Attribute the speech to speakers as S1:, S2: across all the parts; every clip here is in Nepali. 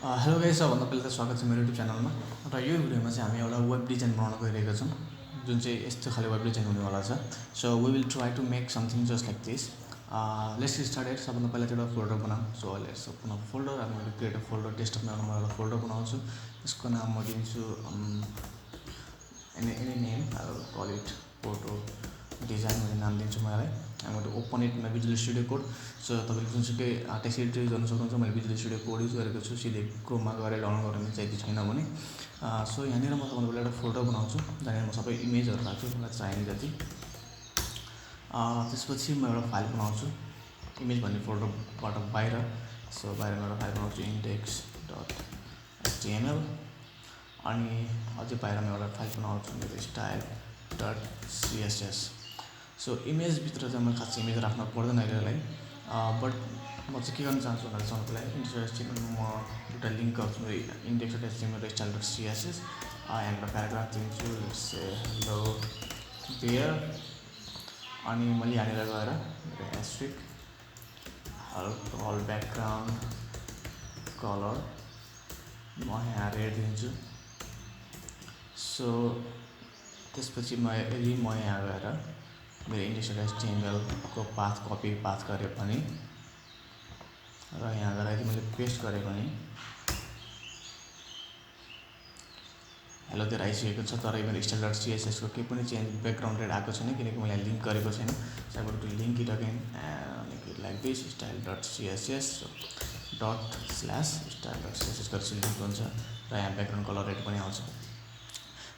S1: हेलो गाइस, सबभन्दा पहिला त स्वागत छ मेरो युट्युब च्यानलमा। र यो भिडियोमा चाहिँ हामी एउटा वेब डिजाइन बनाउन गइरहेका छौँ, जुन चाहिँ यस्तो खाले वेब डिजाइन हुनेवाला छ। So we will try to make something just like this. Let's started. सबभन्दा पहिला चाहिँ एउटा फोल्डर बनाऊँ। So let's open a folder. I'm going to create a folder। डेस्कटपमा म एउटा फोल्डर बनाउँछु। यसको नाम म दिन्छु any name। I will call it photo design भन्ने नाम दिन्छु म यसलाई। I'm going to open it in my Visual Studio Code। So तपाईँले जुनसुकै टेक्स्ट एडिट युज गर्न सक्नुहुन्छ। मैले Visual Studio Code युज गरेको छु। सिधै क्रोममा गएर डाउनलोड गर्न मिल्छ यदि छैन भने। सो यहाँनिर म तपाईँलाई एउटा फोल्डर बनाउँछु, जहाँनिर म सबै इमेजहरू राख्छु मलाई चाहिने जति। त्यसपछि म एउटा फाइल बनाउँछु, इमेज भन्ने फोल्डरबाट बाहिर। सो बाहिर म एउटा फाइल बनाउँछु index.html। अनि अझै बाहिर म एउटा फाइल बनाउँछु मेरो style.css। सो इमेजभित्र चाहिँ मैले खास इमेज राख्न पर्दैन यसलाई। बट म चाहिँ के गर्न चाहन्छु भन्दा चाहिँ तपाईँलाई इन्ट्रेस्टिङ म एउटा लिङ्क गर्छु मेरो index.html र style.css। यहाँबाट प्याराग्राफ दिन्छु हेलो देयर। अनि मैले यहाँनिर गएर मेरो एस्ट्रिक अल ब्याकग्राउन्ड कलर म यहाँ रेड दिन्छु। सो त्यसपछि म यहाँ गएर मेरो index.html को पाथ कपी पाथ गरेँ भने र यहाँ गएर यदि मैले पेस्ट गरेँ भने हेलो देयर आइसकेको छ। तर मेरो style.css को केही पनि चेन्ज ब्याकग्राउन्ड रेड आएको छैन, किनकि मैले लिङ्क गरेको छैन। So I got to link it again make it like this style.css ./style.css गरेपछि लिङ्क हुन्छ र यहाँ ब्याकग्राउन्ड कलर रेड पनि आउँछ।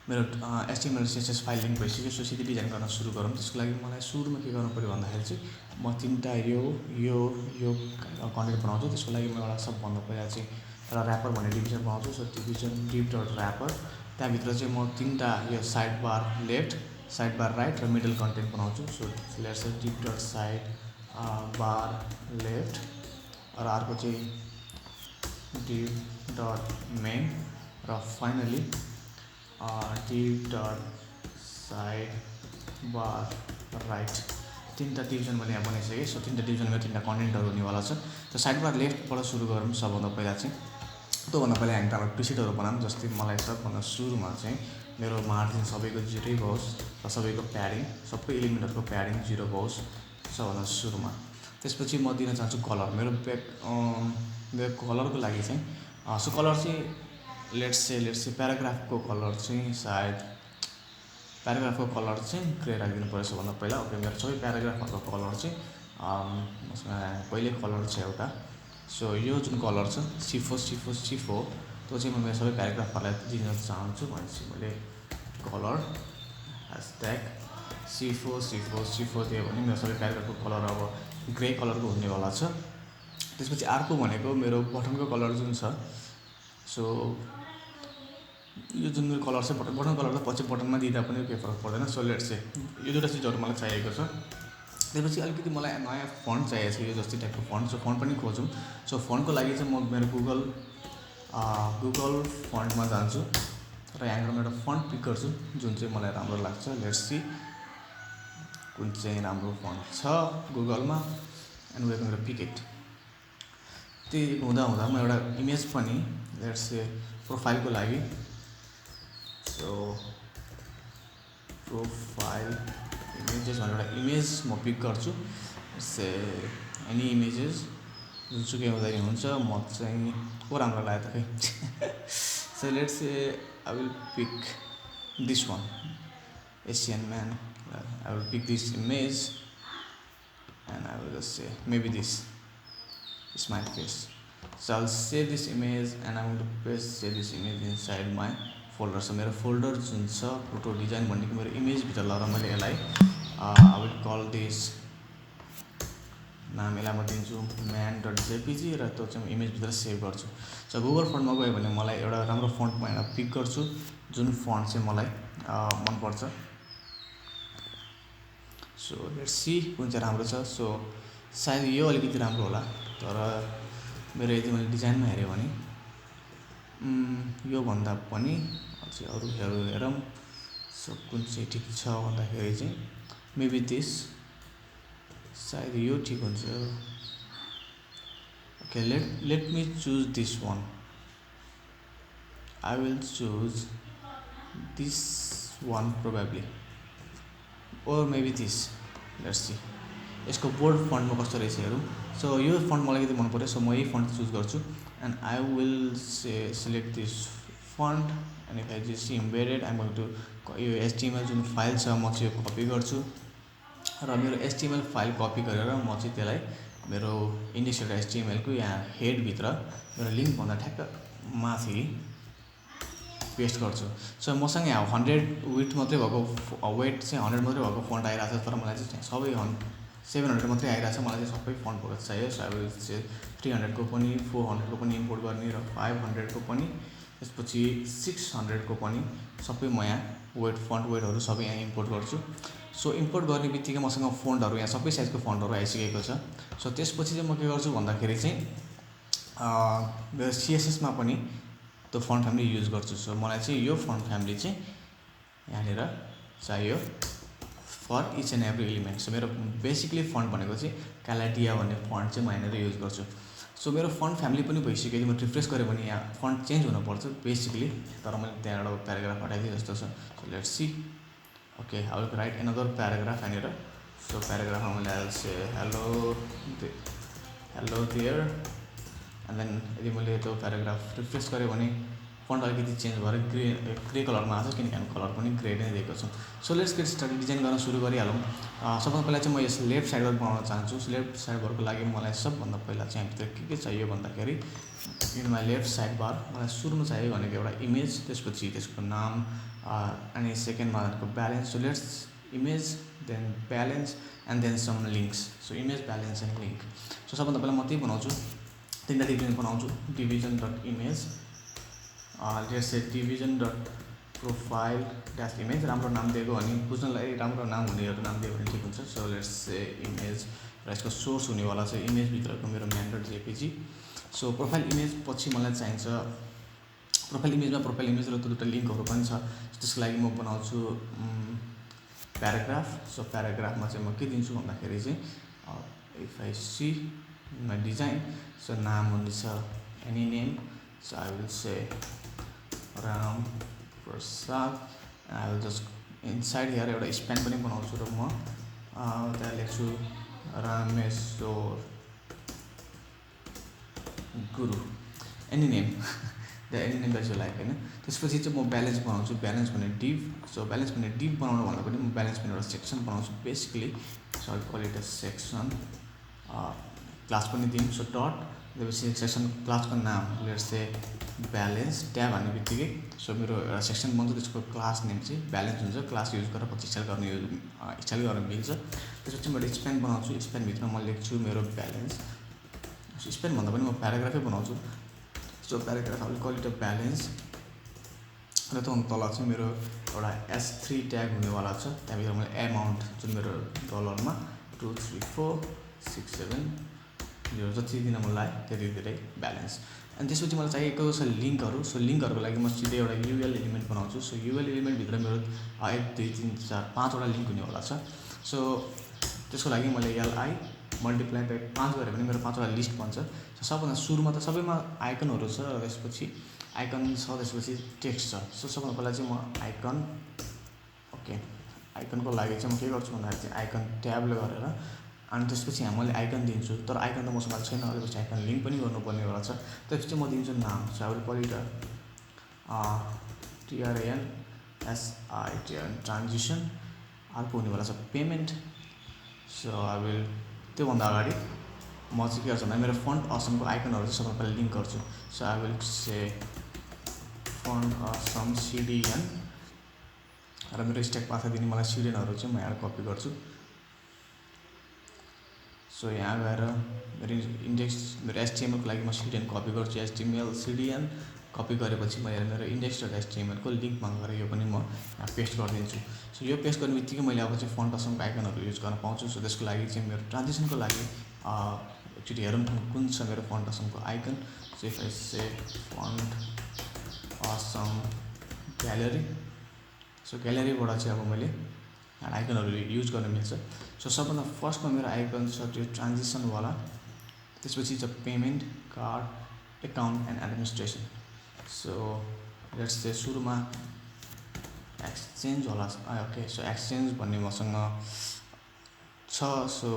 S1: मेरो HTML CSS फाइल लिङ्क भइसक्यो। सो सिधै डिजाइन गर्न सुरु गरौँ। त्यसको लागि मलाई सुरुमा के गर्नु पऱ्यो भन्दाखेरि चाहिँ म तिनवटा यो कन्टेन्ट बनाउँछु। त्यसको लागि म एउटा सबभन्दा पहिला चाहिँ एउटा ऱ्यापर भन्ने डिभिजन बनाउँछु। So division div.wrapper। त्यहाँभित्र चाहिँ म तिनवटा यो side bar left, side bar right र मिडल कन्टेन्ट बनाउँछु। So let's say div.side bar left र अर्को चाहिँ div.main र फाइनली div.side बार राइट। तिनवटा डिभिजन मैले यहाँ बनाइसकेँ। सो तिनवटा डिभिजनमा तिनवटा कन्टेन्टहरू हुनेवाला छ। त साइड बार लेफ्टबाट सुरु गरौँ सबभन्दा पहिला चाहिँ। त्योभन्दा पहिला हामी हाम्रो प्रिसेटहरू बनाऊँ। जस्तै मलाई सबभन्दा सुरुमा चाहिँ मेरो मार्जिन सबैको 0 होस् र सबैको प्याडिङ, सबै एलिमेन्टहरूको प्याडिङ 0 होस् सबभन्दा सुरुमा। त्यसपछि म दिन चाहन्छु कलर। मेरो कलरको लागि चाहिँ सो कलर चाहिँ लेट्स से प्याराग्राफको कलर चाहिँ सायद प्याराग्राफको कलर चाहिँ ग्रे राखिदिनु पऱ्यो सबभन्दा पहिला। ओके, मेरो सबै प्याराग्राफहरूको कलर चाहिँ पहिल्यै कलर छ एउटा। सो यो जुन कलर छ C4 त्यो चाहिँ म मेरो सबै प्याराग्राफहरूलाई दिन चाहन्छु। भनेपछि मैले कलर #C4 दियो भने मेरो सबै प्याराग्राफको कलर अब ग्रे कलरको हुनेवाला छ। त्यसपछि अर्को भनेको मेरो बटनको कलर जुन छ। सो यो जुन मेरो कलर छ बटन कलर त पछि बटनमा दिँदा पनि केही फरक पर्दैन। सो लेट्स से यो दुईवटा चिजहरू मलाई चाहिएको छ। त्यसपछि अलिकति मलाई नयाँ फन्ट चाहिएको छ, यो जस्तै टाइपको फन्ट। सो फन्ट पनि खोजौँ। सो फन्टको लागि चाहिँ म मेरो गुगल फन्टमा जान्छु र यहाँबाट म एउटा फन्ट पिक गर्छु जुन चाहिँ मलाई राम्रो लाग्छ। लेट्स सी कुन चाहिँ राम्रो फन्ट छ गुगलमा and we are going to pick it. त्यही हुँदा म एउटा इमेज पनि लेट्स से प्रोफाइलको लागि सो प्रोफाइल इमेजेस भनेर एउटा इमेज म पिक गर्छु। से एनी इमेजेस जुनसुकै हुँदा नि हुन्छ। म चाहिँ को राम्रो लाग्यो त खै। So let's say I will pick this one Asian man. I will pick this image and I will just say maybe this smile face. So I'll save this image and I'm going to save this image inside my folder। So मेरो फोल्डर जुन छ फोटो डिजाइन भन्नेको मेरो इमेजभित्र लगाएर मैले यसलाई I will call this नाम यसलाई म दिन्छु man.jpg र त्यो चाहिँ म इमेजभित्र सेभ गर्छु। सो गुगल फन्टमा गयो भने मलाई एउटा राम्रो फन्ट म यहाँ पिक गर्छु जुन फन्ट चाहिँ मलाई मनपर्छ। सो लेट्स सी कुन चाहिँ राम्रो छ। सो सायद यो अलिकति राम्रो होला, तर मेरो यदि मैले डिजाइनमा हेऱ्यो भने योभन्दा पनि अझै अरू हेरौँ। सो कुन चाहिँ ठिक छ भन्दाखेरि चाहिँ मेबी दिस सायद यो ठिक हुन्छ। Okay, let me choose this one. I will choose this one probably, or maybe this. Let's see यसको बोर्ड फन्टमा कस्तो रहेछ हेरौँ. सो यो फन्ट मलाई यति मन पऱ्यो, सो म यही फन्ट चुज गर्छु. And I will select this font. And if I just embedded I'm going to यो एचटिएमएल जुन फाइल छ म चाहिँ यो कपी गर्छु. र मेरो एचटिएमएल फाइल कपी गरेर म चाहिँ त्यसलाई मेरो index.htmlको यहाँ हेडभित्र मेरो लिङ्कभन्दा ठ्याक्क माथि पेस्ट गर्छु. सो मसँग यहाँ 100 विथ मात्रै भएको वेट चाहिँ 100 मात्रै भएको फन्ट आइरहेको छ, तर मलाई चाहिँ सबै 700 मात्रै आइरहेको छ. मलाई चाहिँ सबै फन्ट भएको चाहियो. सो अब चाहिँ 300 को पनि 400 को पनि इम्पोर्ट गर्ने र 500 को पनि, त्यसपछि 600 को पनि सबै म यहाँ वेट फन्ट वेटहरू सबै यहाँ इम्पोर्ट गर्छु. सो इम्पोर्ट गर्ने बित्तिकै मसँग फन्टहरू यहाँ सबै साइजको फन्टहरू आइसकेको छ. सो त्यसपछि चाहिँ म के गर्छु भन्दाखेरि चाहिँ मेरो सिएसएसमा पनि त्यो फन्ट फ्यामिली युज गर्छु. सो मलाई चाहिँ यो फन्ट फ्यामिली चाहिँ यहाँनिर चाहियो for each and every element. So मेरो बेसिकली फन्ट भनेको चाहिँ क्यालाटिया भन्ने फन्ट चाहिँ म यहाँनिर युज गर्छु. सो मेरो फन्ट फ्यामिली पनि भइसक्यो. यदि म रिफ्रेस गरेँ भने यहाँ फन्ट चेन्ज हुनुपर्छ बेसिकली, तर मैले त्यहाँबाट प्याराग्राफ हटाइदिएँ जस्तो छ. So let's see. Okay, I will write another paragraph यहाँनिर. सो प्याराग्राफमा मैले I will say hello there. And then यदि मैले त्यो प्याराग्राफ रिफ्रेस गरेँ भने फन्ट अलिकति चेन्ज भएर ग्रे कलरमा आएको छ, किनकि हामी कलर पनि ग्रे नै दिएको छौँ. So let's get start. Design गर्न सुरु गरिहालौँ. सबभन्दा पहिला चाहिँ म यस लेफ्ट साइडबाट बनाउन चाहन्छु. लेफ्ट साइडबारको लागि मलाई सबभन्दा पहिला चाहिँ हामीतिर के चाहियो भन्दाखेरि in my left side bar मलाई सुरुमा चाहियो भनेको एउटा इमेज, त्यसपछि त्यसको नाम, अनि सेकेन्डमा भनेको balance. So let's image, then balance, and then some links. So image, balance and link. So सबभन्दा पहिला म त्यही बनाउँछु. तिनवटा डिभिजन बनाउँछु. Division dot image, let's say division dot profile dash image. राम्रो नाम दिएको भने बुझ्नलाई राम्रो नाम हुनेहरू नाम दियो भने ठिक हुन्छ. सो लेट्स से इमेज, र यसको सोर्स हुनेवाला चाहिँ इमेजभित्रको मेरो man dot JPG. So profile image पछि मलाई चाहिन्छ प्रोफाइल इमेजमा प्रोफाइल इमेज र त्यो दुईवटा लिङ्कहरू पनि छ. त्यसको लागि म बनाउँछु प्याराग्राफ. सो प्याराग्राफमा चाहिँ म के दिन्छु भन्दाखेरि चाहिँ if I see my design, so नाम हुनेछ any name. So I will say Ram Prasad. I will just inside here एउटा स्प्यान पनि बनाउँछु र म त्यहाँ लेख्छु Rameshwar Guru, any name the any name that you like होइन. त्यसपछि चाहिँ म ब्यालेन्स बनाउँछु. ब्यालेन्स भने डिभ. सो ब्यालेन्स भने डिभ बनाउनु भन्दा पनि म ब्यालेन्स भने एउटा सेक्सन बनाउँछु basically. So I call it a section. Class पनि दिउँ. सो डट त्यसपछि सेक्सन क्लासको नाम लेट्स से ब्यालेन्स. ट्याब हान्ने बित्तिकै सो मेरो एउटा सेक्सन बन्छ, त्यसको क्लास नेम चाहिँ ब्यालेन्स हुन्छ. क्लास युज गरेर पछि स्टाइल गर्न मिल्छ. त्यसपछि म स्प्यान बनाउँछु. स्प्यानभित्र म लेख्छु मेरो ब्यालेन्स. सो स्प्यानभन्दा पनि म प्याराग्राफै बनाउँछु. So paragraph I will call it a balance. र त्योभन्दा तल चाहिँ मेरो एउटा S3 ट्याग हुनेवाला छ. त्यहाँभित्र मैले एमाउन्ट जुन मेरो डलरमा 23467 यो जति दिन मन लाग्यो त्यति धेरै ब्यालेन्स. अनि त्यसपछि मलाई चाहिएको छ लिङ्कहरू. सो लिङ्कहरूको लागि म सिधै एउटा युएल एलिमेन्ट बनाउँछु. सो युएल एलिमेन्टभित्र मेरो 1 2 3 4 5वटा लिङ्क हुनेवाला छ. सो त्यसको लागि मैले LI मल्टिप्लाई बाई 5 गऱ्यो भने मेरो 5वटा लिस्ट बन्छ. सो सबभन्दा सुरुमा त सबैमा आइकनहरू छ, र त्यसपछि आइकन छ, त्यसपछि टेक्स्ट छ. सो सबभन्दा पहिला चाहिँ म आइकन, ओके, आइकनको लागि चाहिँ म के गर्छु भन्दाखेरि चाहिँ आइकन ट्याबले गरेर, अनि त्यसपछि यहाँ मैले आइकन दिन्छु. तर आइकन त मसँग छैन, त्यसपछि आइकन लिङ्क पनि गर्नुपर्नेवाला छ. त्यसपछि म दिन्छु नाम. So I will call it TRANSITN transition. अर्को हुनेवाला छ पेमेन्ट. सो आई विल त्योभन्दा अगाडि म चाहिँ के गर्छु भन्दा मेरो फन्ट असमको आइकनहरू चाहिँ सबभन्दा पहिला लिङ्क गर्छु. So I will say Font Assam CDN, र मेरो स्ट्याक पाथ दिने मलाई CDNहरू चाहिँ म यहाँ कपी गर्छु. सो यहाँ गएर मेरो इन्डेक्स मेरो HTMLको लागि म CDN कपी गर्छु. HTML CDN कपी गरेपछि म यहाँ मेरो index.htmlको लिङ्कमा गएर यो पनि म यहाँ पेस्ट गरिदिन्छु. सो यो पेस्ट गर्ने बित्तिकै मैले अब चाहिँ फन्ट असमको आइकनहरू युज गर्न पाउँछु. सो त्यसको लागि चाहिँ मेरो ट्रान्जिसनको लागि एकचोटि हेरौँ कुन छ मेरो फन्ट असमको icon. So if I say Font Awesome gallery. So ग्यालेरीबाट चाहिँ अब मैले आइकनहरू युज गर्न मिल्छ. सो सबभन्दा फर्स्टमा मेरो आइकन छ त्यो ट्रान्जिसनवाला. त्यसपछि छ payment, card, account and administration. So let's say सुरुमा एक्सचेन्ज होला। ओके सो एक्सचेन्ज भन्ने मसँग छ। So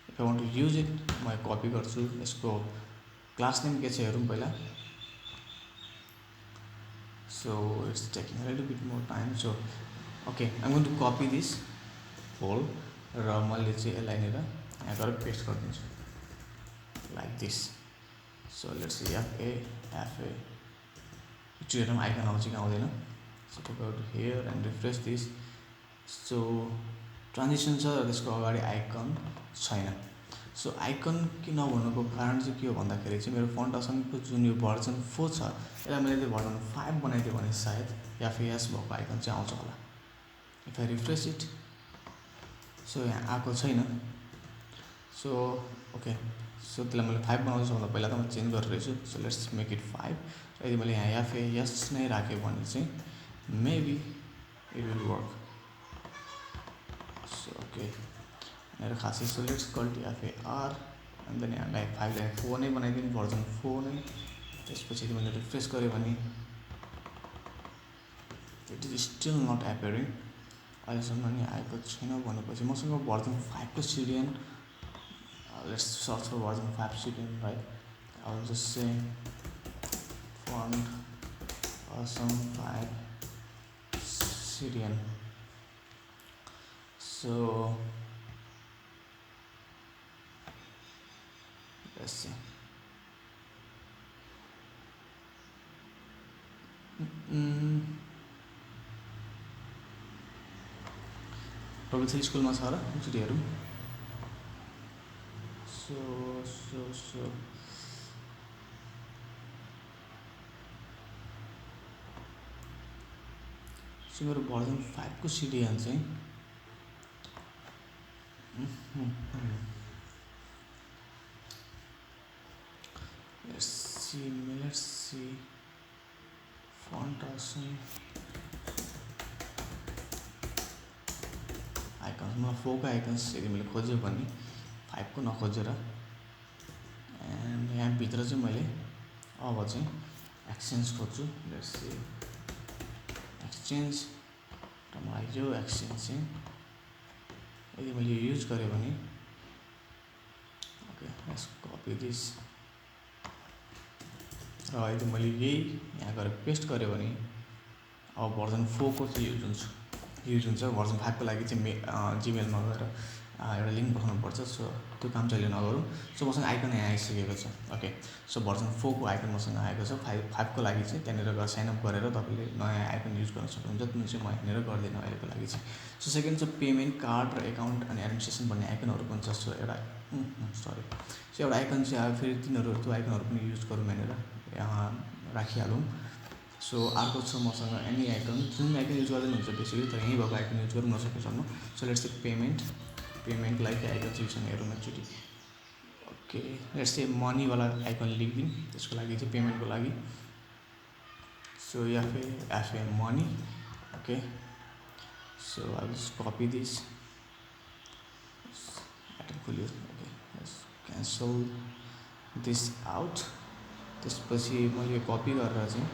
S1: if I want to use it म कपी गर्छु। यसको क्लास नेम के छ हेरौँ पहिला। So it's taking a little bit more time. So okay I am going to copy this whole र मैले चाहिँ यसलाई यहाँनिर यहाँ गएर पेस्ट गरिदिन्छु like this. So let's see FA एकचोटि हेरौँ आइकन आउँछ कि आउँदैन। So go to here and refresh this. So transition छ र त्यसको अगाडि आइकन छैन। सो आइकन किन नभन्नुको कारण चाहिँ के हो भन्दाखेरि चाहिँ मेरो फन्ट असाइनको जुन यो भर्जन 4 छ यसलाई मैले भर्जन 5 बनाइदिएँ भने सायद एफएएस भएको आइकन चाहिँ आउँछ होला। If I refresh it so यहाँ आएको छैन। सो ओके सो त्यसलाई मैले 5 बनाउँछु भन्दा पहिला त म चेन्ज गरेर रहेछु। So let's make it 5। यदि मैले यहाँ एफएएस नै राखेँ भने चाहिँ maybe it will work. So okay मेरो खासै so let's call to FAR and then यहाँलाई 5 लाई 4 नै बनाइदिनु भर्जन 4 नै। त्यसपछि मैले रिफ्रेस गरेँ भने it is still not appearing. अहिलेसम्म नि आएको छैन भनेपछि मसँग भर्जन 5 को CDN. Let's search for version 5 CDN right. I will just say Font Awesome 5 CDN. So let's see. Provincial स्कुलमा छ र एकचोटि हेरौँ। सो मेरो भर्जन 5 को सिडिएन चाहिँ let's see font awesome icons मलाई 4 को आइकन्स यदि मैले खोज्यो भने 5 को नखोजेर एन्ड यहाँ भित्र चाहिँ मैले अब चाहिँ एक्सचेन्ज खोज्छु। लेट्स सी एक्सचेन्ज र मलाई यो एक्सचेन्ज चाहिँ यदि मैले युज गरेँ भने ओके लेट्स कपी दिस र यदि मैले यही यहाँ गएर पेस्ट गरेँ भने अब भर्जन 4 को चाहिँ युज हुन्छ। भर्जन 5 को लागि चाहिँ जिमेलमा गएर एउटा लिङ्क पठाउनुपर्छ। सो त्यो काम चाहिँ अहिले नगरौँ। सो मसँग आइकन यहाँ आइसकेको छ। ओके सो भर्जन 4 को आइकन मसँग आएको छ। 5 को लागि चाहिँ त्यहाँनिर गएर साइनअप गरेर तपाईँले नयाँ आइकन युज गर्न सक्नुहुन्छ। जुन चाहिँ म यहाँनिर गर्दिनँ अहिलेको लागि चाहिँ। सो सेकेन्ड छ पेमेन्ट कार्ड र एकाउन्ट अनि एडमिनिस्ट्रेसन भन्ने आइकनहरू पनि छ। सो एउटा सो एउटा आइकन चाहिँ अब फेरि त्यो आइकनहरू पनि युज गरौँ यहाँनिर यहाँ राखिहालौँ। सो अर्को छ मसँग एनी आइकन जुन आइकन युज गर्दैन हुन्छ बेसिकली तर यहीँ भएको आइकन युज गर्नु नसकेसम्म। So let's say payment like icon चाहिँ युज हेरौँ एकचोटि। ओके लेट्स से मनीवाला आइकन लेखिदिउँ त्यसको लागि चाहिँ पेमेन्टको लागि। So FA money okay so I will copy this icon खोल्यो। Okay cancel this out. त्यसपछि मैले कपी गरेर चाहिँ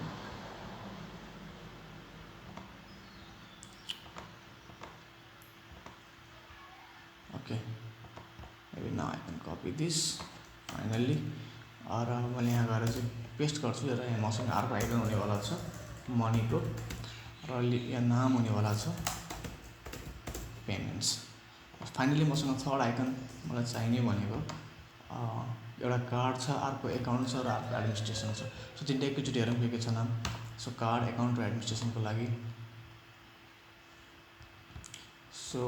S1: okay maybe now I can copy this finally। र मैले यहाँ गएर चाहिँ पेस्ट गर्छु र यहाँ मसँग अर्को आइकन हुनेवाला छ मनीको र यहाँ नाम हुनेवाला छ पेमेन्ट्स। फाइनली मसँग थर्ड आइकन मलाई चाहिने भनेको एउटा कार्ड छ अर्को एकाउन्ट छ र अर्को एडमिनिस्ट्रेसन छ। सो तिनवटा एकैचोटि हेरौँ के छ नाम। सो कार्ड एकाउन्ट र एडमिनिस्ट्रेसनको लागि so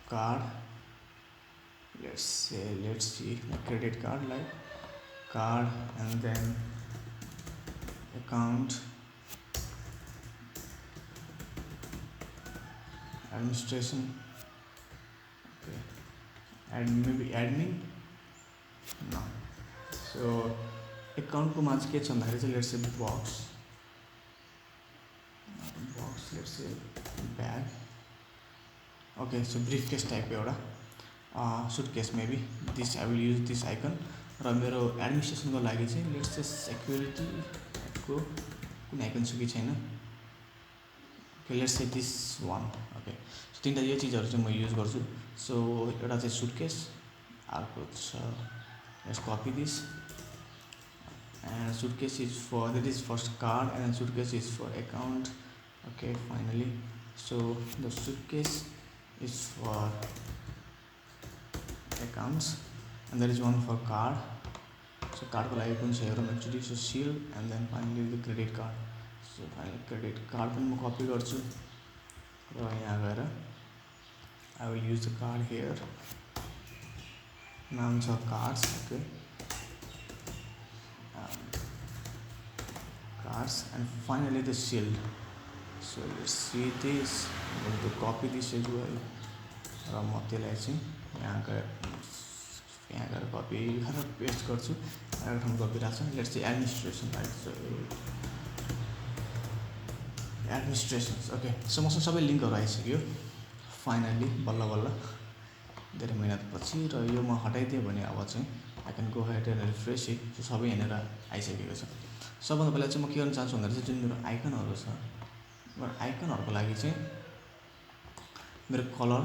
S1: card let's see credit card like card and then account administration okay and maybe admin no। so account को माझ के छ भन्दाखेरि चाहिँ let's say box let's say bag okay so briefcase type एउटा suitcase maybe this I will use this icon। र मेरो एडमिनिस्ट्रेसनको लागि चाहिँ लेट्स से security को कुनै आइकन छ कि छैन okay let's say this one okay so तीनटा यो चीजहरु चाहिँ म युज गर्छु सो एउटा चाहिँ सुटकेस अर्को छ let's copy this and suitcase is for that is first card and suitcase is for account okay finally so the suitcase is for accounts and there is one for card so card ko लागि कुन छ हेरौँ actually so seal and then finally the credit card so finally credit card पनि म कपी गर्छु र यहाँ गएर I will use the card here नाम छ cards okay cards and finally the shield so let's see this I'm going to copy this as well र म त्यसलाई चाहिँ यहाँ गएर कपी गरेर पेस्ट गर्छु एउटा ठाउँमा कपी राख्छु let's see administration right so administrations okay so मसँग सबै लिङ्कहरू आइसक्यो फाइनल्ली बल्ल बल्ल धेरै मेहनतपछि र यो म हटाइदिएँ भने अब चाहिँ I can go head and refresh it so सबै यहाँनिर आइसकेको छ सबभन्दा पहिला चाहिँ म के गर्न चाहन्छु भन्दा चाहिँ जुन मेरो आइकनहरू छ मेरो आइकनहरूको लागि चाहिँ मेरो कलर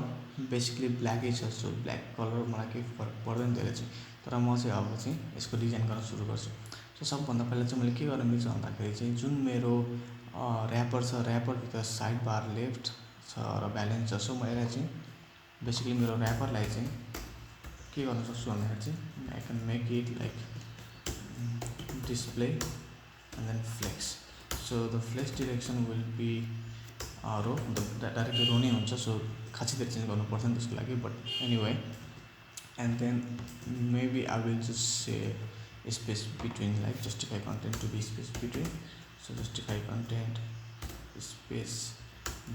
S1: बेसिकली ब्ल्याकै छ सो ब्ल्याक कलर मलाई केही फरक पर्दैन त्यसले चाहिँ तर म चाहिँ अब चाहिँ यसको डिजाइन गर्न सुरु गर्छु सो सबभन्दा पहिला चाहिँ मैले के गर्न मिल्छ भन्दाखेरि चाहिँ जुन मेरो ऱ्यापर छ ऱ्यापरभित्र साइड बार लेफ्ट छ र ब्यालेन्स छ सो म यसलाई चाहिँ बेसिकली मेरो ऱ्यापरलाई चाहिँ के गर्न सक्छु भन्दाखेरि चाहिँ I can make it like display and then flex so the flex direction will be row directly row नै हुन्छ so खाँचीतिर चेन्ज गर्नु पर्दैन त्यसको लागि but anyway and then maybe I will just say space between like justify content to be space between so justify content space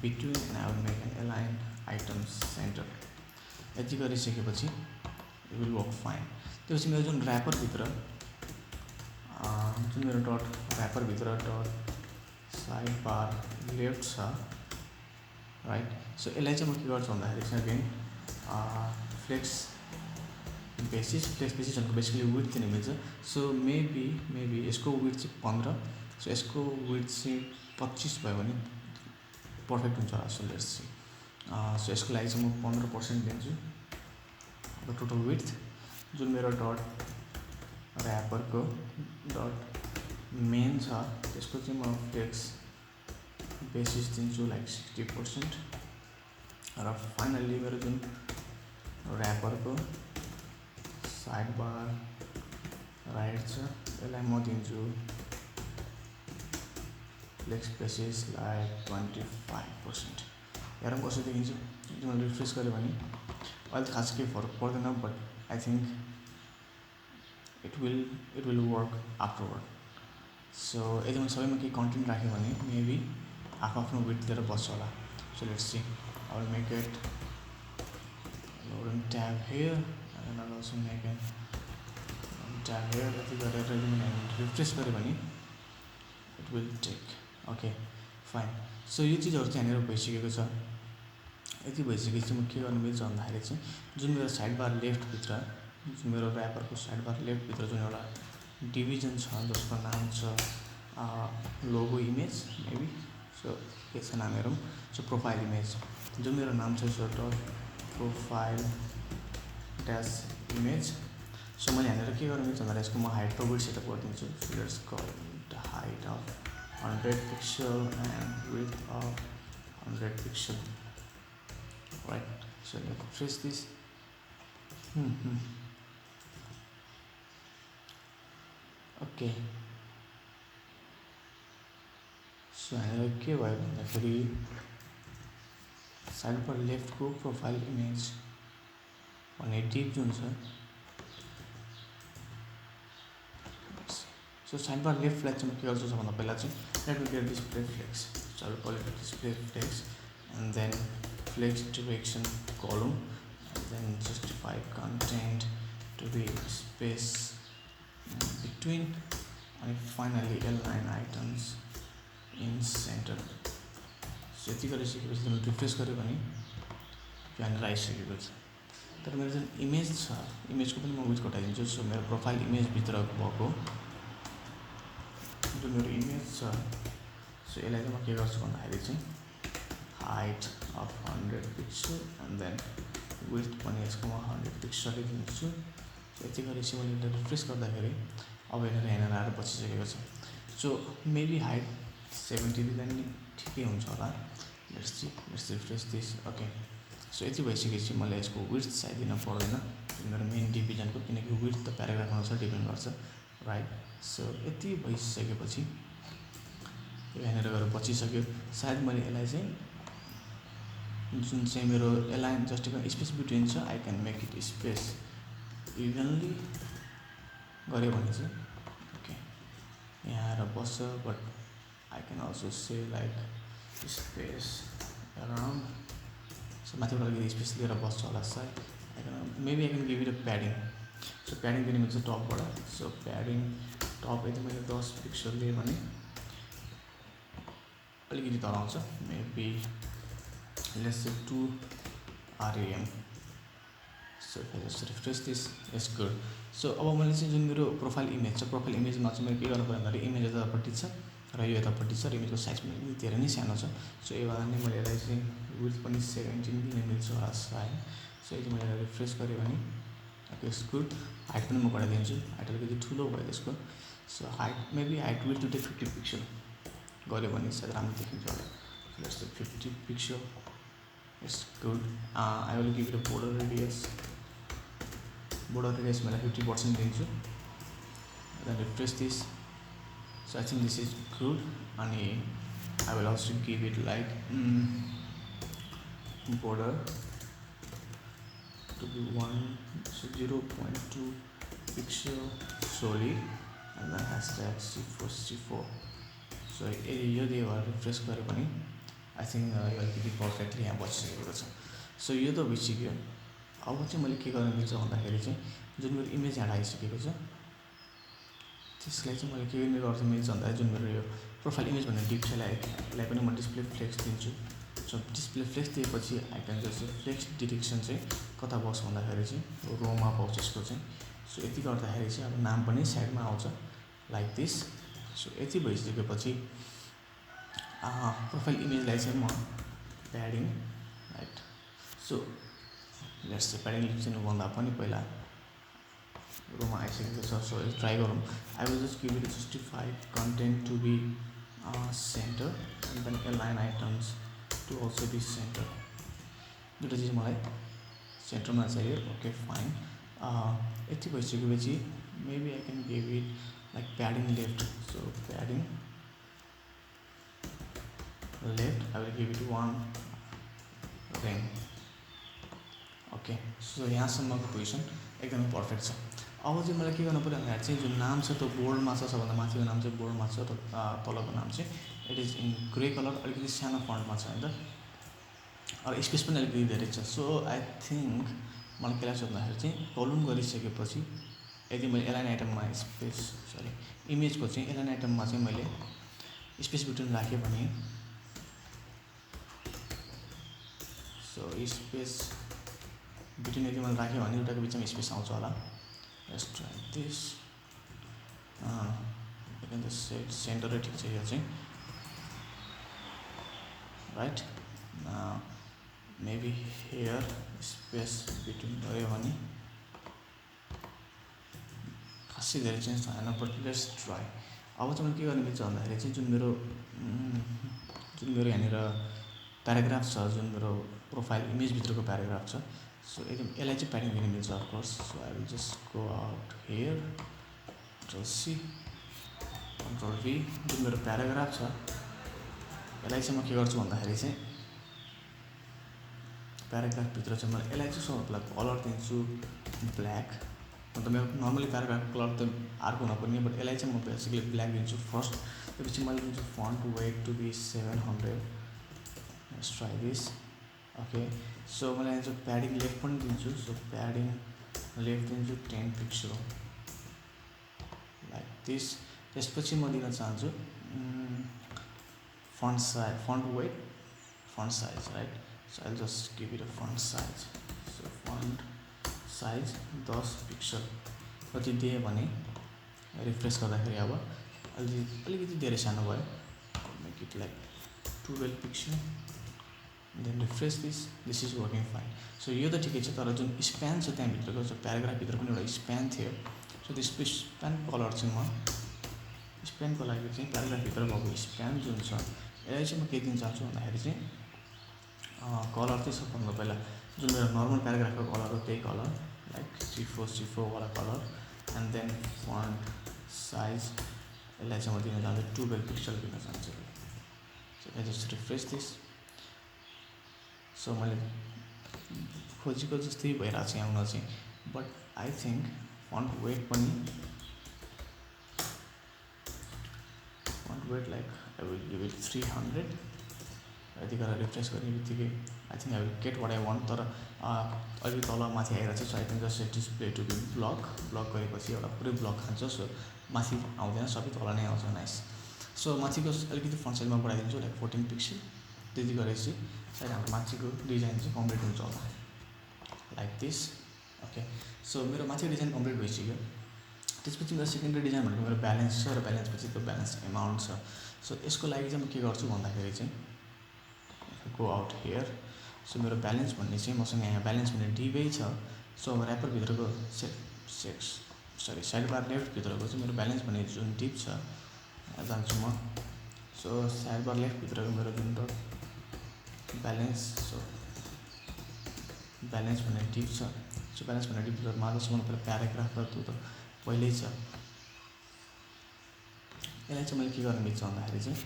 S1: between and I will make an align items center यति गरिसकेपछि it will work fine त्यसपछि मेरो जुन ऱ्यापर भित्र जुन मेरो डट ऱ्यापर भित्र डट साइड बार लेफ्ट छ राइट सो यसलाई चाहिँ म के गर्छु भन्दाखेरि चाहिँ अगेन फ्लेक्स बेसिस भनेको बेसिकली विड्थ चाहिँ मिल्छ सो मेबी यसको विड्थ चाहिँ 15 सो यसको विड्थ चाहिँ 25 भयो भने पर्फेक्ट हुन्छ सो लेट्स सी सो यसको लागि चाहिँ म 15% दिन्छु द टोटल विड्थ जुन मेरो डट ऱ्यापरको डट मेन छ त्यसको चाहिँ म फ्लेक्स बेसिस दिन्छु लाइक 60% र फाइनल्ली मेरो जुन ऱ्यापरको साइड बार राइट छ यसलाई म दिन्छु फ्लेक्स बेसिस लाइक 25% हेरौँ कसरी देखिन्छ मैले रिफ्रेस गरेँ भने अहिले त खास केही फरक पर्दैन but I think it will work afterward so यदि मैले सबैमा केही कन्टेन्ट राखेँ भने मेबी आफ्नो विड्थ लिएर बस्छ होला so let's see I will make it loading tab here and I'll also make it tab here यति गरेर मैले रिफ्रेस गरेँ भने it will take okay fine so यो चिजहरू चाहिँ यहाँनिर भइसकेको छ यति भइसकेपछि म के गर्नु मिल्छ भन्दाखेरि चाहिँ जुन मेरो साइड बार लेफ्टभित्र जुन मेरो ऱ्यापरको साइड बार लेफ्टभित्र जुन एउटा डिभिजन छ जसको नाम छ लोगो इमेज मेबी सो के छ नाम हेरौँ सो प्रोफाइल इमेज जुन मेरो नाम छ so dot profile dash image so मैले यहाँनिर के गर्नु मिल्छ भन्दा यसको म हाइट र विड्थ सेटअप गरिदिन्छु so let's call the height of 100 pixel and width of 100 pixel right so let's trace this okay so यहाँनिर के भयो भन्दाखेरि साइड बार लेफ्टको प्रोफाइल इमेज भन्ने डिप जुन छ सो साइड बार लेफ्टलाई चाहिँ म के गर्छु भन्दा पहिला चाहिँ let me get display flex so I will call it display flex and then flex direction column and then justify content to be space between and finally align items in center so यति गरिसकेपछि मैले रिफ्रेस गरेँ भने यहाँनिर आइसकेको छ तर मेरो जुन इमेज छ इमेजको पनि म विड्थ घटाइदिन्छु सो मेरो प्रोफाइल इमेजभित्र भएको जुन जुन मेरो इमेज छ सो यसलाई चाहिँ म के गर्छु भन्दाखेरि चाहिँ height of 100 pixel and then width पनि यसको म 100 पिक्सलै दिन्छु। यति गरेपछि मैले रिफ्रेस गर्दाखेरि अब यहाँनिर आएर बसिसकेको छ। सो मेबी हाइट 70 दिँदा नि ठिकै हुन्छ होला। Let's refresh this. Okay so यति भइसकेपछि मैले यसको विड्थ साइज दिन पर्दैन मेरो मेन डिभिजनको, किनकि विड्थ त प्याराग्राफ अनुसार डिपेन्ड गर्छ राइट। सो यति भइसकेपछि यहाँनिर गएर बचिसक्यो। सायद मैले यसलाई चाहिँ जुन चाहिँ मेरो एलाइन जस्टिफाई स्पेस बिट्विन छ I can make it space इभनली गऱ्यो भने चाहिँ ओके यहाँ आएर बस्छ। But I can also say like space around. So माथिबाट अलिकति स्पेस लिएर बस्छ होला सायद। I can give it a padding. So padding दिने मिल्छ टपबाट। सो प्याडिङ टप यदि मैले 10 पिक्सल लिएँ भने अलिकति तल आउँछ maybe let's say 2 RAM। So just refresh this is good. So अब मैले चाहिँ जुन मेरो प्रोफाइल इमेज छ प्रोफाइल इमेजमा चाहिँ मैले के गर्नु पर्यो भन्दाखेरि इमेज यतापट्टि छ र यो यतापट्टि छ र इमेजको साइज पनि धेरै नै सानो छ। सो यो भएर नै मैले यसलाई चाहिँ विड्थ पनि 17 दिने मिल्छ होला सायद। सो यदि मैले रिफ्रेस गरेँ भने ओके इट्स गुड। हाइट पनि म घटाइदिन्छु, हाइट अलिकति ठुलो भयो त्यसको। So height maybe height width दुइटै 50 पिक्सल गऱ्यो भने सायद राम्रो देखिन्छ होला। Let's say 50 pixel it's good. I will give it a border radius मैले 50% दिन्छु। Then refresh this. So I think this is good. अनि I will also give it like border to be 0.2 pixel solid and then hashtag C4C4. So यो दियो भएर रिफ्रेस गरेँ भने आई थिङ्क यो अलिकति पर्फेक्टली यहाँ बसिसकेको छ। सो यो त भइसक्यो। अब चाहिँ मैले के गर्न मिल्छ भन्दाखेरि चाहिँ जुन मेरो इमेज यहाँ आइसकेको छ त्यसलाई चाहिँ मैले के गर्न मिल्छ भन्दाखेरि जुन मेरो यो प्रोफाइल इमेज भन्ने डिप छ यसलाई पनि म डिस्प्ले फ्लेक्स दिन्छु। सो डिस्प्ले फ्लेक्स दिएपछि I can just flex direction चाहिँ कता बस्छ भन्दाखेरि चाहिँ रोमा पाउँछ यसको चाहिँ। सो यति गर्दाखेरि चाहिँ अब नाम पनि साइडमा आउँछ लाइक दिस। सो यति भइसकेपछि प्रोफाइल इमेजलाई चाहिँ म प्याडिङ राइट। सो लेट्स चाहिँ प्याडिङ लेख्नुभन्दा पनि पहिला रोमा आइसकेको छ। सो ट्राई गरौँ। I will just give it justified content to be centre and then align items to also be centre. दुईवटा चिज मलाई सेन्टरमा चाहियो। Okay fine. यति भइसकेपछि maybe I can give it like padding left. So padding left I will give it 1 rem. Okay so यहाँसम्मको पोजिसन एकदमै पर्फेक्ट छ। अब चाहिँ मलाई के गर्नु पऱ्यो भन्दाखेरि चाहिँ जुन नाम छ त्यो बोर्डमा छ, सबभन्दा माथिको नाम चाहिँ बोर्डमा छ र तलको नाम चाहिँ it is in grey colour, अलिकति सानो फन्टमा छ होइन त। अब स्पेस पनि अलिकति धेरै छ। सो आई थिङ्क मलाई के लाग्छ भन्दाखेरि चाहिँ कलम गरिसकेपछि यदि मैले एलाइन आइटममा इमेजको चाहिँ एलाइन आइटममा चाहिँ मैले स्पेस बिट्विन राखेँ भने सो स्पेस बिट्विन यदि मैले राखेँ भने दुईवटाको बिचमा स्पेस आउँछ होला। Let's try this. एकदम सेट सेन्टरै ठिक छ यो चाहिँ right. Maybe here space between गयो भने खासै धेरै चेन्ज भएन बट लेट्स ट्राई। अब चाहिँ मैले के गर्ने मिल्छ भन्दाखेरि चाहिँ जुन मेरो यहाँनिर प्याराग्राफ छ, जुन मेरो प्रोफाइल इमेजभित्रको प्याराग्राफ छ। सो यसलाई चाहिँ प्याडिङ दिनु मिल्छ of course. So I will just go out here Ctrl+C Ctrl+V। जुन मेरो प्याराग्राफ छ यसलाई चाहिँ म के गर्छु भन्दाखेरि चाहिँ प्याराग्राफभित्र चाहिँ मैले यसलाई चाहिँ सबैलाई कलर दिन्छु ब्ल्याक। अन्त मेरो नर्मली प्याराग्राफ कलर त अर्को नपर्ने बट यसलाई चाहिँ म बेसिकली ब्ल्याक दिन्छु फर्स्ट। त्यसपछि मैले दिन्छु font weight to be 700। Let's try this. Okay so मैले यहाँ चाहिँ प्याडिङ लेफ्ट पनि दिन्छु। सो प्याडिङ लेफ्ट दिन्छु 10 पिक्सल लाइक दिस। त्यसपछि म दिन चाहन्छु font weight font size right. So I just give it a font size. So font size 10 pixel कति दिएँ भने रिफ्रेस गर्दाखेरि अब अलिकति धेरै सानो भयो. Make it like 12 pixel. Then refresh this is working fine. So यो त ठिकै छ, तर जुन स्प्यान छ त्यहाँभित्रको जो प्याराग्राफभित्र पनि एउटा स्प्यान थियो. सो त्यो स्प्यान कलर चाहिँ म स्प्यानको लागि चाहिँ प्याराग्राफभित्र भएको स्प्यान जुन छ यसलाई चाहिँ म के दिन चाहन्छु भन्दाखेरि चाहिँ कलर चाहिँ सबभन्दा पहिला जुन मेरो नर्मल प्याराग्राफको कलर हो त्यही कलर, लाइक C4 वाला colour. And then font size यसलाई चाहिँ म दिन चाहन्छु 12 पिक्सल दिन चाहन्छु. So I just refresh this. So मैले खोजेको जस्तै भइरहेको छ यहाँ चाहिँ. But I think font weight like I will give it 300. यति गरेर रिफ्रेस गर्ने बित्तिकै I think I will get what I want. तर अलिक तल माथि आइरहेको छ. So I think just display to be block गरेपछि एउटा पुरै ब्लक खान्छ. सो माथि आउँदैन, सबै तल नै आउँछ. नाइस. सो माथिको अलिकति फन्ट साइजमा बढाइदिन्छु, लाइक 14 पिक्सल. त्यति गरेपछि सायद हाम्रो माथिको डिजाइन चाहिँ कम्प्लिट हुन्छ होला, लाइक दिस. ओके. सो मेरो माथिको डिजाइन कम्प्लिट भइसक्यो. त्यसपछि मेरो सेकेन्डरी डिजाइन भनेको मेरो ब्यालेन्स छ, र ब्यालेन्सपछि त्यो ब्यालेन्स एमाउन्ट छ. सो यसको लागि चाहिँ म के गर्छु भन्दाखेरि चाहिँ गो आउट हियर. सो मेरो ब्यालेन्स भन्ने चाहिँ मसँग यहाँ ब्यालेन्स भन्ने डिभै छ. सो अब ऱ्यापरभित्रको साइड बार लेफ्टभित्रको चाहिँ मेरो ब्यालेन्स भन्ने जुन डिप छ यहाँ जान्छु म. सो साइड बार लेफ्टभित्रको मेरो जुन ब्यालेन्स, सो ब्यालेन्स भन्ने डिप छ. सो ब्यालेन्स भन्ने डिपभित्र माथसम्म पहिला प्याराग्राफ र त्यो त पहिल्यै छ. यसलाई चाहिँ मैले के गर्न मिल्छ भन्दाखेरि चाहिँ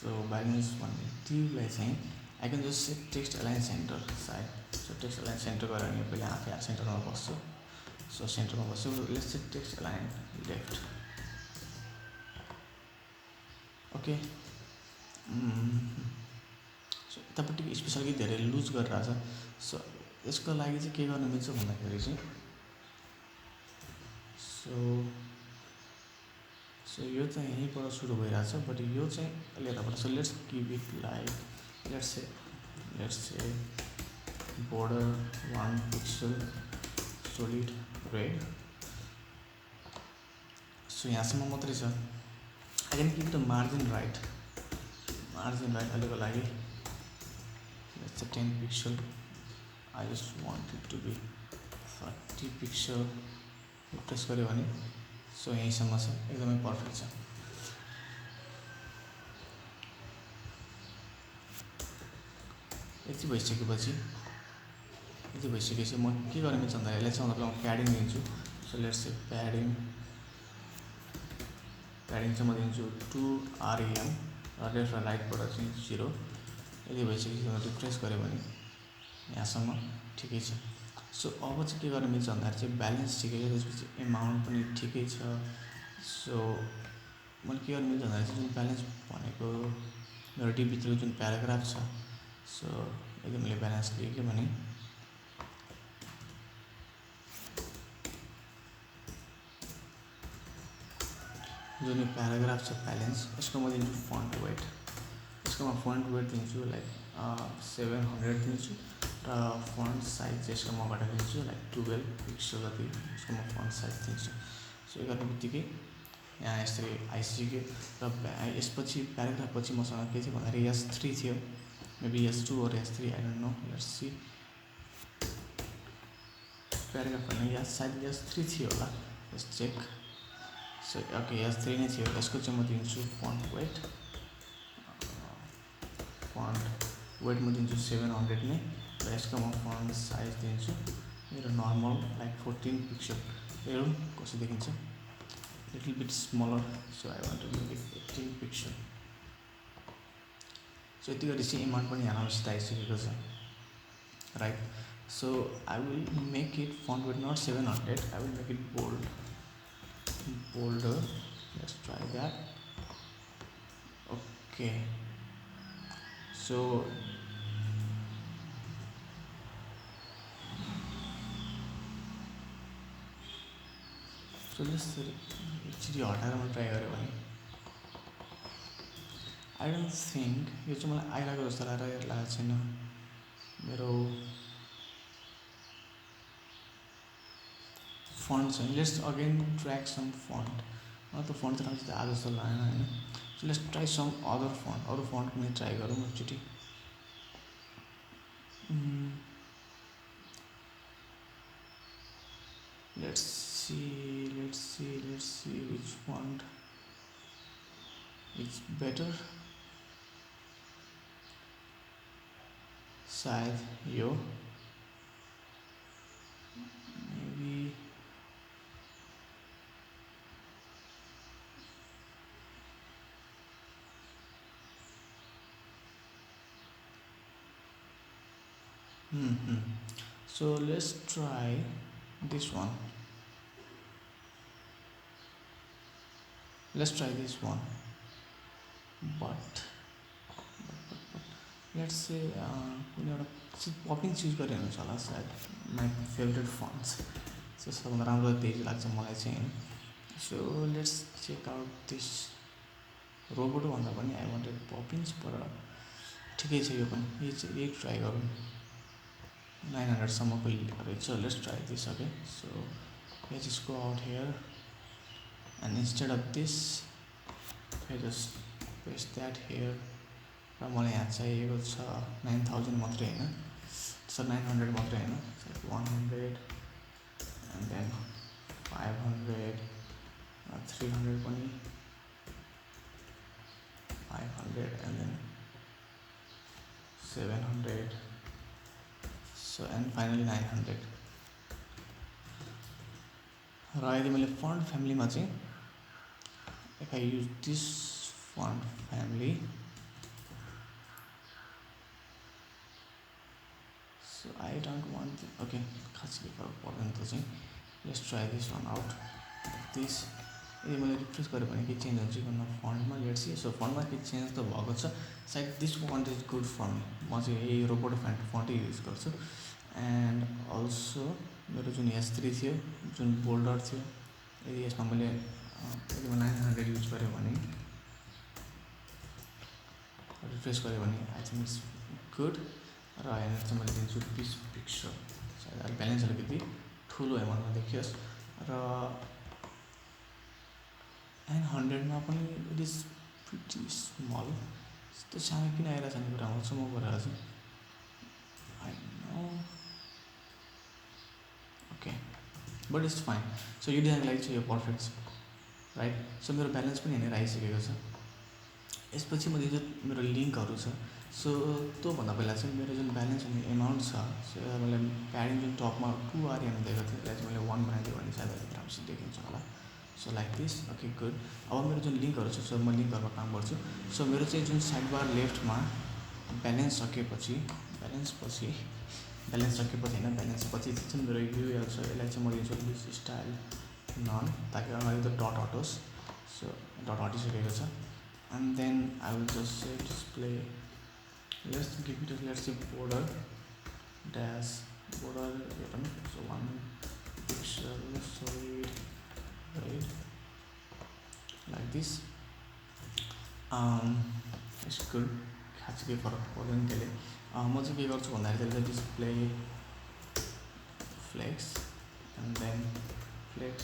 S1: सो ब्यालेन्स भन्ने डिपलाई चाहिँ I can just set text align centre side. So text align centre गरेर अनि पहिला आफै सेन्टरमा बस्छु. सो सेन्टरमा बस्छु. Let's set text align left. Okay. So यतापट्टि स्पेसली धेरै लुज गरिरहेछ. सो यसको लागि चाहिँ के गर्न मिल्छ भन्दाखेरि चाहिँ सो यो चाहिँ यहीँबाट सुरु भइरहेछ, बट यो चाहिँ अलि यताबाट. So let's give it like let's say border 1 pixel solid red. So यहाँसम्म मात्रै छ. I can give the margin right अहिलेको लागि let's say 10 pixel. I just want it to be 30 pixel. Press गऱ्यो भने सो यहीँसम्म छ, एकदमै पर्फेक्ट छ. यति भइसकेपछि म के गर्न मिल्छ भन्दा यसलाई चाहिँ मतलब म प्याडिङ दिन्छु. सो लेट्स से प्याडिङ चाहिँ म दिन्छु 2 rem र लेफ्ट र राइटबाट चाहिँ 0. यति भइसकेपछि म रिफ्रेस गऱ्यो भने यहाँसम्म ठिकै छ. सो अब चाहिँ के गर्न मिल्छ भन्दाखेरि चाहिँ ब्यालेन्स ठिकै छ, त्यसपछि एमाउन्ट पनि ठिकै छ. सो मैले के गर्न मिल्छ भन्दाखेरि चाहिँ जुन ब्यालेन्स भनेको मेरो डिपभित्रको जुन प्याराग्राफ छ, सो यदि मैले ब्यालेन्स लेखेँ भने जुन यो प्याराग्राफ छ ब्यालेन्स, यसको म दिन्छु फन्ट वेट. यसको म फन्ट वेट दिन्छु लाइक 700 दिन्छु. र फन्ट साइज चाहिँ यसको म घटाइदिन्छु लाइक 12 पिक्सल जति. यसको म फन्ट साइज दिन्छु. सो यो गर्ने बित्तिकै यहाँ यसरी आइसक्यो. र यसपछि प्याराग्राफ पछि मसँग के थियो भन्दाखेरि S3 थियो, maybe S2 or S3, I don't know. Let's C. Paragraph भन्ने सायद S3 थियो होला, let's check. So okay, S3 नै थियो. यसको चाहिँ म दिन्छु फन्ट वेट म दिन्छु 700 नै. र यसको म फन्ट साइज दिन्छु मेरो नर्मल लाइक 14 पिक्सल. हेरौँ कसो देखिन्छ, little bit smaller. So I want to make it 18 pixel. So यति गरी चाहिँ एमाउन्ट पनि यहाँसित आइसकेको छ, right. So I will make it font weight not 700, I will make it bolder. Let's try that. Okay. So let's actually हटाएर मैले ट्राई गरेँ भने आई डोन्ट थिङ्क यो चाहिँ मलाई आइरहेको जस्तो लागेको छैन. मेरो फन्ट छ, let's again track some font. त फन्ट त राम्रोसित आज जस्तो लागेन होइन। So let's try some other font, अरू फन्ट पनि ट्राई गरौँ एकचोटि। Let's see which font is better. सायद यो maybe so let's try this one. But let's say कुनै एउटा पपिङ चुज गऱ्यो भने होला सायद माई फेभरेट फन्ट्स। सो सबभन्दा राम्रो त्यही लाग्छ मलाई चाहिँ होइन। So let's check out this Roboto भन्दा पनि आई वान्टेड पपिङ्स, पर ठिकै छ यो पनि, यही ट्राई गरौँ। 900सम्मको रहेछ। Let's try this. Okay, so let's just go out here and instead of this I just paste that here। र मलाई यहाँ चाहिएको छ 9000 मात्रै होइन, सो 900 मात्रै होइन, 100 and then 500 300 पनि 500 and then 700 so and finally 900। र यदि मैले फन्ट फ्यामिलीमा चाहिँ if I use this font family, so I don't want okay खासै फरक पर्दैन त चाहिँ। Let's try this one out this. यदि मैले रिफ्रेस गरेँ भने के चेन्ज हुन्छ कि फन्टमा? Let's see. सो फन्टमा के चेन्ज त भएको छ सायद। This font is good for me, म चाहिँ यही रोबोट फन्टै युज गर्छु। एन्ड अल्सो मेरो जुन S3 थियो, जुन बोल्डर थियो, यदि यसमा मैले यदि म 900 युज गरेँ भने, रिफ्रेस गरेँ भने आई थिङ्क इट्स गुड। र यहाँ चाहिँ मैले दिन्छु 20 पिक्सल, सायद अहिले ब्यालेन्स अलिकति ठुलो एमाउन्टमा देखियोस्। र 900मा पनि इट इज प्रिटी स्मल। यस्तो सानो किन आइरहेको छ भन्ने कुरा आउँछ म गरेर चाहिँ I know. Okay, but it's fine. So यो डिजाइनको लागि चाहिँ यो पर्फेक्ट छ, राइट। सो मेरो ब्यालेन्स पनि यहाँनिर आइसकेको छ। यसपछि म जुन मेरो लिङ्कहरू छ, सो त्योभन्दा पहिला चाहिँ मेरो जुन ब्यालेन्स हुने एमाउन्ट छ, सो मैले प्याडिङ जुन टपमा 2 आरियामा दिएको थिएँ, त्यसलाई चाहिँ मैले 1 बनाइदिएँ भने सायद अलिक राम्रोसित देखिन्छ होला। So like this. Okay, good. अब मेरो जुन लिङ्कहरू छ, सो म लिङ्कहरूमा काम गर्छु। सो मेरो चाहिँ जुन साइड बार लेफ्टमा ब्यालेन्स सकेपछि होइन, ब्यालेन्सपछि चाहिँ मेरो युएल छ, यसलाई चाहिँ म दिन्छु दिस स्टाइल नन, ताकि अगाडि त डट हटोस्। सो डट हटिसकेको छ। And then I will just say display, let's give it a, let's say border dash border button, so 1 pixel solid, right, like this। it's good, खासै केही फरक पर्दैन त्यसले। म चाहिँ के गर्छु भन्दाखेरि त्यसले display flex and then flex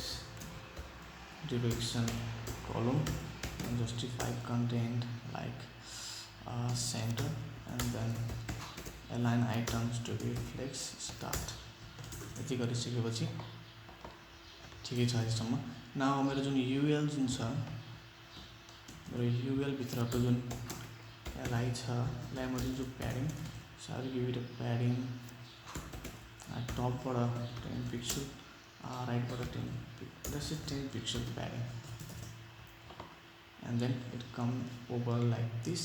S1: direction column and justify content like center and then align items to be flex start। यति गरिसकेपछि ठिकै छ अहिलेसम्म। न मेरो जुन युएल जुन छ, मेरो युएल भित्रको जुन एलआई छ, यसलाई म दिन्छु padding. So I will give it a padding टपबाट 10 पिक्सल, राइटबाट 10 pixel padding, and then it come over like this।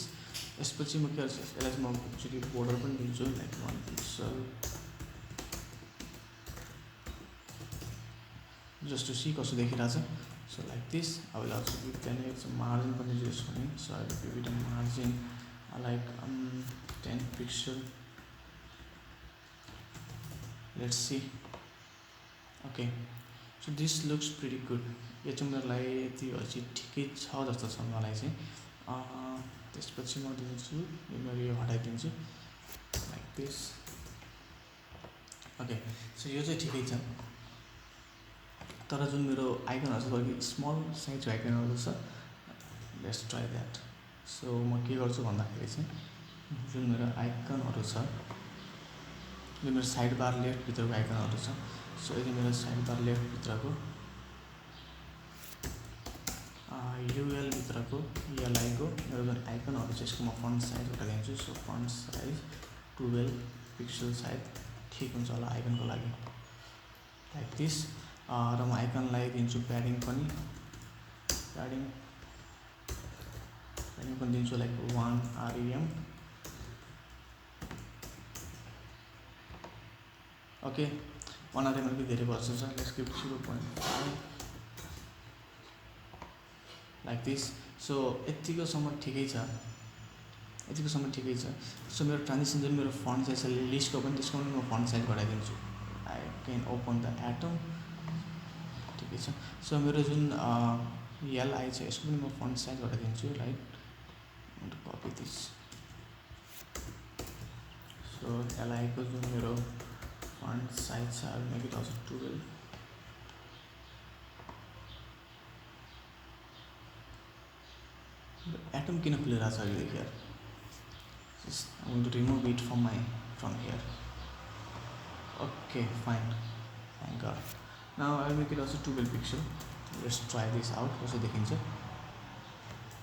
S1: यसपछि म के गर्छु, यसलाई चाहिँ म एक्चुअली बोर्डर पनि दिन्छु like 1 pixel, just to see कस्तो देखिरहेछ। So like this. अब यसलाई अल्सो गिभ त्यहाँनिर मार्जिन पनि युज गर्ने। So I will give it a margin like 10 pixel. Let's see. Okay, so this looks pretty good. यो चाहिँ मेरो लागि यति भएपछि ठिकै छ जस्तो छ मलाई चाहिँ। त्यसपछि म दिन्छु यो मेरो यो हटाइदिन्छु लाइक दिस। ओके, सो यो चाहिँ ठिकै छ। तर जुन मेरो आइकनहरू छ अलिक स्मल साइजको आइकनहरू छ, लेट्स ट्राई द्याट। सो म के गर्छु भन्दाखेरि चाहिँ जुन मेरो आइकनहरू छ, जुन मेरो साइड बार लेफ्टभित्रको आइकनहरू छ, सो यदि मेरो साइड बार लेफ्टभित्रको युएलभित्रको एलआईको मेरो जुन आइकनहरू छ यसको म फन्ट साइज घटाइदिन्छु। सो फन्ट साइज 12 पिक्सल सायद ठिक हुन्छ होला आइकनको लागि, लाइक दिस। र म आइकनलाई दिन्छु प्याडिङ पनि, प्याडिङ पनि दिन्छु लाइक 1 REM। ओके, 1 REM अलिकति धेरै पर्छ, let's give 0.5 like this. So यतिकोसम्म ठिकै छ, यतिकोसम्म ठिकै छ। सो मेरो ट्रान्जिसन जुन मेरो फन्ट साइज छ लिस्टको पनि, त्यसको पनि म फन्ट साइज घटाइदिन्छु। I can open the atom, ठिकै छ। सो मेरो जुन एलआई छ यसको पनि म फन्ट साइज घटाइदिन्छु, राइट। Copy this. सो एलआईको जुन मेरो फन्ट साइज छ, I make it also 12। Atom किन खुलिरहेको छ अहिलेदेखि यार? I'm going to remove it from here. Okay, fine. Thank God. Now I'll make it also 12 pixel. Let's try this out. कस्तो देखिन्छ?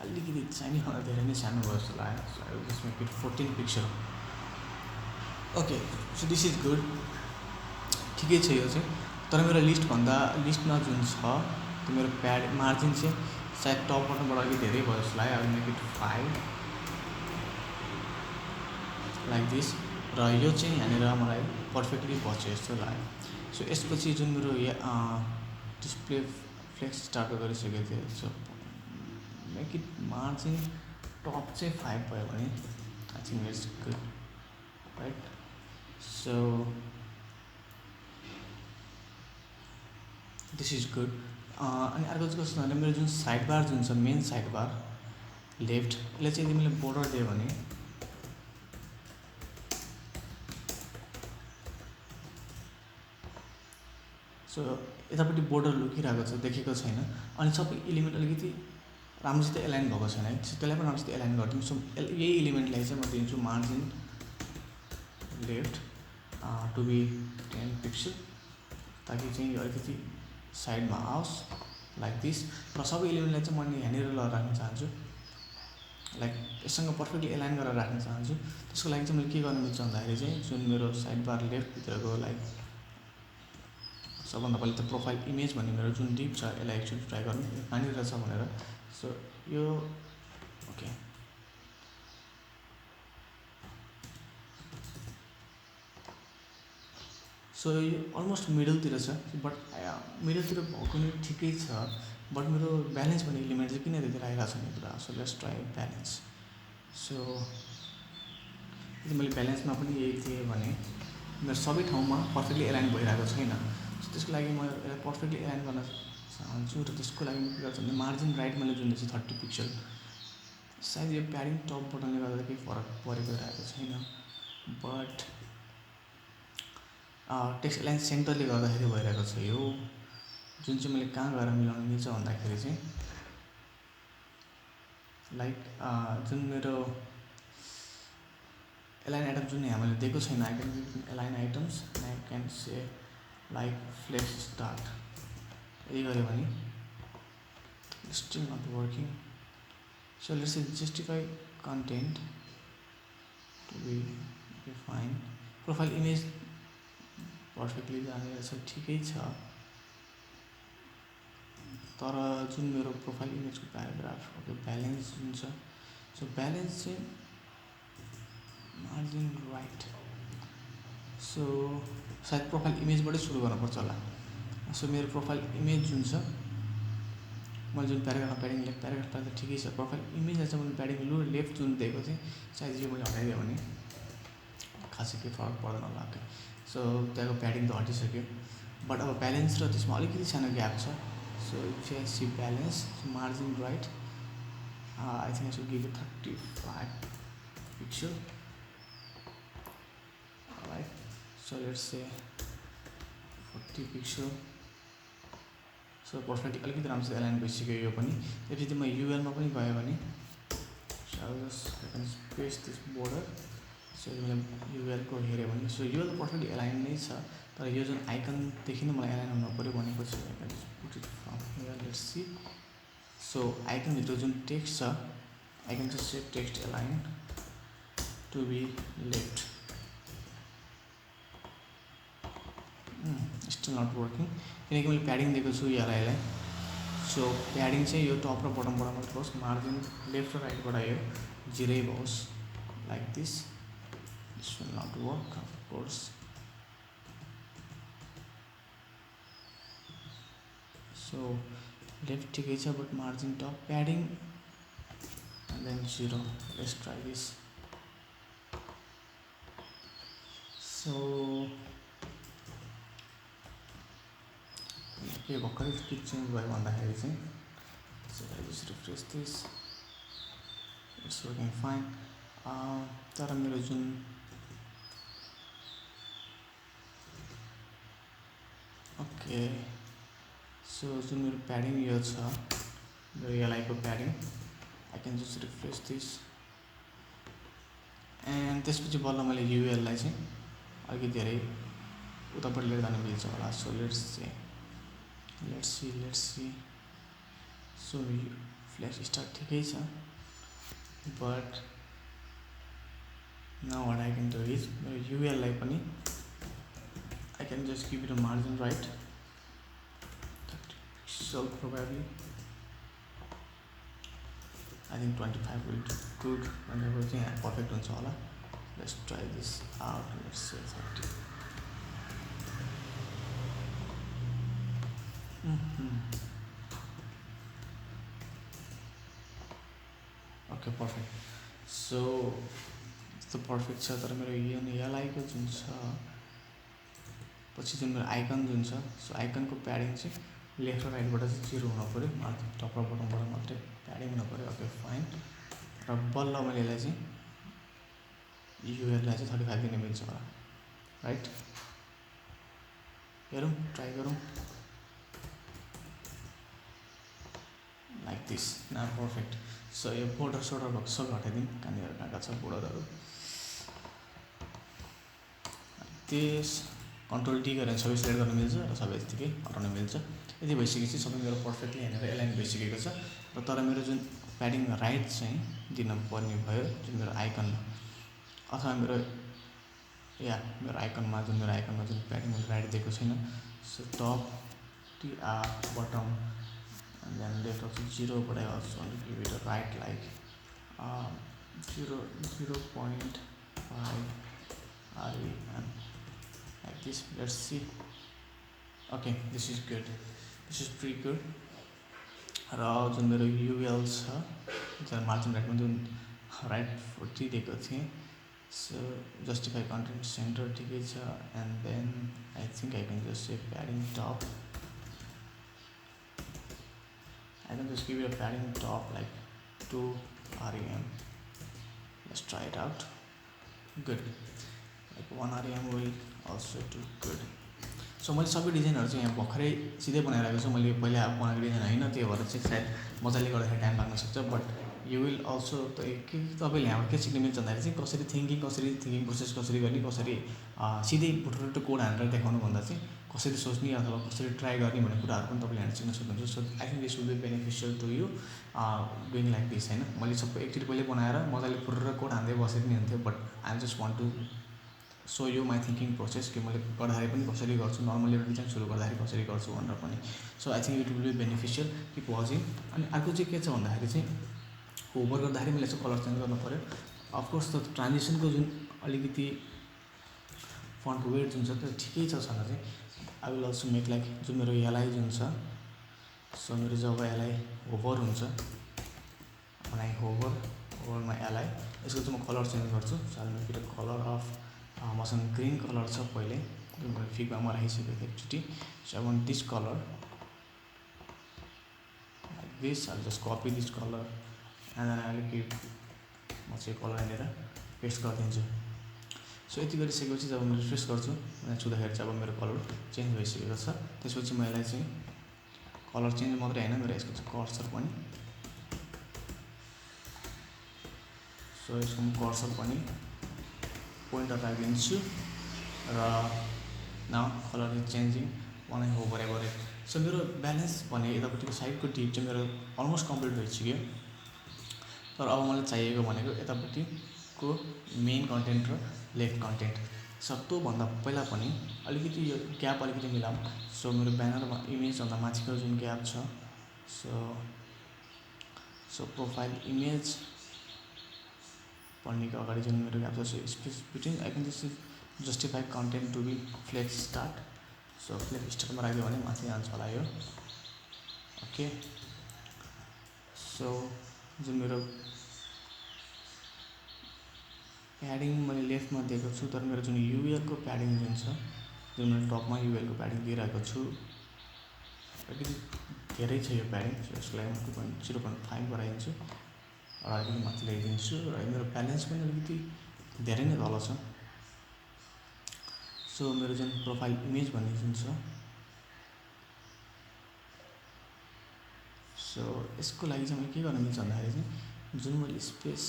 S1: अलिकति चाहिने भन्दा धेरै नै सानो भयो जस्तो लाग्यो। So I will just make it 14 pixel. Okay, so this is good. ठिकै छ यो चाहिँ। तर मेरो लिस्टमा जुन छ त्यो मेरो प्याड मार्जिन चाहिँ सायद टप बटनबाट अलिक धेरै भयो जस्तो लाग्यो। I will make it 5 like this. र यो चाहिँ यहाँनिर मलाई पर्फेक्टली बच्यो जस्तो लाग्यो। सो यसपछि जुन मेरो डिस्प्ले फ्लेक्स स्टार्ट गरिसकेको थियो, so make it margin top चाहिँ 5 भयो भने I think it's good, right. So this is good. अनि अर्को चाहिँ कस्तो भन्दा मेरो जुन साइड बार जुन छ, मेन साइड बार लेफ्ट, यसले चाहिँ यदि मैले बोर्डर दिएँ भने सो यतापट्टि बोर्डर लुकिरहेको छ, देखेको छैन। अनि सबै एलिमेन्ट अलिकति राम्रोसित एलाइन भएको छैन है, त्यसलाई पनि राम्रोसित एलाइन गरिदिन्छु। सो यही एलिमेन्टलाई चाहिँ म दिन्छु margin left to be 10 pixel, ताकि चाहिँ यो अलिकति साइडमा आओस् लाइक दिस। र सबै एलिमेन्टलाई चाहिँ म यहाँनिर ल राख्न चाहन्छु, लाइक यससँग पर्फेक्टली एलाइन गरेर राख्न चाहन्छु। त्यसको लागि चाहिँ मैले के गर्नु मिल्छ भन्दाखेरि चाहिँ जुन मेरो साइड बार लेफ्टभित्रको लाइक सबभन्दा पहिले त प्रोफाइल इमेज भन्ने मेरो जुन डिप छ यसलाई एकचोटि ट्राई गर्नु, कहाँनिर छ भनेर। सो यो ओके, सो यो अलमोस्ट मिडलतिर छ, बट मिडलतिर भएको नि ठिकै छ, बट मेरो ब्यालेन्स भन्ने एलिमेन्ट चाहिँ किन त्यतिर आइरहेको छ नि कुरा। So let's try balance. So यदि मैले ब्यालेन्समा पनि यही थिएँ भने मेरो सबै ठाउँमा पर्फेक्टली एलाइन भइरहेको छैन। सो त्यसको लागि म यसलाई पर्फेक्टली एलाइन गर्न चाहन्छु, र त्यसको लागि म के गर्छु भने मार्जिन राइट मैले जुन चाहिँ 30 पिक्सल, सायद यो प्याडिङ टप बटनले गर्दा केही फरक परेको रहेको छैन, बट टेक्स्ट एलाइन सेन्टरले गर्दाखेरि भइरहेको छ यो। जुन चाहिँ मैले कहाँ गएर मिलाउनु मिल्छ भन्दाखेरि चाहिँ लाइक जुन मेरो एलाइन आइटम जुन यहाँ मैले दिएको छैन, I can align items and I can say like flex start, यही गऱ्यो भने still not working. So let's say justify content to be fine. Profile image perfectly जाने रहेछ, ठिकै छ। तर जुन मेरो प्रोफाइल इमेजको प्याराग्राफ ओके ब्यालेन्स जुन छ, सो ब्यालेन्स चाहिँ मार्जिन राइट। सो सायद प्रोफाइल इमेजबाटै सुरु गर्नुपर्छ होला। सो मेरो प्रोफाइल इमेज जुन छ, मैले जुन प्याराग्राफमा प्याडिङ लेफ्ट प्याराग्राफ त ठिकै छ, प्रोफाइल इमेजलाई चाहिँ मैले प्याडिङ लेफ्ट जुन दिएको थिएँ, सायद यो मैले हटाइदिएँ भने खासै केही फरक पर्दैन होला। ओके, सो त्यहाँको प्याडिङ त हटिसक्यो, बट अब ब्यालेन्स र त्यसमा अलिकति सानो ग्याप छ। So if you see balance margin right, I think I should give it 35 pixel, right. So let's say 40 pixel, so perfectly अलिकति राम्रोसँग एलाइन भइसक्यो यो पनि। यदि म युएलमा पनि गएँ भने पेस्ट दिस बोर्डर। सो यदि मैले युएलको हेरेँ भने सो युएल त पर्फेक्टली एलाइन नै छ, तर यो जुन आइकनदेखि नै मलाई एलाइन हुनु पऱ्यो भनेपछि लेट्स सी। सो आइकनभित्र जुन टेक्स्ट छ, आइकन चाहिँ save text align to be left. Still not working, किनकि मैले प्याडिङ दिएको छु यसलाई। सो प्याडिङ चाहिँ यो टप र बटमबाट मात्रै होस्, मार्जिन लेफ्ट र राइटबाट यो 0 होस्, like this. This will not work of course. So left ठिकै छ, but margin top padding and then 0। Let's try this. So के भर्खरै के चेन्ज भयो भन्दाखेरि चाहिँ just refresh this, it's working fine. तर मेरो जुन ओके, सो जुन मेरो प्याडिङ यो छ, मेरो एलआईको padding, I can just refresh this and त्यसपछि बल्ल मैले युएललाई चाहिँ अलिकति धेरै उतापट्टि लिएर जान मिल्छ होला। So let's see. So flash start ठिकै छ, but now what I can do is मेरो युएललाई पनि I can just give it a margin right 30 pixel probably. I think 25 will do good, 25 चाहिँ पर्फेक्ट हुन्छ होला। Let's try this out. Let's say 30। Okay perfect. So यस्तो पर्फेक्ट छ, तर मेरो एलआईको जुन छ पछि जुन मेरो आइकन जुन छ, सो आइकनको प्याडिङ चाहिँ लेफ्ट र राइटबाट चाहिँ 0 हुनु पऱ्यो, माथि टप र बटमबाट मात्रै प्याडिङ हुनु पऱ्यो। Okay fine. र बल्ल मैले यसलाई चाहिँ युएललाई चाहिँ 35 दिन मिल्छ होला, राइट? हेरौँ, ट्राई गरौँ, लाइक दिस। ना पर्फेक्ट। सो यो बोर्डर सोर्डर भएको सब हटाइदिउँ, कहाँनिर कहाँ छ बोर्डरहरू। त्यस कन्ट्रोल डी गरेर सबै सिलेक्ट गर्न मिल्छ र सबै यतिकै हटाउन मिल्छ। यति भइसकेपछि सबै मेरो पर्फेक्टली यहाँनिर एलाइन भइसकेको छ। र तर मेरो जुन प्याडिङ राइट चाहिँ दिन पर्ने भयो जुन मेरो आइकनमा, अथवा मेरो आइकनमा जुन प्याडिङ मैले राइट दिएको छैन। So top bottom and then left of 0, but I also want to give it a right like 0.5 REM like this. Let's see. Okay, this is good. This is pretty good. र जुन मेरो युएल छ, जुन मार्जिन राइटमा जुन राइट 40 दिएको थिएँ, सो जस्टिफाई कन्टेन्ट सेन्टर ठिकै छ। And then I think I can just say padding top. I can just give it a padding top like 2 REM. Let's try it out. Good. Like 1 REM will also do good. So मैले सबै डिजाइनहरू चाहिँ यहाँ भर्खरै सिधै बनाइरहेको छु। मैले पहिला बनाएको डिजाइन होइन, त्यही भएर चाहिँ सायद मजाले गर्दाखेरि टाइम लाग्न सक्छ। बट यु विल अल्सो तपाईँले यहाँबाट के सिक्न मिल्छ भन्दाखेरि चाहिँ कसरी थिङ्किङ प्रोसेस कसरी गर्ने, कसरी सिधै भुटुटु कोड हानेर देखाउनु भन्दा चाहिँ कसरी सोच्ने अथवा कसरी ट्राई गर्ने भन्ने कुराहरू पनि तपाईँले यहाँ सिक्न सक्नुहुन्छ। So I think this will be beneficial to you doing like this होइन। मैले सबै एकचोटि पहिले बनाएर मजाले फुर्र कोड हान्दै बसेको नि हुन्थ्यो, but I just want to show यो माई थिङ्किङ प्रोसेस कि मैले गर्दाखेरि पनि कसरी गर्छु, नर्मली एउटा डिजाइन सुरु गर्दाखेरि कसरी गर्छु भनेर पनि। So I think it will be beneficial, keep watching. अनि अर्को चाहिँ के छ भन्दाखेरि चाहिँ होभर गर्दाखेरि मैले यसो कलर चेन्ज गर्नु पऱ्यो। अफकोर्स त ट्रान्जिसनको जुन अलिकति फन्ट वेट जुन छ त्यो ठिकै छ छैन चाहिँ I will also make like जुन मेरो एलआई जुन छ, सो मेरो जब एलआई होभर हुन्छ, मलाई होभरमा एलआई यसको चाहिँ म कलर चेन्ज गर्छु। So I make it a colour of मसँग ग्रिन कलर छ पहिले जुन मैले फिगमा राखिसकेको थिएँ एकचोटि। So I want this colour like this. I just copy this colour and then I give म चाहिँ कलर यहाँनिर पेस्ट गरिदिन्छु। सो यति गरिसकेपछि जब म रिफ्रेस गर्छु छुँदाखेरि चाहिँ अब मेरो कलर चेन्ज भइसकेको छ। त्यसपछि म यसलाई चाहिँ कलर चेन्ज मात्रै हैन मेरो यसको चाहिँ कर्सर पनि सो यसको म कर्सर पनि पोइन्टर राखिदिन्छु र now colour is changing when I hover over it so मेरो ब्यालेन्स भने यतापट्टिको साइडको टिप चाहिँ मेरो अलमोस्ट कम्प्लिट भइसक्यो तर अब मलाई चाहिएको भनेको यतापट्टिको मेन कन्टेन्ट र लेफ्ट कन्टेन्ट सो त्योभन्दा पहिला पनि अलिकति यो ग्याप अलिकति मिलाऊँ सो मेरो ब्यानर इमेजभन्दा माथिको जुन ग्याप छ सो प्रोफाइल इमेज पढ्नेको अगाडि जुन मेरो ग्याप छ so space between I can justify content to be flex start so flex स्टार्टमा राख्यो भने माथि जान्छ होला यो ओके सो जुन मेरो प्याडिङ मैले लेफ्टमा दिएको छु तर मेरो जुन युएलको प्याडिङ जुन छ जुन मैले टपमा युएलको प्याडिङ दिइरहेको छु अलिकति धेरै छ यो प्याडिङ सो यसको लागि म 0.5 गराइदिन्छु र अलिकति माथि ल्याइदिन्छु र मेरो ब्यालेन्स पनि अलिकति धेरै नै तल छ सो मेरो जुन प्रोफाइल इमेज भन्ने जुन छ सो यसको लागि चाहिँ मैले के गर्न मिल्छ भन्दाखेरि चाहिँ जुन मैले space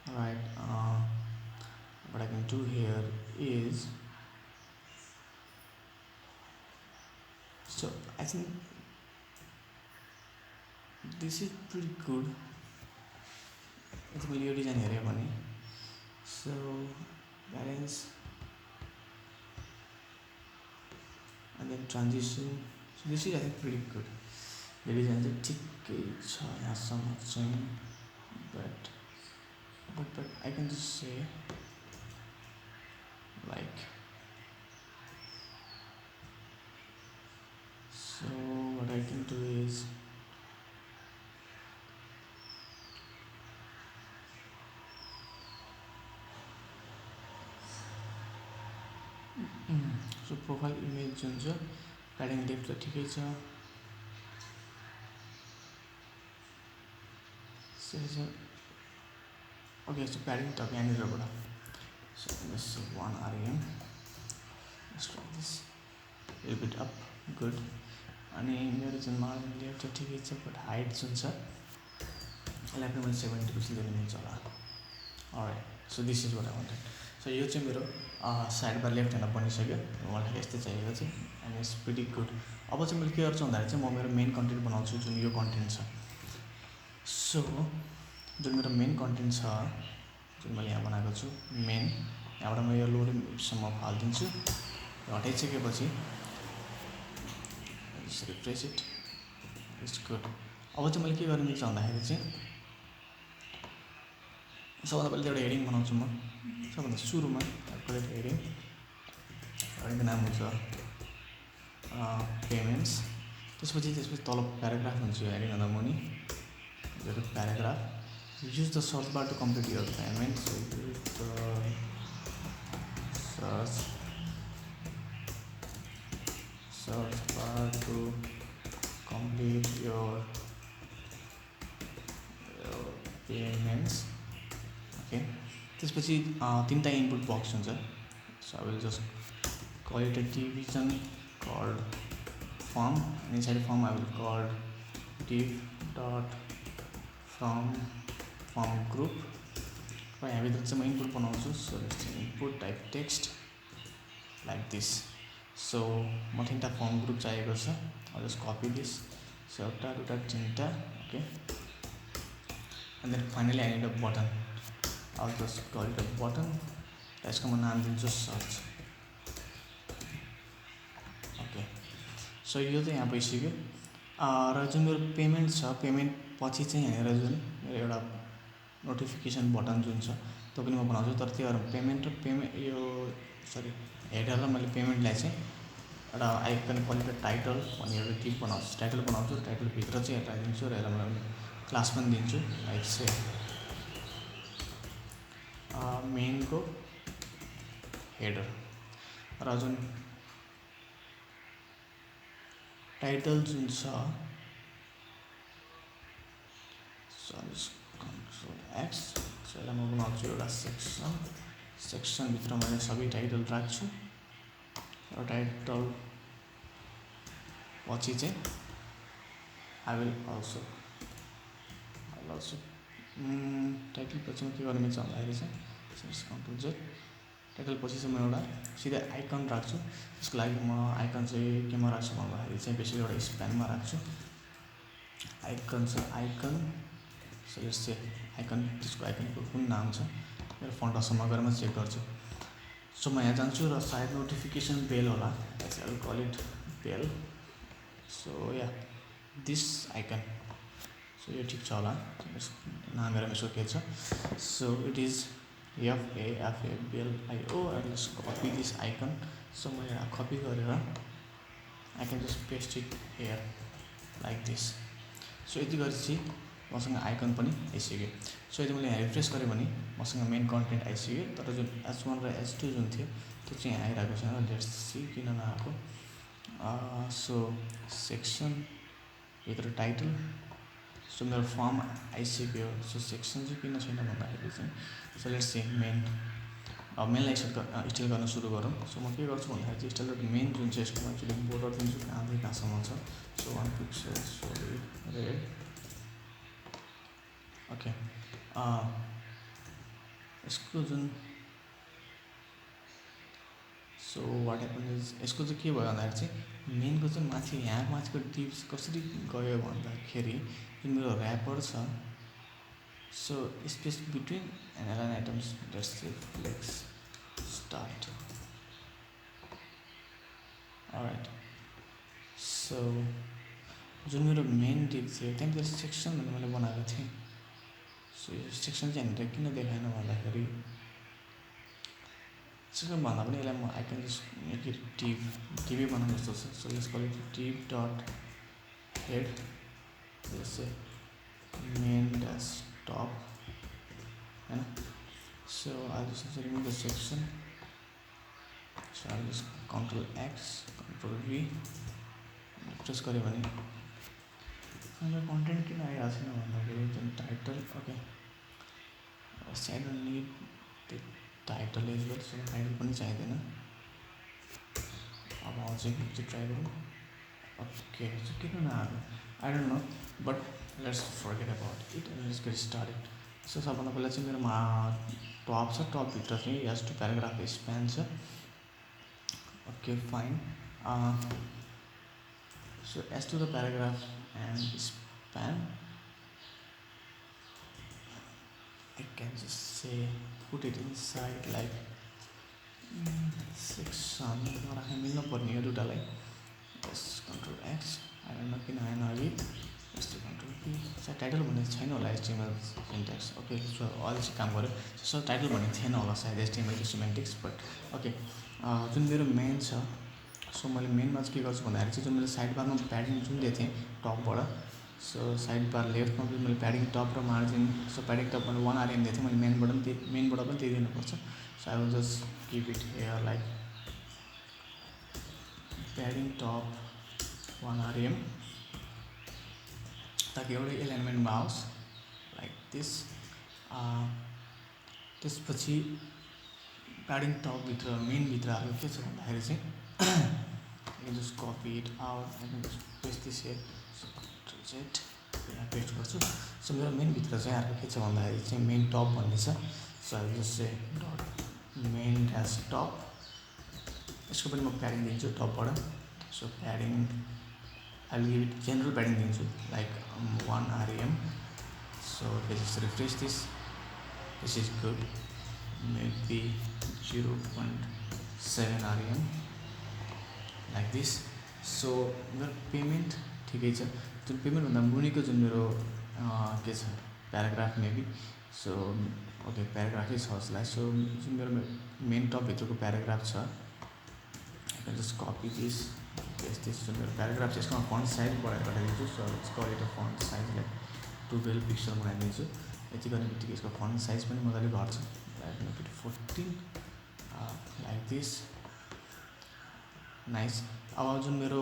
S1: right what I can do here is so I think this is pretty good मैले यो डिजाइन हेरेँ भने so balance and then transition so this is I think pretty good the design चाहिँ ठिकै छ यहाँसम्म चाहिँ but I can just say like so what I can do is so profile image जुन छ प्याडिङ लेफ्ट त ठिकै छ okay so प्याडिङ त यहाँनिरबाट so this is 1 rem just like this a little bit up good अनि मेरो जुन मार्जिन लेफ्ट त ठिकै छ बट हाइट जुन छ यसलाई पनि मैले 70% दिनु मिल्छ होला alright so this is what I wanted so यो चाहिँ मेरो साइडमा लेफ्ट ह्यान्ड बनिसक्यो मलाई यस्तै चाहिएको चाहिँ एन्ड इट्स प्रिटी गुड अब चाहिँ मैले के गर्छु भन्दाखेरि चाहिँ म मेरो मेन कन्टेन्ट बनाउँछु जुन यो कन्टेन्ट छ सो जुन मेरो मेन कन्टेन्ट छ जुन मैले यहाँ बनाएको छु मेन यहाँबाट म यो लोडिङसम्म फालिदिन्छु हटाइसकेपछि रिफ्रेस इट इट्स गुड अब चाहिँ मैले के गर्न मिल्छ भन्दाखेरि चाहिँ सबभन्दा पहिला एउटा हेडिङ बनाउँछु म सबभन्दा सुरुमा कलेक्ट हेडिङ हेडिङको नाम हुन्छ पेमेन्ट्स त्यसपछि तल प्याराग्राफ हुन्छ हेडिङभन्दा मुनि paragraph use the search bar to complete your payment so use the search bar to complete your payments okay त्यसपछि तीनटा इनपुट बक्स हुन्छ so I will just call it a division called form and inside the form I will call div dot from form group र यहाँभित्र चाहिँ म इनपुट बनाउँछु so input type text like this so म तीनटा फर्म ग्रुप चाहिएको छ I'll just copy this so एउटा दुईटा तीनटा okay and then finally I need a button I'll just call it a button त्यसको म नाम दिन्छु सर्च ओके सो यो चाहिँ यहाँ भइसक्यो र जुन मेरो पेमेन्ट छ पेमेन्ट पछि चाहिँ यहाँनिर जुन मेरो एउटा नोटिफिकेसन बटन जुन छ त्यो पनि म बनाउँछु तर त्यो पेमेन्ट र यो सरी हेडर र मैले पेमेन्टलाई चाहिँ एउटा आइकन क्वालिटी टाइटल भन्ने एउटा टिप बनाउँछु टाइटल बनाउँछु टाइटलभित्र चाहिँ हेरेर दिन्छु र यसलाई मैले क्लास पनि दिन्छु लाइक से मेनको हेडर र जुन टाइटल जुन छ Ctrl X so यसलाई म बनाउँछु एउटा सेक्सनभित्र मैले सबै टाइटल राख्छु र टाइटल पछि चाहिँ I will also टाइटल पछि म के गर्ने छ भन्दाखेरि चाहिँ कन्ट्रोल Z टाइटल पछि चाहिँ म एउटा सिधै आइकन राख्छु। त्यसको लागि म आइकन चाहिँ केमा राख्छु भन्दाखेरि चाहिँ बेसिक एउटा स्प्यानमा राख्छु। आइकन छ आइकन सो लेट्स से आइकन त्यसको आइकनको कुन नाम छ मेरो फन्ट असम्म गएर म चेक गर्छु। सो म यहाँ जान्छु र सायद नोटिफिकेसन बेल होला, I will call it bell. So yeah this icon, so यो ठिक छ होला, नागेर यसो के छ। So it is FAFABELIO। I will copy this icon. So म यहाँ कपी गरेर I can just paste it here like this. So यति गरेपछि मसँग आइकन पनि आइसक्यो। सो यदि मैले यहाँ रिफ्रेस गरेँ भने मसँग मेन कन्टेन्ट आइसक्यो, तर जुन H1 र H2 जुन थियो त्यो चाहिँ यहाँ आइरहेको छैन। लेट्स सी किन नआएको। सो सेक्सन भित्र टाइटल, सो मेरो फर्म आइसक्यो। सो सेक्सन चाहिँ किन छैन भन्दाखेरि चाहिँ सो लेट्स सी मेन, मेनलाई स्टाइल गर्न सुरु गरौँ। सो म के गर्छु भन्दाखेरि चाहिँ स्टाइल मेन जुन चाहिँ यसको एक्चुअली बोर्डर दिन्छु कहाँदेखि कहाँसम्म छ। So 1 pixel solid red, okay. यसको जुन सो वाट ह्यापन इज यसको चाहिँ के भयो भन्दाखेरि चाहिँ मेनको चाहिँ माथि यहाँ माथिको टिप्स कसरी गयो भन्दाखेरि जुन मेरो ऱ्यापर छ, so space between and items let's say flex start, alright. So जुन मेरो मेन टिप थियो त्यहाँभित्र सेक्सन भन्ने मैले बनाएको थिएँ। सो यो सेक्सन चाहिँ हामीलाई किन देखाएन भन्दाखेरि सेक्सन भन्दा पनि यसलाई म आइकन जस्ट टिपै बनाउनु जस्तो छ। सो यसको टिप डट हेड जस्तै मेन डैश टप होइन। So I just remove the section. So I just control X control V press गऱ्यो भने मेरो कन्टेन्ट किन आइरहेको छैन भन्दाखेरि जुन title, okay I don't need त्यो title as well. So title पनि चाहिँदैन। अब आउँछ कि ट्राई गरौँ। ओके सो किन नआएको I don't know, but let's forget about it and let's get started. So सबभन्दा पहिला चाहिँ मेरोमा टप छ, टपभित्र चाहिँ S2 प्याराग्राफ स्प्यान छ। Okay fine. So S2 the paragraph and span, I can just say put it inside like section नराख्न मिल्न पर्ने यो दुटालाई। यस control X, I don't know किन आएन अघि। यस्तो कन्ट्रोल P। सो टाइटल भन्ने छैन होला HTML सिन्ट्याक्स। ओके सो अहिले चाहिँ काम गऱ्यो। सो टाइटल भन्ने थिएन होला सायद HTML को सिमेन्टिक्स, बट ओके। जुन मेरो मेन छ, सो मैले मेनमा चाहिँ के गर्छु भन्दाखेरि चाहिँ जुन मैले साइड बारमा प्याडिङ जुन दिएको थिएँ टपबाट, सो साइड बार लेफ्टमा पनि मैले प्याडिङ टप र मार्जिन, सो प्याडिङ टप मैले 1 RM दिएको थिएँ, मैले मेनबाट पनि त्यही दिनुपर्छ। So I will just keep it here like padding top 1 RM ताकि एउटै एलाइनमेन्टमा आओस् लाइक दिस। त्यसपछि प्याडिङ टपभित्र मेनभित्रहरू के छ भन्दाखेरि चाहिँ I can just copy it out, I can just paste this here. Control Z यहाँ पेस्ट गर्छु। सो मेरो मेनभित्र चाहिँ अर्को के छ भन्दाखेरि चाहिँ मेन टप भन्ने छ। So I just say dot main dash top, यसको पनि म प्याडिङ दिन्छु टपबाट। So padding I will give it general padding दिन्छु like 1 RM। So just refresh this is good, maybe 0.7 RM like this. So मेरो पेमेन्ट ठिकै छ। जुन पेमेन्टभन्दा मुनिको जुन मेरो के छ प्याराग्राफ मेबी, सो ओके प्याराग्राफै छ जसलाई। सो जुन मेरो मेन टपभित्रको प्याराग्राफ छ, I can just copy this paste this. जुन मेरो प्याराग्राफ छ यसको फन्ट साइज बढाएर घटाइदिन्छु। सो यसको अलिकति फन्ट साइज लाइक 12 पिक्सल बनाइदिन्छु। यति गर्ने बित्तिकै यसको फन्ट साइज पनि मजाले घट्छ, like make it 14 like this, nice. अब जुन मेरो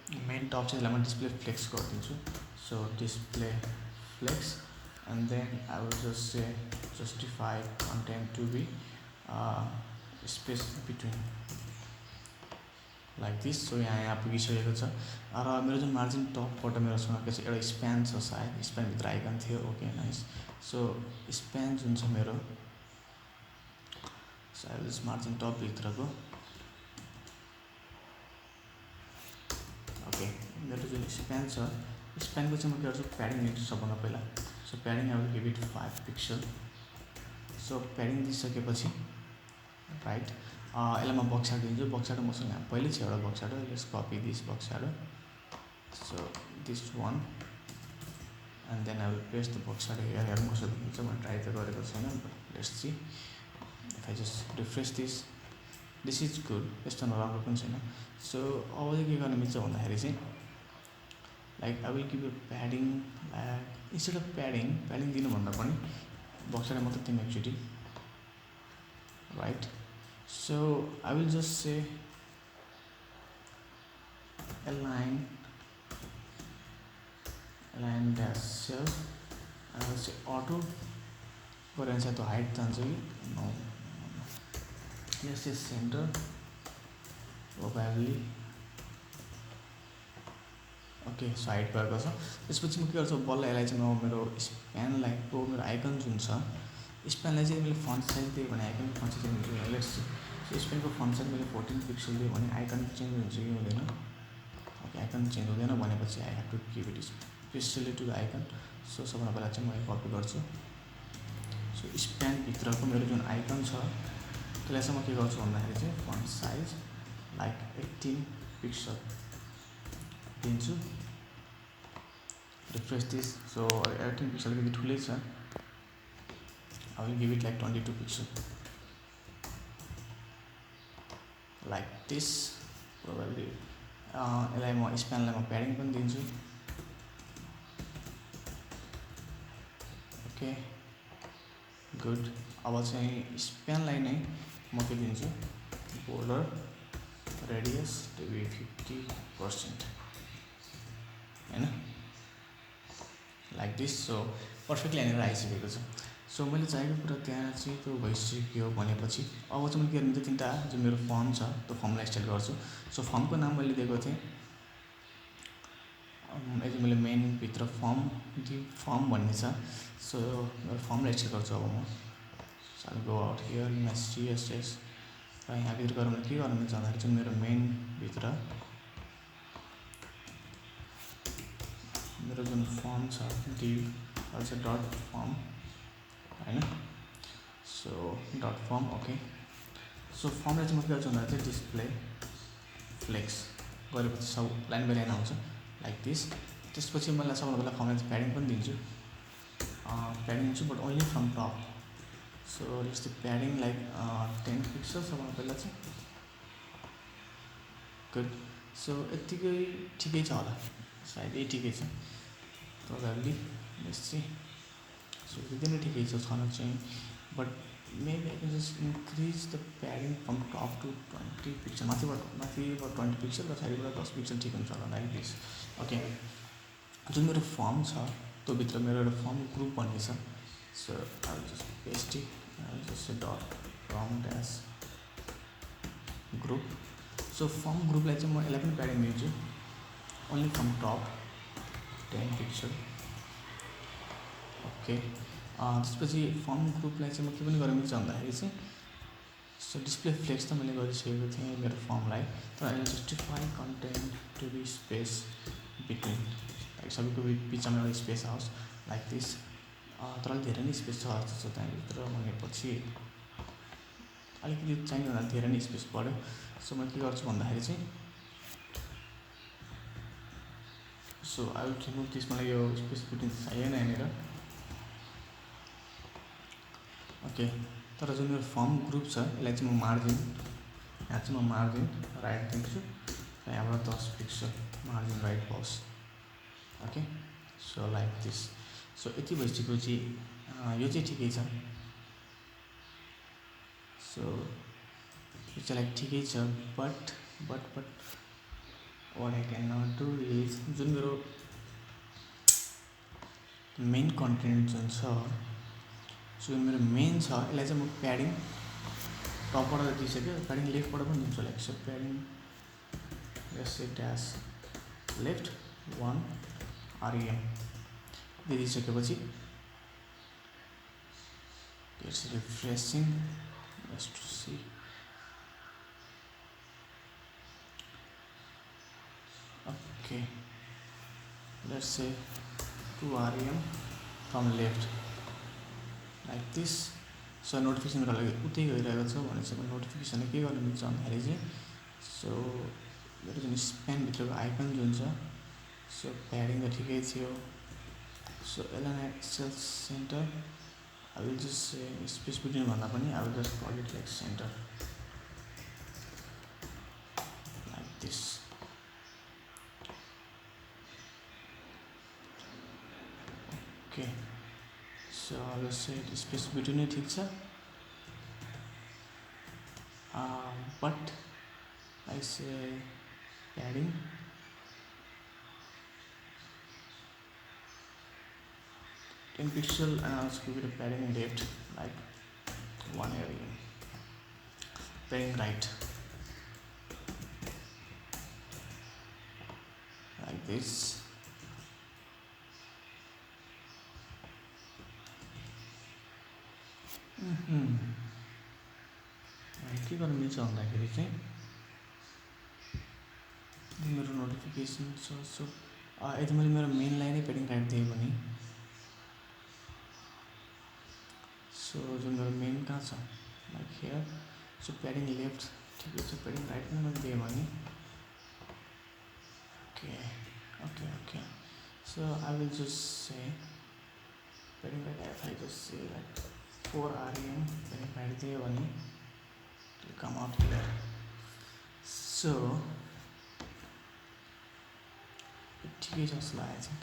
S1: मेन टप छ यसलाई म डिस्प्ले फ्लेक्स गरिदिन्छु। So display flex and then I will just say justify content to be space between like this. So यहाँ पुगिसकेको छ र मेरो जुन मार्जिन टपबाट मेरोसँग के छ एउटा स्प्यान छ, सायद स्प्यानभित्र आइकन थियो. Okay nice. सो स्प्यान जुन छ मेरो सायद मार्जिन टपभित्रको ओके मेरो जुन स्प्यान छ स्प्यानको चाहिँ म के गर्छु प्याडिङ दिन्छु सबभन्दा पहिला. So padding I will give it 5 pixel. So padding दिइसकेपछि राइट यसलाई म बक्स स्याडो दिन्छु. बक्स स्याडो मसँग यहाँ पहिल्यै छ एउटा box shadow. Let's copy this box shadow. So this one and then I will paste the box shadow here. Here कस्तो देखिन्छ मैले ट्राई त गरेको छैन. Let's see if I just refresh this is good. यस्तो नराम्रो पनि छैन. सो अब चाहिँ के गर्ने मिल्छ भन्दाखेरि चाहिँ like I will give you padding like instead of padding दिनुभन्दा पनि बक्स स्याडो मात्रै दिउँ एकचोटि right. So I will just say align dash cell. I will say auto. गरेर चाहिँ त्यो हाइट जान्छ कि no. Yes is center probably. Okay so height भएको छ. त्यसपछि म के गर्छु बल्ल यसलाई चाहिँ म मेरो स्प्यानलाईको मेरो आइकन जुन छ स्प्यानलाई चाहिँ मैले फन्ट साइज दिएँ भने आइकन फन्ट साइज दिन्छु. लेट्स सो स्प्यानको फन्ट साइज मैले 14 पिक्सल दिएँ भने आइकन चेन्ज हुन्छ कि हुँदैन. ओके आइकन चेन्ज हुँदैन भनेपछि I have to give it specially to the icon. So सबभन्दा पहिला चाहिँ म कपी गर्छु. सो स्प्यानभित्रको मेरो जुन आइकन छ त्यसलाई चाहिँ म के गर्छु भन्दाखेरि चाहिँ फन्ट साइज लाइक 18 पिक्सल दिन्छु. Refresh this. सो 18 पिक्सल यदि ठुलै छ I will give it like 22 pixel like this probably. यसलाई म स्प्यानलाई म प्याडिङ पनि दिन्छु. Okay good. अब चाहिँ स्प्यानलाई नै म के दिन्छु बोर्डर रेडियस टु बी 50% हैन लाइक दिस. सो पर्फेक्टली यहाँनिर आइसकेको छ. सो मैले चाहेको कुरा त्यहाँ चाहिँ त्यो भइसक्यो भनेपछि अब चाहिँ मैले के गर्ने तिनवटा जुन मेरो फर्म छ त्यो फर्मलाई एक्सटेन्ड गर्छु. सो फर्मको नाम मैले दिएको थिएँ यदि मैले मेनभित्र फर्म भन्ने छ. सो मेरो फर्मलाई एक्सटेन्ड गर्छु. अब म so go out here in my CSS र यहाँभित्र गएर मैले के गर्नु मिल्छ भन्दाखेरि चाहिँ मेरो मेनभित्र मेरो जुन फर्म छ डिभ अल्सो डट फर्म हैन. So dot form okay. So फर्मलाई चाहिँ म के गर्छु भन्दा चाहिँ डिस्प्ले फ्लेक्स गरेपछि सब लाइन बाई लाइन आउँछ लाइक दिस. त्यसपछि मैले सबभन्दा पहिला फर्मलाई चाहिँ प्याडिङ पनि दिन्छु. प्याडिङ दिन्छु but only from top. So let's the padding like 10 pixel सबभन्दा पहिला चाहिँ गुड. सो यत्तिकै ठिकै छ होला सायद यही ठिकै छ प्रोबेबली. Let's see. सो यति नै ठिकै छ छन चाहिँ but maybe I can just increase the padding from top to 20 pixel. माथिबाट 20 पिक्सल र साइडबाट 10 पिक्सल ठिक हुन्छ होला लाइक दिस. ओके जुन मेरो फर्म छ त्योभित्र मेरो एउटा फर्म ग्रुप भन्ने छ. So I will just paste it. I will just dot form dash group. So form ग्रुपलाई चाहिँ म यसलाई पनि प्याडिङ दिन्छु only from top 10 pixel. Okay त्यसपछि फर्म ग्रुपलाई चाहिँ म के पनि गर्न मिल्छ भन्दाखेरि चाहिँ सो डिस्प्ले फ्लेक्स त मैले गरिसकेको थिएँ मेरो फर्मलाई. तर अहिले justify content to be space between like सबैको बिचमा एउटा स्पेस आओस् लाइक दिस. तर अलिक धेरै नै स्पेस छ जस्तो छ त्यहाँभित्र भनेपछि अलिकति चाहिने भन्दा धेरै नै स्पेस पऱ्यो. सो म के गर्छु भन्दाखेरि चाहिँ so I will remove this. मलाई यो स्पेस बिट्विन चाहिएन यहाँनिर. ओके तर जुन मेरो फर्म ग्रुप छ यसलाई चाहिँ म मार्जिन यहाँ चाहिँ म मार्जिन राइट दिन्छु र यहाँबाट 10 pixel margin right box. Okay so like this. So यति भइसकेपछि यो चाहिँ ठिकै छ. सो यो चाहिँ लाइक ठिकै छ but what I can not do is जुन मेरो मेन कन्टेन्ट जुन छ सो मेरो मेन छ यसलाई चाहिँ म प्याडिङ टपबाट दिइसक्यो. प्याडिङ लेफ्टबाट पनि दिन्छु like so padding let's say dash left 1 rem दिइसकेपछि it's refreshing just to see. Okay, let's say 2 rem from left like this. So notification मेरो लागि उतै गइरहेको छ भनेपछि नोटिफिकेसन के गर्नु मिल्छ भन्दाखेरि चाहिँ सो मेरो जुन स्प्यान भित्रको आइकन जुन छ सो प्याडिङ त ठिकै थियो. So align cell center, I will just say space between भन्दा पनि I will just call it like center like this. Okay, so I will say space between ठिक छ. But I say padding 10 pixel and also give it a padding left like 1 area, padding right like this. के गर्नु मिल्छ भन्दाखेरि चाहिँ मेरो नोटिफिकेसन छ. सो यदि मैले मेरो मेनलाई नै पेडिङ राइट दिएँ भने सो जुन मेरो मेन कहाँ छ like here. So padding left ठिकै छ, पेडिङ राइट नै मैले दिएँ भने okay. So I will just say padding right if I just say like 4 rem padding right दिएँ भने will come out here. So ठिकै छ जस्तो लाग्यो. I think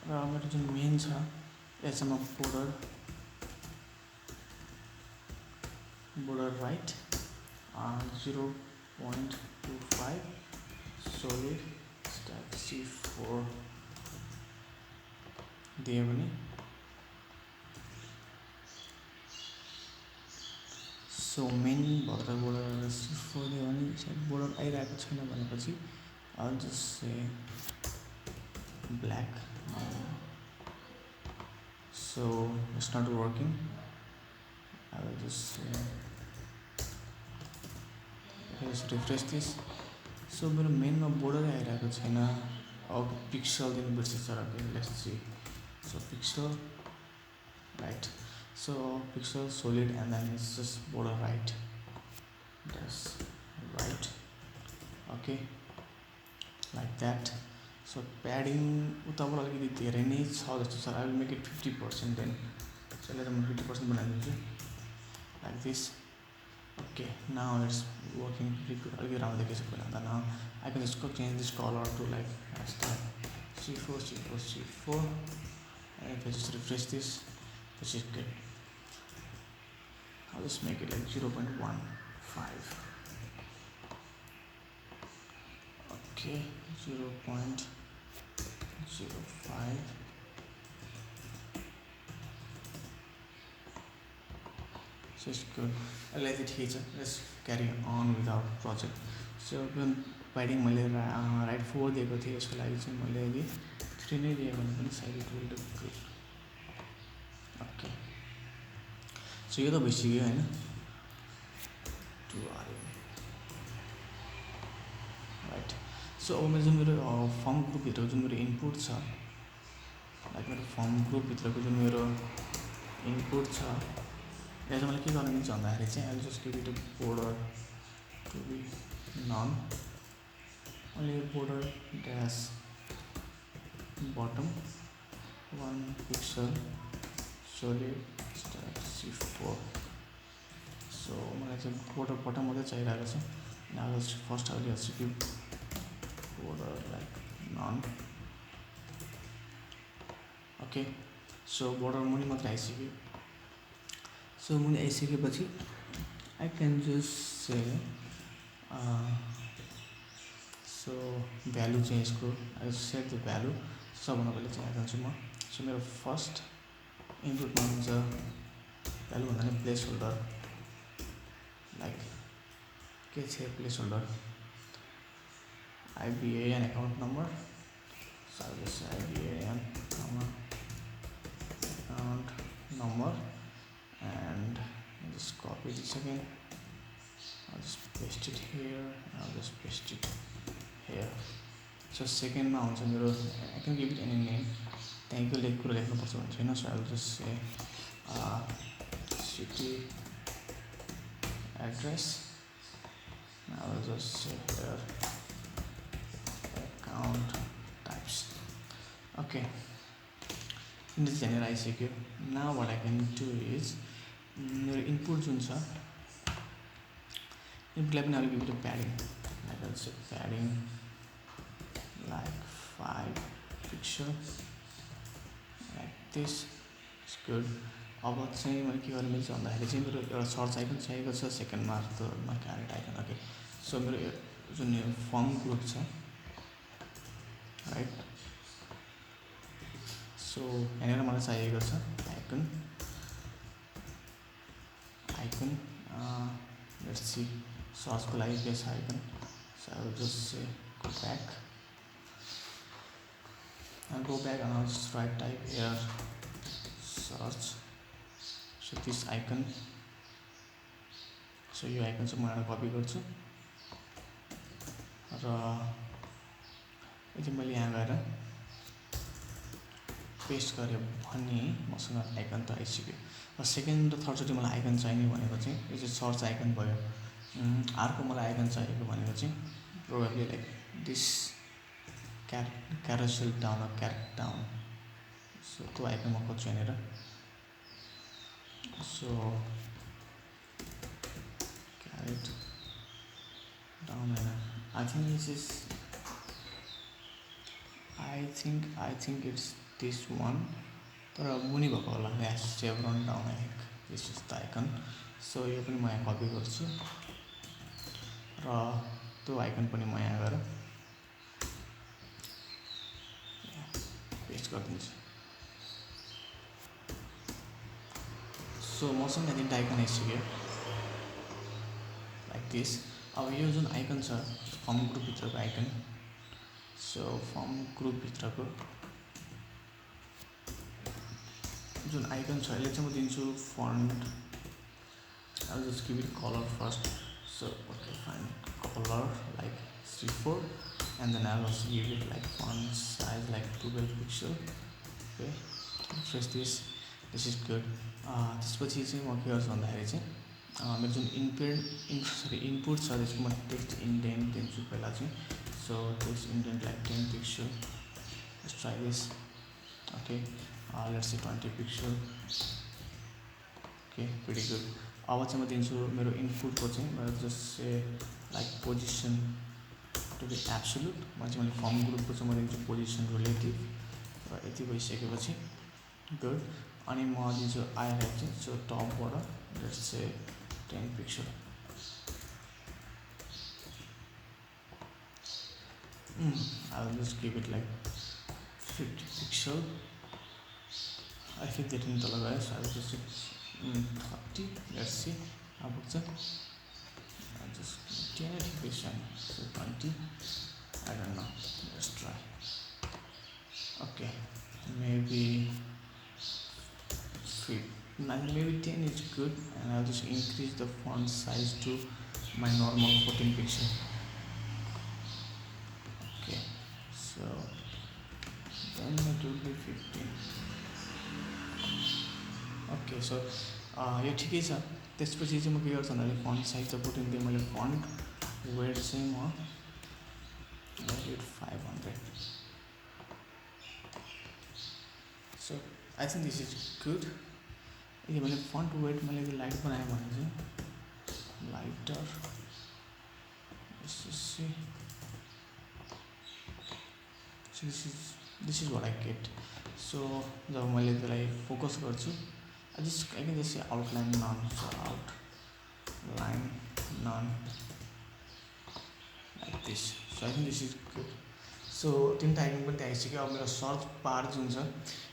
S1: र मेरो जुन मेन छ यसमा border right 0.25 solid stack C4 दियो भने सो मेन भत्र बोर्डर C4 दियो भने सायद बोर्डर आइरहेको छैन भनेपछि I'll just say black. So it's not working. I will just say let's refresh this. So मेरो मेनमा बोर्डर आइरहेको छैन. अब पिक्सल दिनु बिर्सेछ र let's see. So pixel right, so pixel solid and then it's just border right, that's right. Okay, like that. So padding उताबाट अलिकति धेरै नै छ जस्तो छ. I will make it 50% then. So यसलाई म 50% बनाइदिन्छु like this. Okay, now it's working pretty good. अलिकति राम्रो देखिन्छ पहिला. Now I can just change this color to like hashtag C4. And if I just refresh this, which is good, I'll just make it like 0.15. Okay, 0.05. So it's good. I like it here. Let's carry on with our project. So when padding मैले right 4 दिएको थिएँ, यसको लागि चाहिँ मैले यदि 3 नै दिएँ भने पनि सायद it will look good. Okay. So यो त भइसक्यो हैन. 2 rem. Right. So अब मैले जुन मेरो फर्म ग्रुप भित्र जुन मेरो इनपुट छ, लाइक मेरो फर्म ग्रुप भित्रको जुन मेरो इनपुट छ, यसमा मैले के गर्न मिल्छ भन्दाखेरि चाहिँ I'll just give it a border to be none. Only border dash bottom 1 pixel solid stack C4. So मलाई चाहिँ border bottom मात्रै चाहिरहेको छ. Now first I will just give border like none. Okay, so border मुनि मात्रै आइसक्यो. So मुनि आइसकेपछि I can just say so value चाहिँ यसको I will set the value. सबभन्दा पहिले चाहिँ आइहाल्छु म. So मेरो फर्स्ट इनपुटमा हुन्छ भ्यालु भन्दा नि प्लेस होल्डर लाइक के छ place holder IBAN account number. So I'll just say IBAN account number and I'll just copy this again. I'll just paste it here. I'll just paste it here. So second ma huncha mero I can give it any name. त्यहीँको कुरा लेख्नुपर्छ भन्छ होइन. So I'll just say city address. I'll just say here account types. Okay, this is आइसक्यो. Now what I can do is मेरो इनपुट जुन छ इनपुटलाई पनि अलिक give padding like I'll say padding like 5 pixel like this is good. अब चाहिँ मैले के गर्नु मिल्छ भन्दाखेरि चाहिँ मेरो एउटा सर्च आइकन चाहिएको छ. सेकेन्डमा त मा क्यारेट आइकन. ओके, सो मेरो जुन यो फर्म ग्रुप छ राइट. सो यहाँनिर मलाई चाहिएको छ आइकन लेट्स सी सर्चको लागि के छ icon. So I will just say go back and I'll just write type here search. So this icon, so यो आइकन चाहिँ म यहाँ कपी गर्छु र यदि मैले यहाँ गएर पेस्ट गरेँ भने मसँग आइकन त आइसक्यो. र सेकेन्ड र थर्डचोटि मलाई आइकन चाहिने भनेको चाहिँ यो चाहिँ सर्च आइकन भयो. अर्को मलाई आइकन चाहिएको भनेको चाहिँ probably like this carousel down or carrot down. So त्यो आइकन म खोज्छु यहाँनिर. So carrot down and I think it's this one. तर मुनि भएको होला. Yes, chevron down I think this is the icon. So यो पनि म यहाँ कपी गर्छु र त्यो आइकन पनि म यहाँ गएर पेस्ट गरिदिन्छु. सो मसँग यहाँ तिनवटा आइकन आइसक्यो लाइक दिस. अब यो जुन आइकन छ फर्म ग्रुपभित्रको आइकन. सो फर्म ग्रुपभित्रको जुन आइकन छ यसले चाहिँ म दिन्छु font. I will just give it colour first. So okay fine colour like C4 and then I'll also give it like font size like 12 pixel. Okay, refresh this. This is good. त्यसपछि चाहिँ म के गर्छु भन्दाखेरि चाहिँ मेरो जुन इनपुट छ त्यसको म टेक्स्ट इन्डेन्ट दिन्छु पहिला चाहिँ. So text indent like 10 pixel. Let's try this. Okay, let's say 20 pixel. Okay, pretty good. अब चाहिँ म दिन्छु मेरो इनपुटको चाहिँ मैले just say like position to be absolute. म चाहिँ मैले फर्म ग्रुपको चाहिँ म दिन्छु पोजिसन रिलेटिभ र यति भइसकेपछि गुड. अनि म दिन्छु आइहाल्छ चाहिँ. सो टपबाट let's say 10 pixel. I will just give it like 50 pixel. I think that in the guys I will just 30. Let's see how about that. I'll just 10 notification. So 20. I don't know. Let's try. Okay, maybe 3. Maybe 10 is good, and I'll just increase the font size to my normal 14 pixel. Okay, so then it will be 15. Okay, so यो ठिकै छ. त्यसपछि चाहिँ म के गर्छु भन्दाखेरि फन्ट साइज त पुटिन्थेँ मैले. फन्ट वेट चाहिँ म 500. So I think this is good. यदि मैले फन्ट वेट मैले लाइट बनाएँ भने चाहिँ lighter this is what I get. So जब मैले त्यसलाई फोकस गर्छु I can just say outline none. So outline none like this. So I think this is good. So तिनवटा आइकन पनि त्यहाँ आइसक्यो। अब मेरो सर्च बार जुन छ,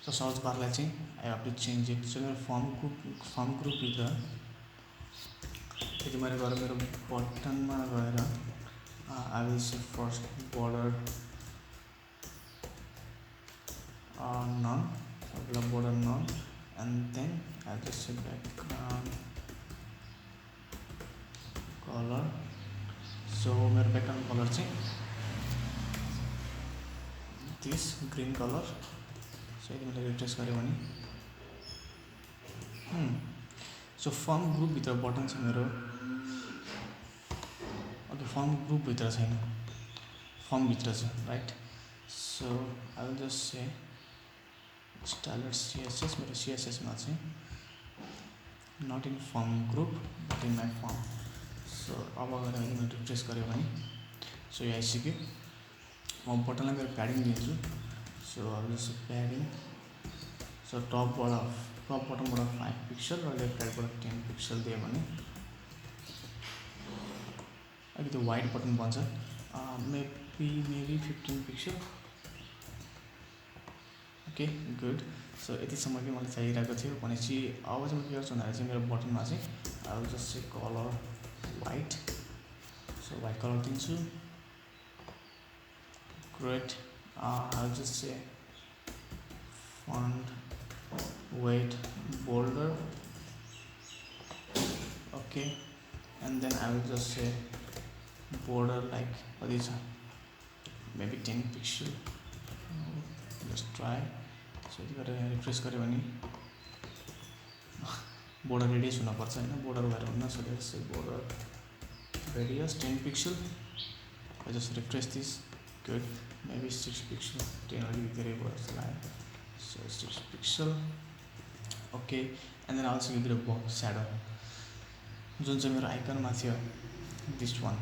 S1: सो सर्च बारलाई चाहिँ I have to change it. So मेरो फर्म ग्रुपभित्र यदि मैले गएर मेरो बटनमा गएर I will say first border none, border none, and then I'll just say background color. So मेरो background color चाहिँ this green color. So यदि मैले रिफ्रेस गरेँ भने सो फर्म ग्रुपभित्र बटन छ मेरो। ओके, फर्म ग्रुपभित्र छैन, फर्मभित्र छ, right. So I will just say styler CSS, मेरो CSSमा चाहिँ not in form group but in my form. So अब अगर मैले रिफ्रेस गरेँ भने सो यो आइसक्यो। म बटनलाई मेरो प्याडिङ दिन्छु। सो अब जस्तो प्याडिङ, सो टप बटनबाट 5 पिक्सल र लेफ्ट साइडबाट 10 पिक्सल दियो भने अलिकति वाइड बटन बन्छ। Maybe 15 pixel. Okay, good. So यतिसम्म कि मलाई चाहिरहेको थियो। भनेपछि अब चाहिँ म के गर्छु भन्दाखेरि चाहिँ मेरो बटनमा चाहिँ I will just say colour white. So white colour दिन्छु। Great. I will just say font weight bolder. Okay, and then I will just say border like what is maybe 10 pixel. Let's try. So you got to refresh गरेँ भने border radius हुनुपर्छ हैन, border भएर हुन्न। So let's say border radius 10 pixel. I just refresh this. Good. Maybe 6 pixel. 10 अलिकति धेरै भयो जस्तो लाग्यो। So 6 pixel. Okay, and then also give it a box shadow जुन चाहिँ मेरो आइकनमा थियो, दिस वान।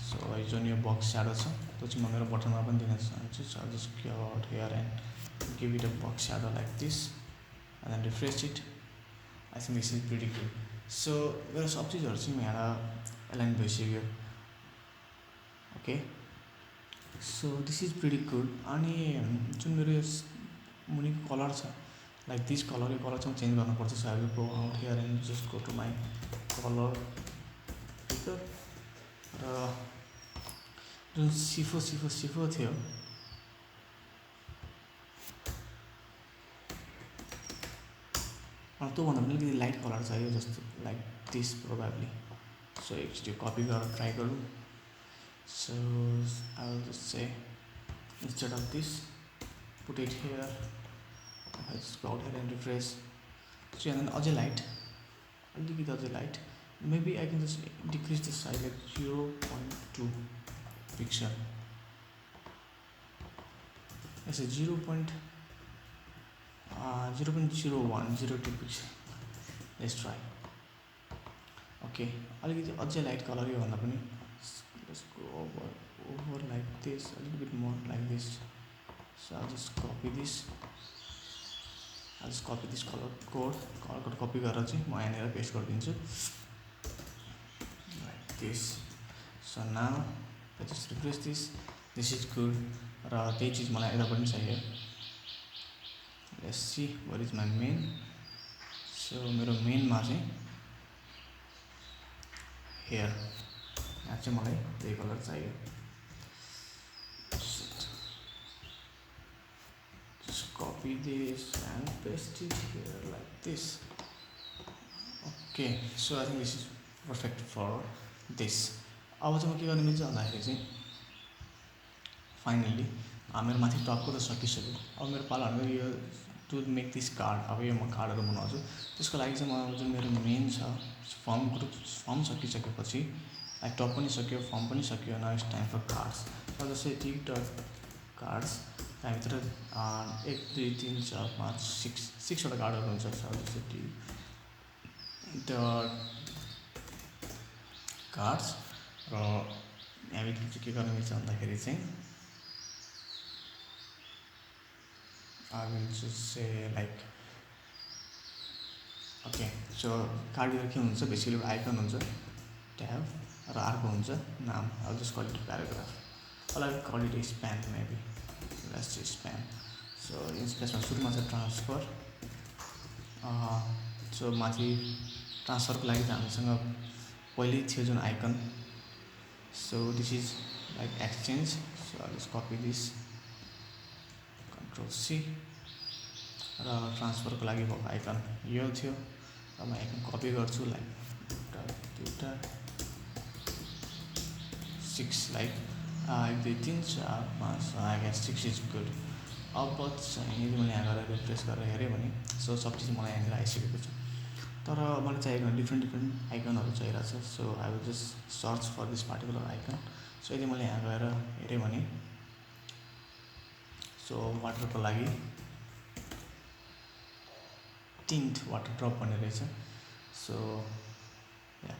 S1: सो जुन यो बक्स स्याडो छ त्यो चाहिँ म मेरो बटनमा पनि दिन चाहन्छु। So I just go out here and give it a box shadow like this and then refresh it. I think this is pretty good. So मेरो सब चिजहरू चाहिँ यहाँ एलाइन भइसक्यो। Okay, so this is pretty good. अनि जुन मेरो यो मुनिको कलर छ लाइक दिस कलर, यो कलर चाहिँ चेन्ज गर्नुपर्छ। So I will go out here and just go to my colour picker र जुन सिफो थियो त्योभन्दा पनि अलिकति लाइट कलर चाहियो जस्तो लाइक दिस प्रोभाब्ली। सो एकचोटि कपी गरेर ट्राई गरौँ। So I will just say instead of this put it here. I just go out here and refresh. So and then अझै लाइट, अलिकति अझै light. Maybe I can just decrease the size like 0.2 pixel. Yes, 0.0102 pixel. Let's try. Okay, अलिकति अझै लाइट कलर यो भन्दा पनि let's go over like this, a little bit more like this. So I'll just copy this. color code copy गरेर चाहिँ म यहाँनिर पेस्ट गरिदिन्छु like this. So now I just refresh this. This is good. र त्यही चिज मलाई यता पनि चाहियो। Let's see what is my main. So मेरो मेनमा चाहिँ here यहाँ चाहिँ मलाई त्यही कलर चाहियो। Just copy this and paste it here like this. Okay, so I think this is perfect for this. अब चाहिँ म के गर्ने मिल्छ भन्दाखेरि चाहिँ फाइनल्ली मेरो माथि टपको त सकिसक्यो। अब मेरो पालाहरू यो टु मेक दिस कार्ड, अब यो म कार्डहरू बनाउँछु। त्यसको लागि चाहिँ म जुन मेरो मेन छ फर्म सकिसकेपछि लाइक टप पनि सक्यो, फर्म पनि सक्यो। Now it's time for cards. अब जस्तै टिकटक कार्ड्स त्यहाँभित्र 1 2 3 4 5 6वटा कार्डहरू हुन्छ। जस्तै टिकटक कार्ड्स र यहाँभित्र चाहिँ के गर्ने मिल्छ भन्दाखेरि चाहिँ I will just say like okay, so कार्डभित्र के हुन्छ बेसिकली आइकन हुन्छ, ट्याब र अर्को हुन्छ नाम। I will just call it paragraph. or I will call it a span maybe. Let's say span. So in स्पेसमा सुरुमा छ ट्रान्सफर. सो माथि ट्रान्सफरको लागि त हामीसँग पहिल्यै थियो जुन icon. So this is like exchange. So I just copy this, control C, र ट्रान्सफरको लागि भएको आइकन यो थियो. र म आइकन कपी गर्छु, लाइक एउटा दुईवटा 6, like 1 2 3 4 5 I guess 6 is good. अब चाहिँ यदि मैले यहाँ गएर रिफ्रेस गरेर हेरेँ भने सो सब चिज मलाई यहाँनिर आइसकेको छ. तर मलाई चाहिएको डिफ्रेन्ट आइकनहरू चाहिरहेको छ. So I will just search for this particular icon. सो यदि मैले यहाँ गएर हेरेँ भने सो वाटरको लागि टिन्ट वाटर ड्रप भन्ने रहेछ. सो या,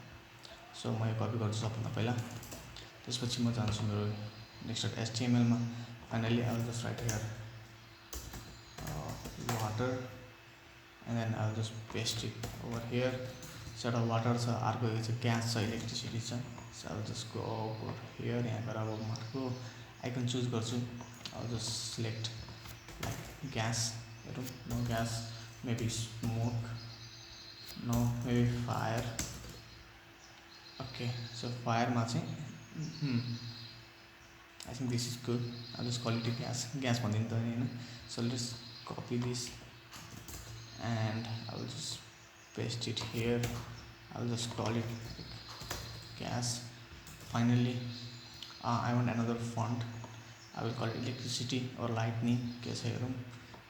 S1: सो म यो कपी गर्छु सबभन्दा पहिला. त्यसपछि म जान्छु मेरो नेक्स्ट HTML मा. Finally I will just right here water and then I'll just paste it over here. So एउटा वाटर छ, अर्को यो चाहिँ ग्यास छ, इलेक्ट्रिसिटी छ. So I'll just go over here. यहाँ गएर अब म अर्को आइकन चुज गर्छु. I'll just select like gas. No gas, maybe smoke, no maybe fire. Okay, so fire मा चाहिँ I think this is good. I'll just call it a gas. Gas भनिदिनु त हैन. So let's copy this and I will just paste it here. I will just call it gas. Finally, I want another font. I will call it electricity or lightning.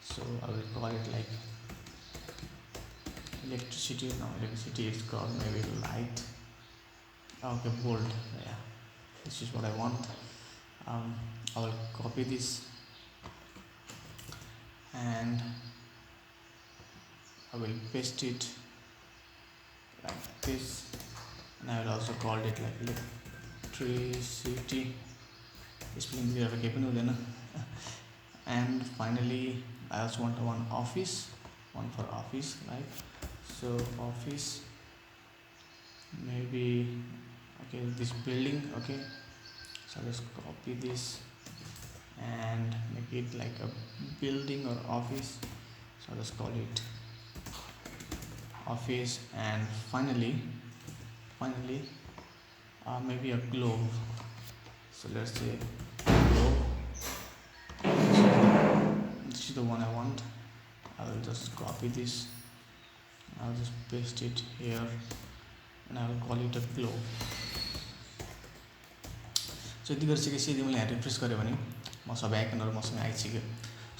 S1: So I will call it like electricity. Now electricity is called maybe light. Okay, bold. Yeah, this is what I want. I will copy this and I will paste it like this, and I will also call it like electricity. Spelling clear केही पनि हुँदैन. And finally I also want one for office, like so office, maybe okay, this building. Okay, so let's copy this and make it like a building or office. So let's call it office. And finally maybe a globe. So let's say globe. This is the one I want. I will just copy this, I'll just paste it here, and I will call it a globe. So यति गरिसकेपछि यदि मैले यहाँ रिफ्रेस गरेँ भने म सबै आइकनहरू मसँग आइसक्यो.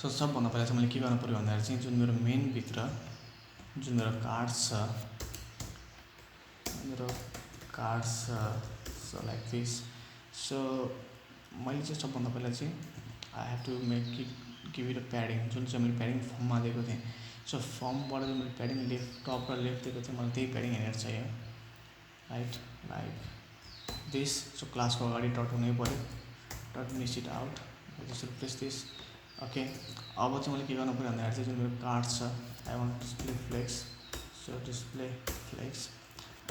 S1: सो सबभन्दा पहिला चाहिँ मैले के गर्नु पर्यो भन्दाखेरि चाहिँ जुन मेरो मेनभित्र जुन मेरो कार्ड्स छ, सो लाइक दिस. सो मैले चाहिँ सबभन्दा पहिला चाहिँ I have to make it give it a padding. जुन चाहिँ मैले प्याडिङ फर्ममा दिएको थिएँ. सो फर्मबाट चाहिँ मैले प्याडिङ टप र लेफ्ट दिएको थिएँ. मलाई त्यही प्याडिङ यहाँनिर चाहियो, राइट, लाइक दिस. सो क्लासको अगाडि डट हुनै पऱ्यो. Dot miss it out. Just replace this. Okay, अब चाहिँ मैले के गर्नु पऱ्यो भन्दाखेरि चाहिँ जुन मेरो कार्ड छ, I want display flex. So display flex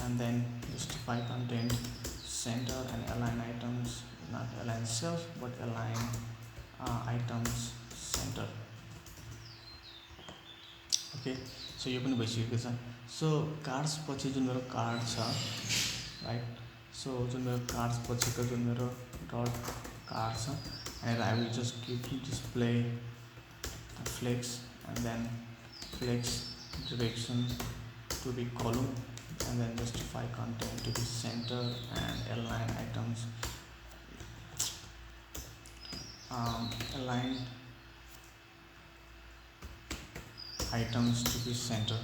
S1: and then justify content, center, and align items, not align self but align items center. Okay, so यो पनि भइसकेको छ. सो कार्ड्स पछि जुन मेरो कार्ड छ, राइट. सो जुन मेरो कार्ड्स पछिको जुन मेरो डट कार्ड छ, and I will just give display flex and then flex direction to be column, and then justify content to be center and align items, align items to be center.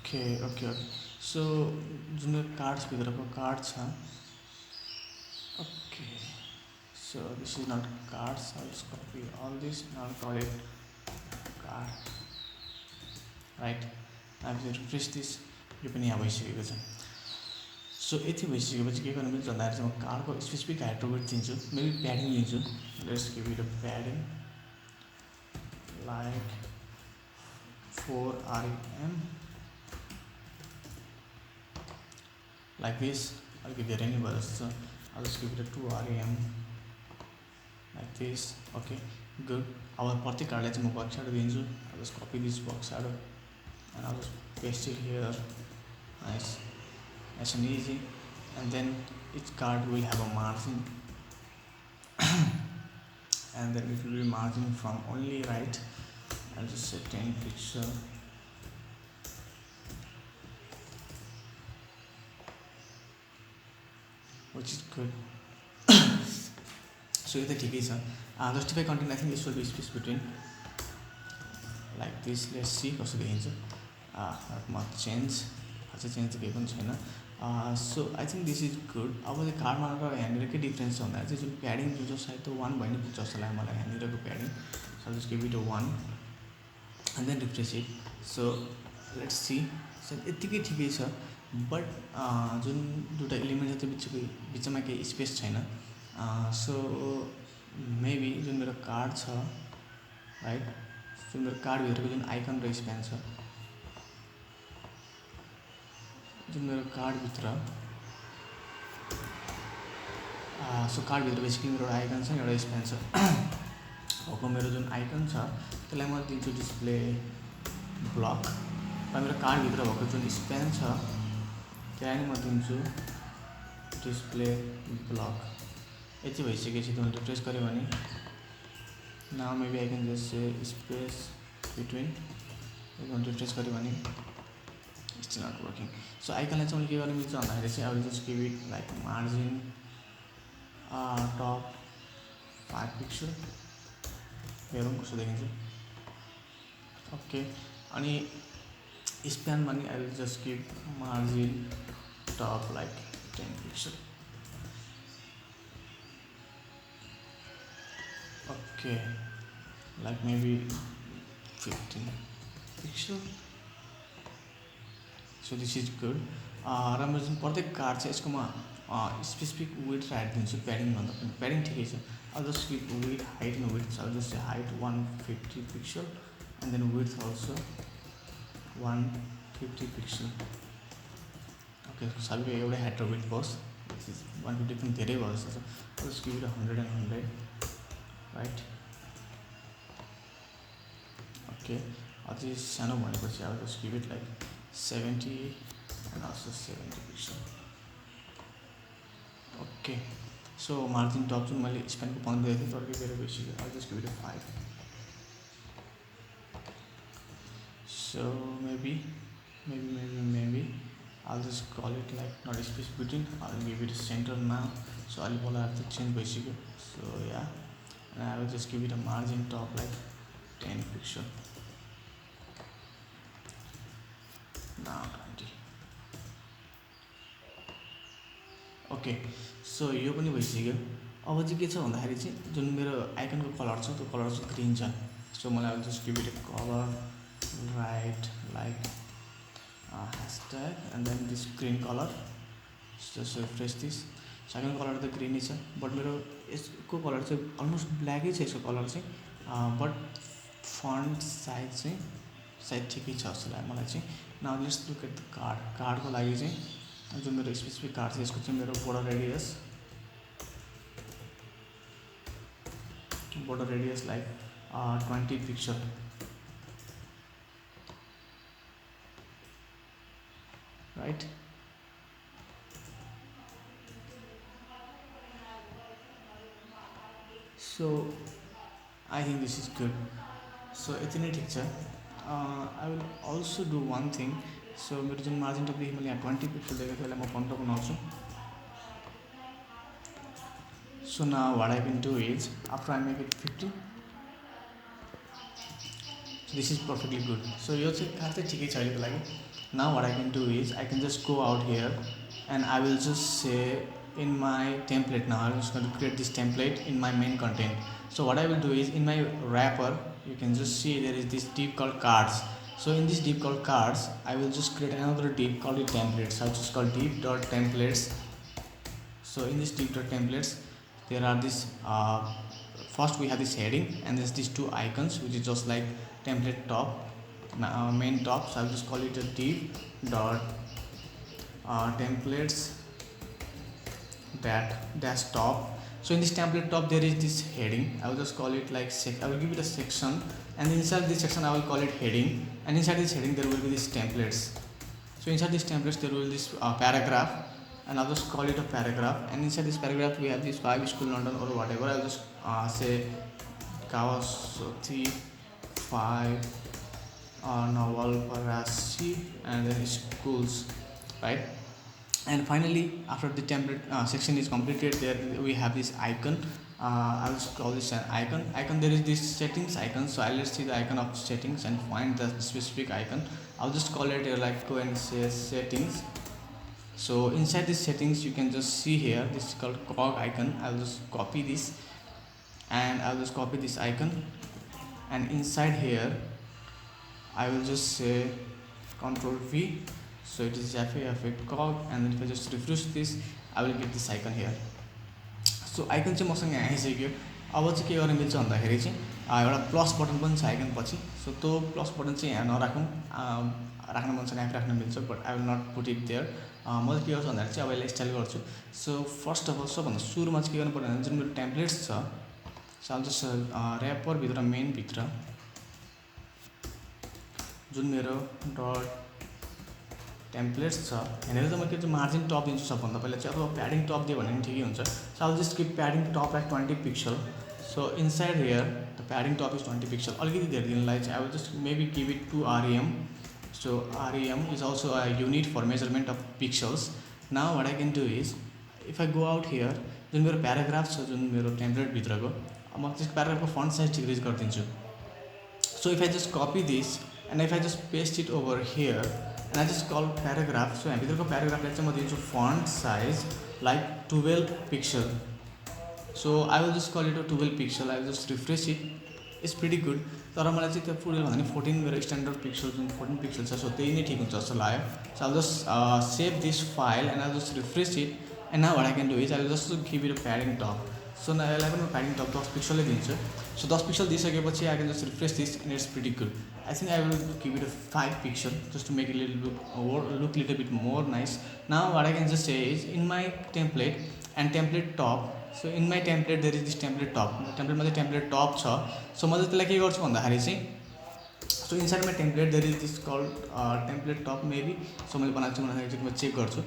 S1: Okay. So जुन कार्ड्स भित्रको कार्ड छ, okay, so this is not cards. I'll just copy all this and I'll call it card, right. I will refresh this. यो पनि यहाँ भइसकेको छ. सो यति भइसकेपछि के गर्नु मिल्छ भन्दाखेरि चाहिँ म कार्डको स्पेसिफिक हाइट र विड्थ दिन्छु, मेबी प्याडिङ दिन्छु. Let's give it a padding like 4 rem like this. अलिकति धेरै नै भयो जस्तो छ. I'll just give it a 2 rem like this. Okay, good. अब प्रत्येक कार्डलाई चाहिँ म box shadow दिन्छु. I'll just copy this box shadow and I'll just paste it here. Nice and easy. And then each card will have a margin and then it will be margin from only right. I'll just say 10 pixel. Which is good. So यो त ठिकै छ. Justify content, I think this will be space between like this. Let's see कस्तो देखिन्छ. Not much change. अझै चेन्ज त केही पनि छैन. So I think this is good. अब चाहिँ कार्डमा र यहाँनिर के डिफ्रेन्स छ भन्दा चाहिँ जुन प्याडिङ जुन छ सायद त 1 भइ नै पुग्छ जस्तो लाग्यो मलाई यहाँनिरको padding. So I'll just give it a 1 and then refresh it. So let's see. So यतिकै ठिकै छ. बट जुन दुईवटा एलिमेन्ट छ त्यो बिचमा केही स्पेस छैन. सो मेबी जुन मेरो कार्ड छ राइट, जुन मेरो कार्डभित्रको जुन आइकन र स्प्यान छ, जुन मेरो कार्डभित्र सो कार्डभित्र बेसिकली मेरो आइकन छ, एउटा स्प्यान छ. हो मेरो जुन आइकन छ त्यसलाई म दिन्छु डिस्प्ले ब्लक, र मेरो कार्डभित्र भएको जुन स्प्यान छ त्यसलाई नै म दिन्छु डिस्प्ले ब्लक. यति भइसकेपछि त रिफ्रेस गऱ्यो भने now maybe I can just say space between. Refresh गऱ्यो भने इट्स नट वर्किङ. सो आइकनलाई चाहिँ मैले के गर्न मिल्छ भन्दाखेरि चाहिँ I will just give it like margin top 5 pixel. हेरौँ कस्तो देखिन्छ. ओके, अनि स्प्यानमा नि I will just give margin top like 10 pixel. Okay, like maybe 15 pixel. So this is good. र मेरो जुन प्रत्येक कार्ड छ यसको म स्पेसिफिक विड्थ र हाइट दिन्छु. प्याडिङ भन्दा पनि प्याडिङ ठिकै छ. I'll just keep width, height and width. So I'll just say height 150 pixel and then width also 150 pixel. Okay, सबै एउटै हाइट र विड्थ बस. दिस इज 150 पनि धेरै भयो जस्तो छ. Just give it 100 and 100 right. Okay, अझै सानो भनेपछि अब just give it like 70 and also 70 pixel. Okay, so margin top जुन मैले स्प्यानको 15 दिएको थिएँ तर बेर भइसक्यो. I just give it 5. So maybe I'll just call it like not a space between. I'll give it a center now. So I'll bola to change basically. So yeah, and I will just give it a margin top like 10 pixel. Now 20. Okay, so यो पनि भइसक्यो. अब चाहिँ के छ भन्दाखेरि चाहिँ जुन मेरो आइकनको कलर छ त्यो कलर चाहिँ ग्रीन छ. सो मलाई I'll just give it a color right like hashtag and then this green color. Just refresh this. Second color त green is, but मेरो यसको कलर चाहिँ अलमोस्ट ब्ल्याकै छ यसको कलर चाहिँ. बट फन्ट साइज चाहिँ सायद ठिकै छ जस्तो लाग्यो मलाई चाहिँ. Now let's look at the कार्डको लागि चाहिँ जुन मेरो स्पेसिफिक कार्ड छ यसको चाहिँ मेरो border radius like 20 pixel. Right. So I think this is good. So यति नै ठिक छ. I will also do one thing. So मेरो जुन मार्जिन टपदेखि मैले यहाँ 20 पिक्सल दिएको थिएँ त्यसलाई म 15 बनाउँछु. So now what I can do is after I make it 50. So this is perfectly good. So यो चाहिँ कार्ड चाहिँ ठिकै छ अहिलेको लागि. Now what I can do is I can just go out here and I will just say in my template. Now I'm just going to create this template in my main content. So what I will do is in my wrapper you can just see there is this div called cards. So in this div called cards I will just create another div called templates. I'll just call div.templates. So in this div.templates there are this first we have this heading and there's these two icons which is just like template top, main top. So I'll just call it a div dot templates that dash top. So in this template top there is this heading. I will just call it like I will give it a section, and inside this section I will call it heading, and inside this heading there will be these templates. So inside these templates there will be this paragraph, and I'll just call it a paragraph, and inside this paragraph we have this 5 school London or whatever. I'll just say Kawasaki 5 novel Parashi and then schools, right? And finally after the template section is completed, there we have this icon. I'll just call this an icon. There is this settings icon, so I'll just see the icon of settings and find the specific icon. I'll just call it like go and say settings. So inside this settings you can just see here this is called cog icon. I'll just copy this, and I'll just copy this icon, and inside here I will just say Ctrl V. So it is FA cog, and then if I just refresh this I will get this icon here. So icon चाहिँ मसँग यहाँ आइसक्यो. अब चाहिँ के गर्न मिल्छ भन्दाखेरि चाहिँ एउटा प्लस बटन पनि छ आइकन पछि. सो त्यो प्लस बटन चाहिँ यहाँ नराखौँ, राख्न मन छ आफै राख्न मिल्छ, but I will not put it there. म चाहिँ के गर्छु भन्दाखेरि चाहिँ अब यसलाई स्टाइल गर्छु. सो फर्स्ट अफ अल सबभन्दा सुरुमा चाहिँ के गर्नु पर्यो भने जुन मेरो टेम्प्लेट्स छ, सो अब जस्ट ऱ्यापरभित्र मेनभित्र जुन मेरो डट टेम्प्लेट्स छ यहाँनिर चाहिँ म के चाहिँ मार्जिन टप दिन्छु सबभन्दा पहिला चाहिँ, अथवा प्याडिङ टप दियो भने पनि ठिकै हुन्छ. So I will just give padding top at 20 pixel. So inside here the padding top is 20 pixel. अलिकति धेरै दिनलाई चाहिँ I will just maybe give it 2 REM. So REM is also a unit for measurement of pixels. Now what I can do is, if I go out here, जुन मेरो प्याराग्राफ छ जुन मेरो टेम्प्लेट भित्रको, म त्यस प्याराग्राफको फन्ट साइज डिक्रिज गरिदिन्छु. So if I just copy this and if I just paste it over here and I just call paragraph, so यहाँ भित्रको प्याराग्राफलाई चाहिँ म दिन्छु font size like 12 pixel. So I will just call it a 12 pixel. I will just refresh it. It's pretty good. तर मलाई चाहिँ त्यो पुरै भन्दा नि 14 मेरो स्ट्यान्डर्ड पिक्सल जुन 14 पिक्सल छ, सो त्यही नै ठिक हुन्छ जस्तो लाग्यो. So I will just save this file and I will just refresh it, and now what I can do is I will just give it a padding top. So यसलाई पनि म प्याडिङ टप 10 पिक्सलै दिन्छु. सो 10 पिक्सल दिइसकेपछि I can just refresh this and it's pretty good. I think I will give it a 5 pixel just to make it look little bit more nice. Now what I can just say is in my template and template top. So in my template there is this template top. टेम्प्लेटमा चाहिँ टेम्प्लेट टप छ. सो म चाहिँ त्यसलाई के गर्छु भन्दाखेरि चाहिँ, so inside my template there is this called template top maybe. So मैले बनाएको छु भन्दाखेरि चाहिँ म चेक गर्छु.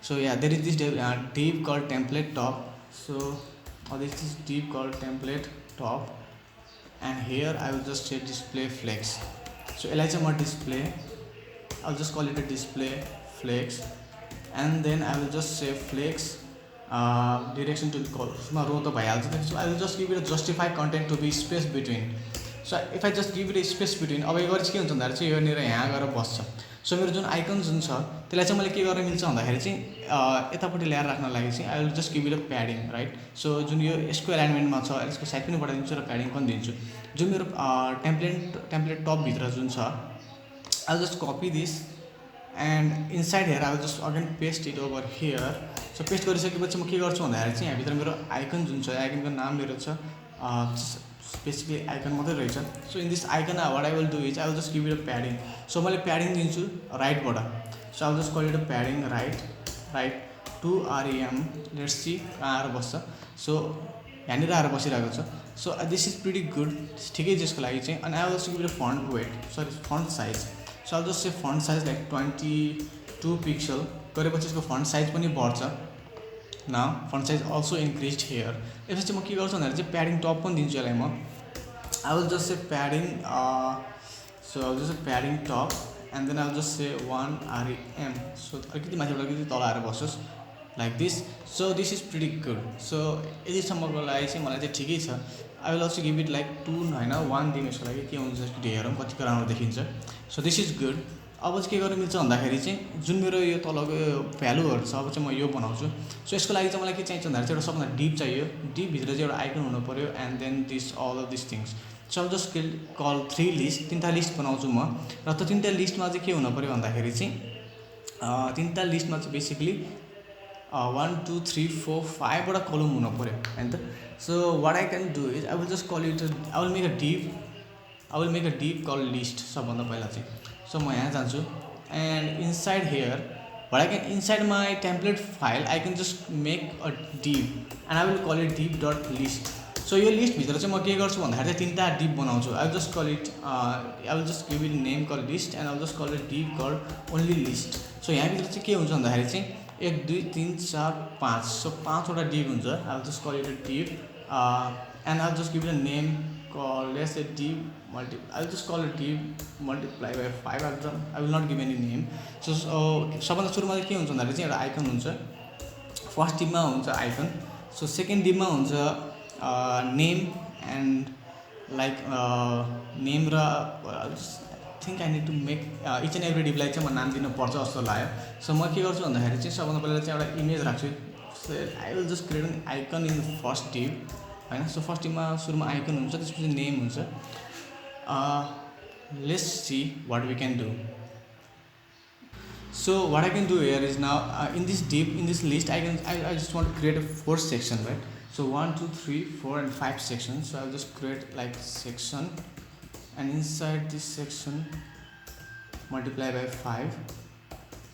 S1: So yeah there is this div called template top. So this is div called template top, and here I will just say display flex. So यसलाई चाहिँ म display, I will just call it a display flex, and then I will just say flex direction to कलमा रो त भइहाल्छ. So I will just give it a justify content to be space between. So if I just give it a space between, अब यो गरेर चाहिँ के हुन्छ भन्दाखेरि चाहिँ यहाँनिर यहाँ गएर बस्छ. सो मेरो जुन आइकन जुन छ त्यसलाई चाहिँ मैले के गर्न मिल्छ भन्दाखेरि चाहिँ यतापट्टि ल्याएर राख्न लागि चाहिँ I will just give it a padding, right. So जुन यो यसको एलाइनमेन्टमा छ यसको साइड पनि बढाइदिन्छु र प्याडिङ पनि दिन्छु. जुन मेरो टेम्प्लेट टपभित्र जुन छ, I will just copy this and inside here I will just again paste it over here. So paste गरिसकेपछि म के गर्छु भन्दाखेरि चाहिँ यहाँभित्र मेरो आइकन जुन छ, आइकनको नाम मेरो छ स्पेसिफिक आइकन मात्रै रहेछ. So in this icon what I will do is I will just give it a padding. So मैले प्याडिङ दिन्छु राइटबाट. So I will just call it a padding right 2 REM. Let's see कहाँ आएर बस्छ. सो यहाँनिर आएर बसिरहेको छ. So this is pretty good, ठिकै त्यसको लागि चाहिँ. अनि I will just give it a font weight, sorry font size. So I will just say font size like 22 pixel गरेपछि यसको फन्ट साइज पनि बढ्छ. Now font size also increase here. यसपछि म के गर्छु भन्दाखेरि चाहिँ प्याडिङ टप पनि दिन्छु यसलाई म. I will just say padding, so I will just padding top and then I will just say 1 REM. So अलिकति माथिबाट अलिकति तल आएर बसोस् like this. So this is pretty good. So यतिसम्मको लागि चाहिँ मलाई चाहिँ ठिकै छ. I will also give it like 2 होइन 1 दिनु यसको लागि, के हुन्छ हेरौँ कतिको राम्रो देखिन्छ. So this is good. अब चाहिँ के गर्नु मिल्छ भन्दाखेरि चाहिँ जुन मेरो यो तलको भ्यालुहरू छ, अब चाहिँ म यो बनाउँछु. सो यसको लागि चाहिँ मलाई के चाहिन्छ भन्दाखेरि चाहिँ एउटा सबभन्दा डिप चाहियो. डिपभित्र चाहिँ एउटा आइकन हुनु पऱ्यो and then this all of this things. So अब जस्ट कल 3 लिस्ट, 3टा लिस्ट बनाउँछु म. र त्यो 3टा लिस्टमा चाहिँ के हुनु पऱ्यो भन्दाखेरि चाहिँ 3टा लिस्टमा चाहिँ बेसिकली 1 2 3 4 5वटा कलम हुनु पऱ्यो होइन त. So what I can do is I will just call it, I will make a div call list सबभन्दा पहिला चाहिँ. सो म यहाँ जान्छु and inside here what I can inside my template file I can just make a div and I will call it div.list. So यो लिस्ट भित्र चाहिँ म के गर्छु भन्दाखेरि चाहिँ तीनटा div बनाउँछु. I will just call it I will just give it a name called list and I will just call it div called only list. So यहाँ भित्र चाहिँ के हुन्छ भन्दाखेरि चाहिँ 1 2 3 4 5 so 5 वटा div हुन्छ. I will just call it a div and I will just give it a name called let's say div I will just call it div multiply by 5. I will not give any name. So सबभन्दा सुरुमा चाहिँ के हुन्छ भन्दाखेरि चाहिँ एउटा आइकन हुन्छ. फर्स्ट डिभमा हुन्छ आइकन. सो सेकेन्ड डिभमा हुन्छ नेम एन्ड लाइक नेम र think I need to make each and every डिभलाई चाहिँ म नाम दिनुपर्छ जस्तो लाग्यो. सो म के गर्छु भन्दाखेरि चाहिँ सबभन्दा पहिला चाहिँ एउटा इमेज राख्छु. So I will just create an icon in first div होइन. सो फर्स्ट डिभमा सुरुमा आइकन हुन्छ, त्यसपछि नेम हुन्छ. Let's see what we can do. So what I can do here is now in this div, in this list, I just want to create a 4 section, right? So 1 2 3 4 and 5 sections. So I'll just create like section, and inside this section multiply by 5.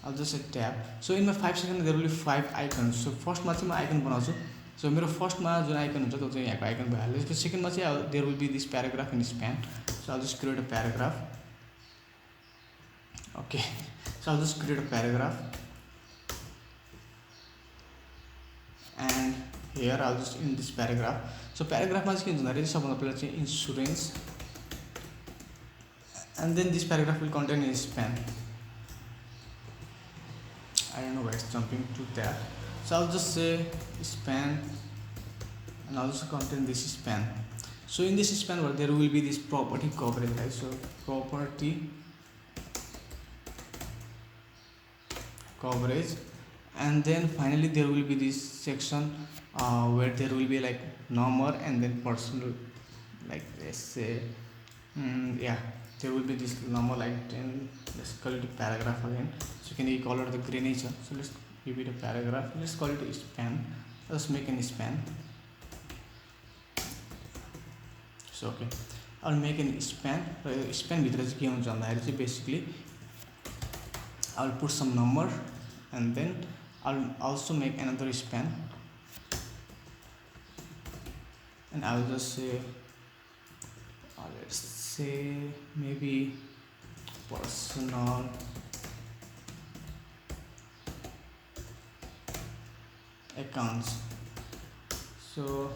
S1: I'll just say tab. So in my 5 section there will be 5 icons. So first मा चाहिँ म icon बनाउँछु. So मेरो first मा जुन icon हुन्छ त्यो चाहिँ यहाँको icon भइहाल्यो. So second मा चाहिँ there will be this paragraph and span. So I'll just create a paragraph. Okay. So I'll just create a paragraph, and here I'll just in this paragraph. So paragraph मा चाहिँ के हुन्छ भन्दाखेरि सबभन्दा पहिला चाहिँ insurance, and then this paragraph will contain a span. I don't know why it's jumping to that. So I'll just say span, and I'll also contain this span. So in this span there will be this property coverage, right? So property coverage, and then finally there will be this section where there will be like number and then personal, like let's say yeah, there will be this number like 10. Let's call it a paragraph again. So you can color the grey nature. So let's give it a paragraph. Let's call it a span. Let's make an span. So okay, I'll make an span. Span भित्र चाहिँ के हुन्छ भन्दाखेरि चाहिँ basically I'll put some number, and then I'll also make another span, and I'll just say let's say maybe personal accounts. So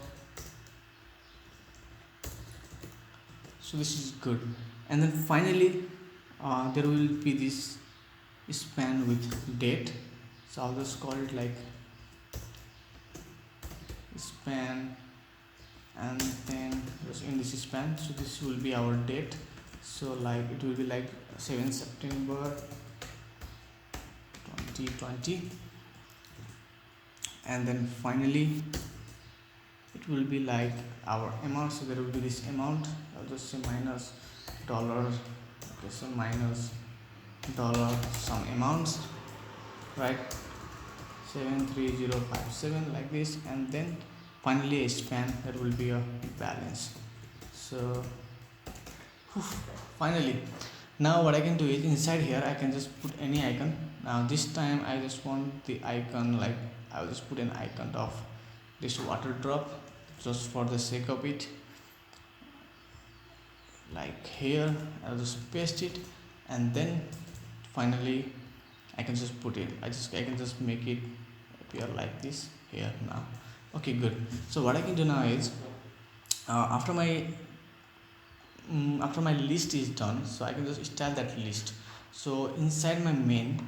S1: this is good, and then finally there will be this span with date. So I'll just call it like span, and then just in this span, so this will be our date. So like it will be like 7 September 2020, and then finally it will be like our amount. So there will be this amount. I'll just say minus dollar. Okay, so minus dollar some amounts, right? 73057 like this, and then finally a span, that will be a balance. So finally now what I can do is inside here I can just put any icon. Now this time I just want the icon, like I will just put an icon of this water drop just for the sake of it, like here. I'll just paste it, and then finally I can just put it, I can just make it appear like this here now. Okay, good. So what I can do now is after my list is done, so I can just style that list. So inside my main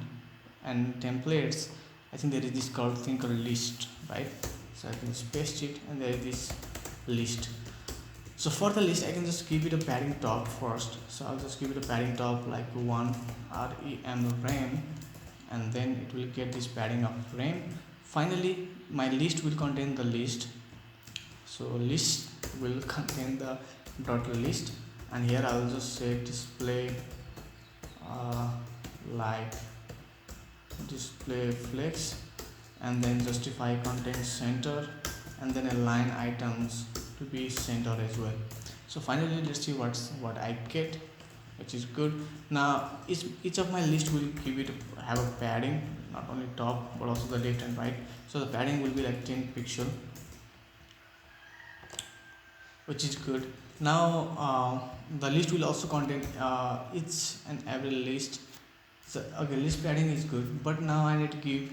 S1: and templates, I think there is this thing called list, right? So I can just paste it, and there is this list. So for the list I can just give it a padding top first. So I'll just give it a padding top like 1 rem, and then it will get this padding of rem. Finally my list will contain the list. So list will contain the dot list, and here I will just say display like display flex, and then justify content center, and then align items to be center as well. So finally let's see what I get. which is good. Now each of my list will give it have a padding, not only top but also the left and right. So the padding will be like 10 pixel, which is good. Now the list will also contain each and every list. So okay, list padding is good, but now I need to give,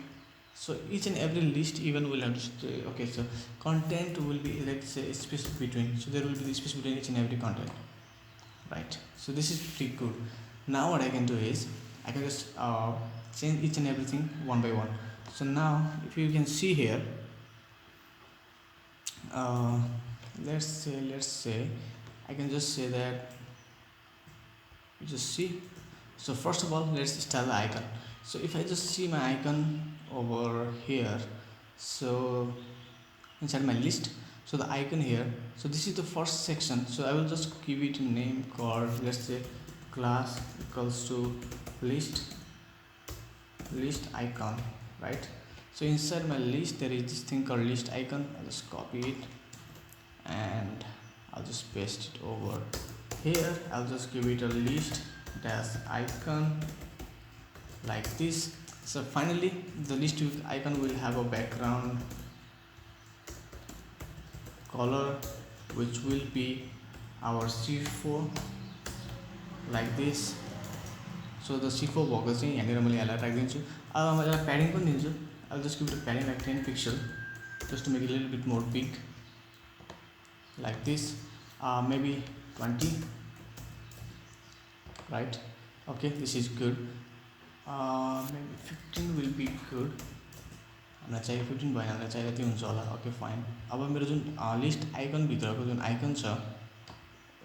S1: so each and every list even will have to stay. Okay, so content will be, let's say, space between, so there will be the space between each and every content, right? So this is pretty good. Now what I can do is I can just change each and everything one by one. So now if you can see here, uh, let's say I can just say that, you just see. So first of all, let's start the icon. So if I just see my icon over here, so inside my list, so the icon here, so this is the first section. So I will just give it a name called, let's say, class equals to list icon, right? So inside my list there is this thing called list icon. I'll just copy it and I'll just paste it over here. I'll just give it a list dash icon like this. So finally the list icon will have a background color which will be our C4 like this. So the C4 भएको चाहिँ यहाँनिर मैले यसलाई राखिदिन्छु। अब म यसलाई प्याडिङ पनि दिन्छु। I'll just give it a padding like 10 pixel just to make it a little bit more big like this, maybe 20, right? Okay, this is good. Maybe 15 will be good. हामीलाई चाहियो 15 भएन, हामीलाई चाहियो यति हुन्छ होला। Okay fine. अब मेरो जुन लिस्ट आइकन भित्रको जुन आइकन छ,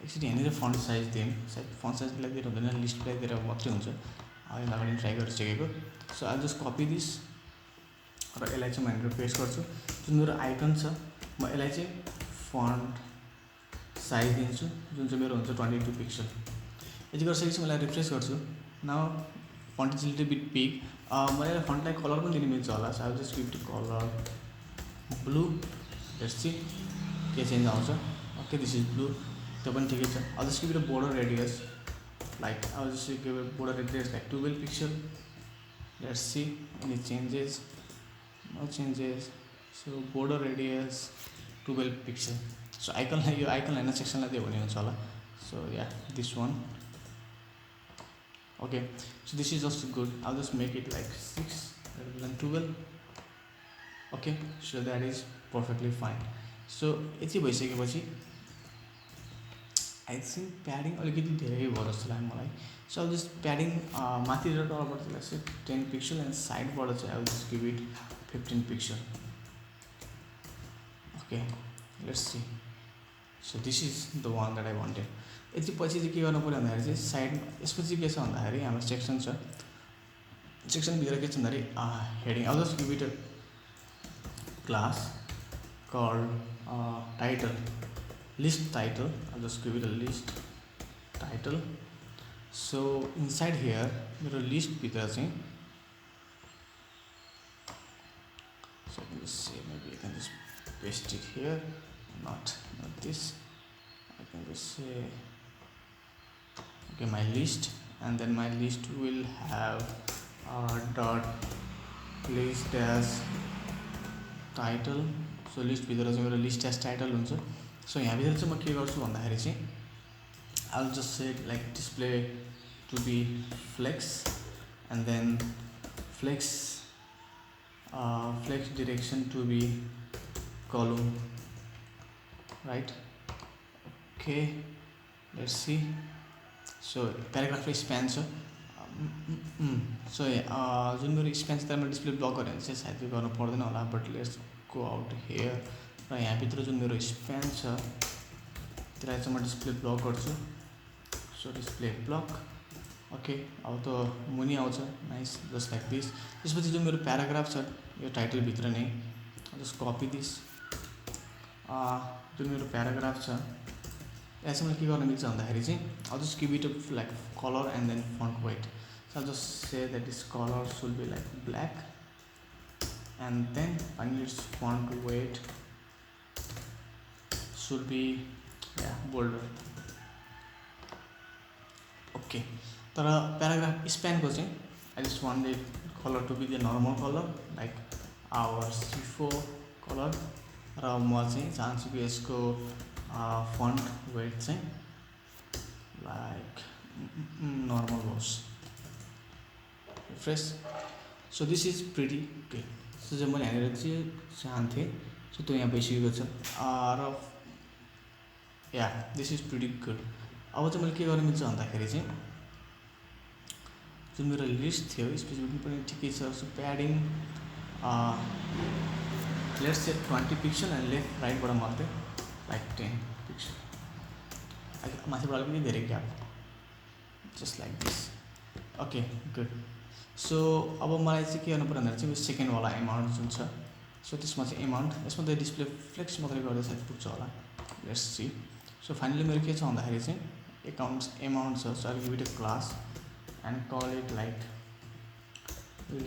S1: एकचोटि यहाँनिर फन्ट साइज दिउँ। सायद फन्ट साइज बेला दिएर हुँदैन, लिस्ट बेला दिएर मात्रै हुन्छ। यसलाई अगाडि ट्राई गरिसकेको। So I just copy this र यसलाई चाहिँ म यहाँनिर पेस्ट गर्छु। जुन मेरो आइकन छ म यसलाई चाहिँ फन्ट साइज दिन्छु, जुन चाहिँ मेरो हुन्छ 22 पिक्सल। यति गरिसकेपछि म यसलाई रिफ्रेस गर्छु। Now font is little beet big. मैले यसलाई फन्टलाई कलर पनि दिनु मिल्छ होला। So I just give it colour blue. Let's see के चेन्ज आउँछ। ओके, दिस इज ब्लू, त्यो पनि ठिकै छ। I just give it a border radius like, I just give it border radius like 12 pixel. Let's see any changes, no changes. So border radius 12 pixel. So icon यो icon हैन, सेक्सनलाई दियो भने हुन्छ होला। So yeah, this one. Okay, so this is also good. I'll just make it like 6 rather than 12. Okay, so that is perfectly fine. So यति भइसकेपछि I think padding अलिकति धेरै भयो जस्तो लाग्यो मलाई। So I'll just padding माथि र तलबाट let's say 10 pixel and sideबाट चाहिँ I'll just give it 15 pixel. Okay, let's see. So this is the one that I wanted. यति पछि चाहिँ के गर्नु पर्यो भन्दाखेरि चाहिँ साइड यसपछि के छ भन्दाखेरि हाम्रो सेक्सन छ। सेक्सन भित्र के छ भन्दाखेरि heading. I'll just give it a class called title, list title. I'll just give it a list title. So inside here मेरो लिस्ट भित्र चाहिँ, so I can just say, maybe I can just paste it here, not this. I can just say, okay, my list, and then my list will have dot list dash title. So list भित्र चाहिँ मेरो list dash title हुन्छ। So यहाँ भित्र चाहिँ म के गर्छु भन्दाखेरि चाहिँ I'll just say like display to be flex, and then flex direction to be column, right? Okay, let's see. So paragraph span छ। So जुन मेरो स्प्यान छ त्यसमा डिस्प्ले ब्लक गऱ्यो भने चाहिँ सायद त्यो गर्नु पर्दैन होला, but let's go out here. र यहाँ भित्र जुन मेरो स्प्यान छ त्यसलाई चाहिँ म डिस्प्ले ब्लक गर्छु। So display block. ओके, अब त मुनि आउँछ, नाइस, जस्ट लाइक दिस। त्यसपछि जुन मेरो प्याराग्राफ छ यो टाइटल भित्र नै, जस्ट कपी दिस। जुन मेरो प्याराग्राफ छ यसलाई चाहिँ मैले के गर्न मिल्छ भन्दाखेरि चाहिँ I'll just give it a like color and then font weight. So I'll just say that this color should be like black, and then finally its font weight should be bolder. Okay तर प्याराग्राफ स्प्यानको चाहिँ I just want the colour to be the normal colour like our C4 colour र म चाहिँ चाहन्छु कि यसको फन्ट वेट चाहिँ लाइक नर्मल होस् refresh so this is pretty okay so चाहिँ मैले यहाँनिर चाहिँ चाहन्थेँ सो त्यो यहाँ भइसकेको छ र या दिस इज प्रिटी गुड अब चाहिँ मैले के गर्न मिल्छ भन्दाखेरि चाहिँ जुन मेरो लिस्ट थियो स्पेसिफिकली पनि ठिकै छ so padding let's say 20 pixel and left राइटबाट मात्रै लाइक 10 पिक्सल माथिबाट अलिकति धेरै gap just like this okay good so अब मलाई चाहिँ के गर्नु पर्यो भन्दाखेरि चाहिँ सेकेन्डवाला एमाउन्ट जुन छ सो त्यसमा चाहिँ एमाउन्ट यसमा त डिस्प्ले फ्लेक्स मात्रै गर्दा सायद पुग्छ होला लेट्स सी सो फाइनली मेरो के छ भन्दाखेरि चाहिँ एकाउन्ट्स एमाउन्ट छ so I will give it a class and call it like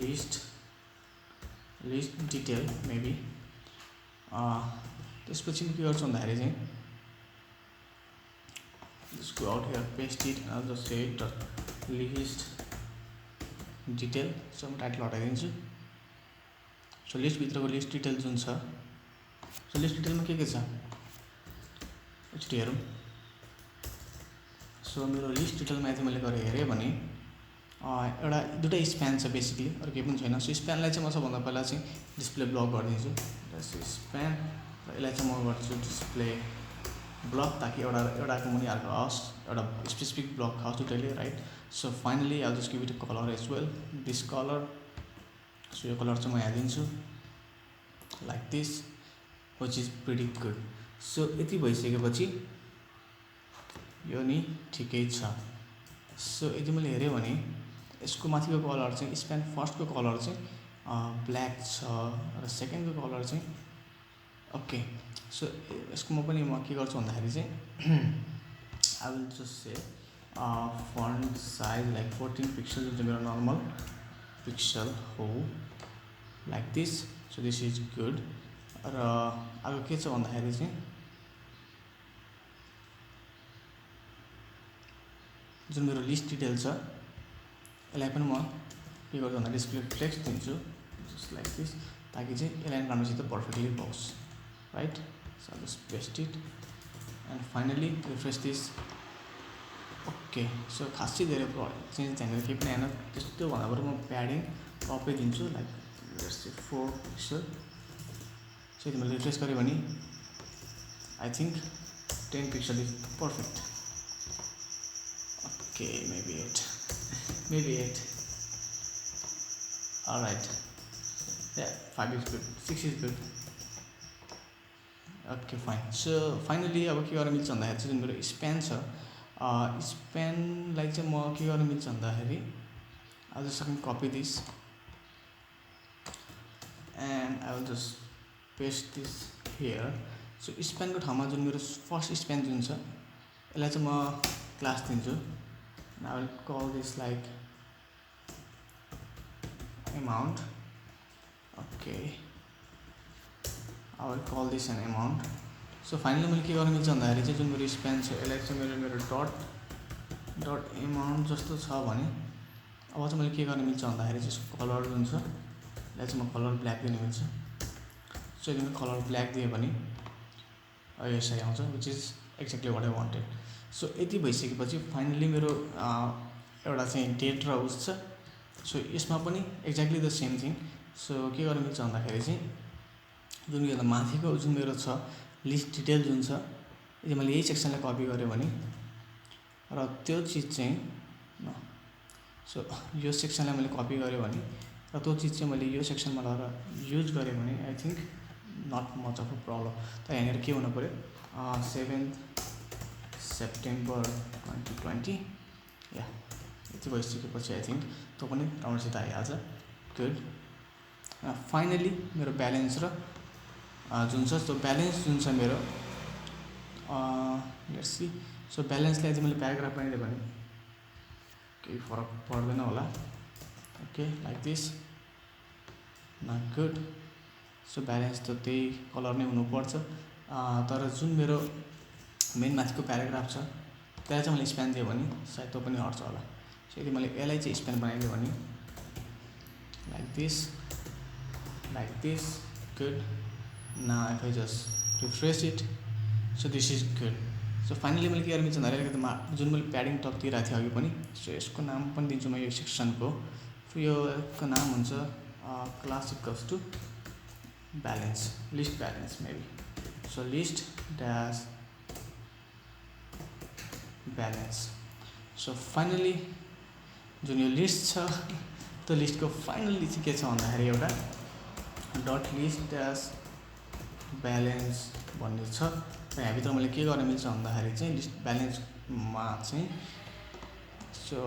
S1: list detail maybe त्यसपछि के गर्छु भन्दाखेरि चाहिँ just go out here paste it and all just say dot list detail so म टाइटल हटाइदिन्छु सो लिस्टभित्रको लिस्ट डिटेल जुन छ सो लिस्ट डिटेलमा के छ एकचोटि हेरौँ सो मेरो लिस्ट डिटेलमा यदि मैले गरेर हेरेँ भने एउटा दुईवटा स्प्यान छ बेसिकली अरू केही पनि छैन सो स्प्यानलाई चाहिँ म सबभन्दा पहिला चाहिँ डिस्प्ले ब्लक गरिदिन्छु स्प्यान र यसलाई चाहिँ म गर्छु डिस्प्ले ब्लक ताकि एउटाको मुनि अर्को आओस् एउटा स्पेसिफिक ब्लक आओस् दुइटैले right so finally I just give it a colour as well this colour so यो कलर चाहिँ म यहाँ दिन्छु like this which is pretty good so यति भइसकेपछि यो नि ठिकै छ सो यदि मैले हेरेँ भने यसको माथिको कलर चाहिँ स्प्यान फर्स्टको कलर चाहिँ ब्ल्याक छ र सेकेन्डको कलर चाहिँ ओके सो यसको म के गर्छु भन्दाखेरि चाहिँ I will just say font size like 14 pixel जुन चाहिँ मेरो नर्मल पिक्सल हो like this so this is good र अब के छ भन्दाखेरि चाहिँ जुन मेरो लिस्ट डिटेल छ यसलाई पनि म के गर्छु भन्दा डिस्प्ले फ्लेक्स दिन्छु जस्ट लाइक दिस ताकि चाहिँ एलाइन गर्नुसित पर्फेक्टली पाओस् right so just paste it and finally refresh this okay so खासै धेरै चेन्ज त्यहाँनिर केही पनि आएन त्यस्तो भन्दा बरु म प्याडिङ टपै दिन्छु लाइक 4 पिक्सल सो यदि मैले रिफ्रेस गरेँ भने I think 10 pixel is perfect okay maybe 8 alright yeah 5 is good 6 is good okay fine so finally अब के गर्न मिल्छ भन्दाखेरि चाहिँ जुन मेरो स्प्यान छ स्प्यानलाई चाहिँ म के गर्न मिल्छ भन्दाखेरि I will just copy this and I will just paste this here so स्प्यानको ठाउँमा जुन मेरो फर्स्ट स्प्यान जुन छ यसलाई चाहिँ म क्लास दिन्छु I will call this like amount okay I will call this an amount so finally मैले के गर्न मिल्छ भन्दाखेरि चाहिँ जुन मेरो स्प्यान छ यसलाई चाहिँ मेरो डट एमाउन्ट जस्तो छ भने अब चाहिँ मैले के गर्न मिल्छ भन्दाखेरि चाहिँ यसको कलर जुन छ यसलाई चाहिँ म कलर ब्ल्याक दिनु मिल्छ सो यदि मैले कलर ब्ल्याक दिएँ भने यसरी आउँछ which is exactly what I wanted so यति भइसकेपछि फाइनली मेरो एउटा चाहिँ डेट र उस छ सो यसमा पनि exactly the same thing so के गर्न मिल्छ भन्दाखेरि चाहिँ जुन यो माथिको जुन मेरो छ लिस्ट डिटेल जुन छ यदि मैले यही सेक्सनलाई कपी गरेँ भने र त्यो चिज चाहिँ सो यो सेक्सनलाई मैले कपी गरेँ भने र त्यो चिज चाहिँ मैले यो सेक्सनमा लगेर युज गरेँ भने I think not much of a problem तर यहाँनिर के हुनु पऱ्यो 7 सेप्टेम्बर 2020 या यति भइसकेपछि आई थिङ्क त्यो पनि राम्रोसित आइहाल्छ गुड फाइनली मेरो ब्यालेन्स र जुन छ त्यो ब्यालेन्स जुन छ मेरो लेट्स सी सो ब्यालेन्सलाई यदि मैले प्याराग्राफ बनाइदिएँ भने केही फरक पर्दैन होला okay like this not good so balance त त्यही कलर नै हुनुपर्छ तर जुन मेरो मेन माथिको प्याराग्राफ छ त्यसलाई चाहिँ मैले स्प्यान दिएँ भने सायद त्यो पनि हट्छ होला। सो यदि मैले यसलाई चाहिँ स्प्यान बनाइदिएँ भने like this, good. Now if I just refresh it, so this is good. So finally मैले के गर्न मिल्छ भन्दा जुन मैले प्याडिङ टप दिइरहेको थिएँ अघि पनि, सो यसको नाम पनि दिन्छु म यो सेक्सनको। योको नाम हुन्छ class equals to balance, list balance maybe. So list dash balance. So finally जुन यो लिस्ट छ त्यो लिस्टको फाइनली चाहिँ के छ भन्दाखेरि एउटा डट लिस्ट ड्यास ब्यालेन्स भन्ने छ। र यहाँभित्र मैले के गर्न मिल्छ भन्दाखेरि चाहिँ लिस्ट ब्यालेन्समा चाहिँ so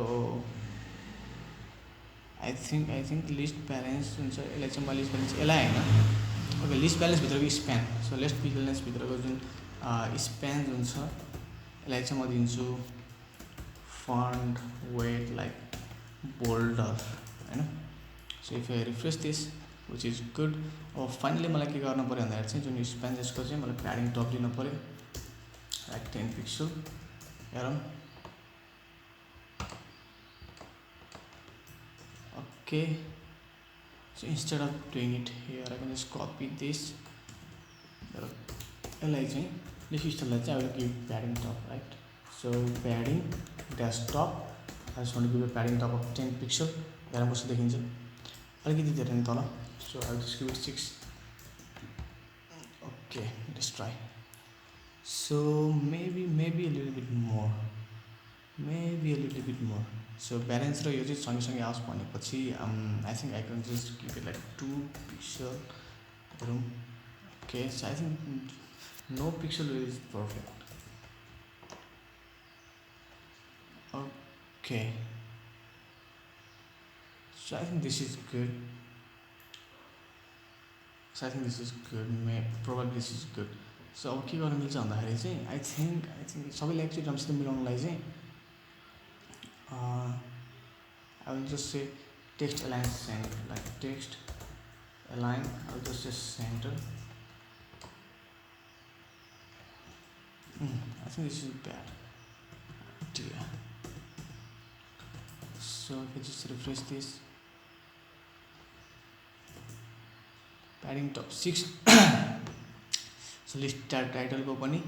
S1: I think list balance हुन्छ यसलाई चाहिँ म लिस्ट ब्यालेन्स यसलाई होइन, ओके लिस्ट ब्यालेन्सभित्रको स्प्यान। सो लिस्ट ब्यालेन्सभित्रको जुन स्प्यान जुन छ यसलाई चाहिँ म दिन्छु फन्ट वेट लाइक बोल्डर होइन। So if I refresh this which is good. अब फाइनली मलाई के गर्नु पऱ्यो भन्दाखेरि चाहिँ जुन स्प्यान यसको चाहिँ मलाई प्याडिङ टप दिनु पऱ्यो लाइक 10 पिक्सल। हेरौँ okay. So instead of doing it here I can just copy this. यसलाई चाहिँ लिस्ट स्टाइललाई चाहिँ अब give padding top right. So padding desktop I just want to give a padding top of 10 pixel. हेरौँ कस्तो देखिन्छ, अलिकति धेरै नै तल। So I'll just give it 6. Okay, let's try. So maybe a little bit more. So balance र यो चाहिँ सँगसँगै आओस् भनेपछि I think I can just give it like 2 pixel. Okay, so I think no pixel is perfect. Okay. So I think this is good. So I think this is good. Probably this is good. So अब के गर्न मिल्छ भन्दाखेरि चाहिँ I think सबैले एकचोटि राम्रोसित मिलाउनलाई चाहिँ I will just say text align center, like text align, I will just say center. I think this is bad. Dear. So if I just refresh this, padding top 6. So list title को पनि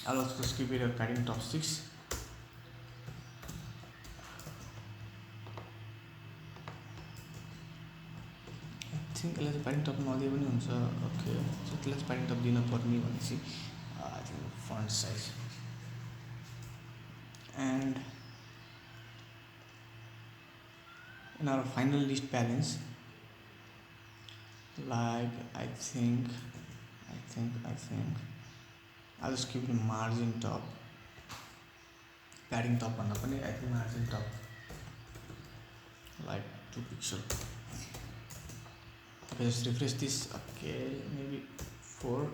S1: I'll also just give it a padding top 6. I think यसलाई padding top नदिए पनि हुन्छ। ओके, सो त्यसलाई padding top दिन पर्ने भनेपछि I think font size and in our final list balance, like I think I'll just keep it margin top, padding top भन्दा पनि I think margin top like 2 pixel. Okay, just refresh this. Okay, maybe 4.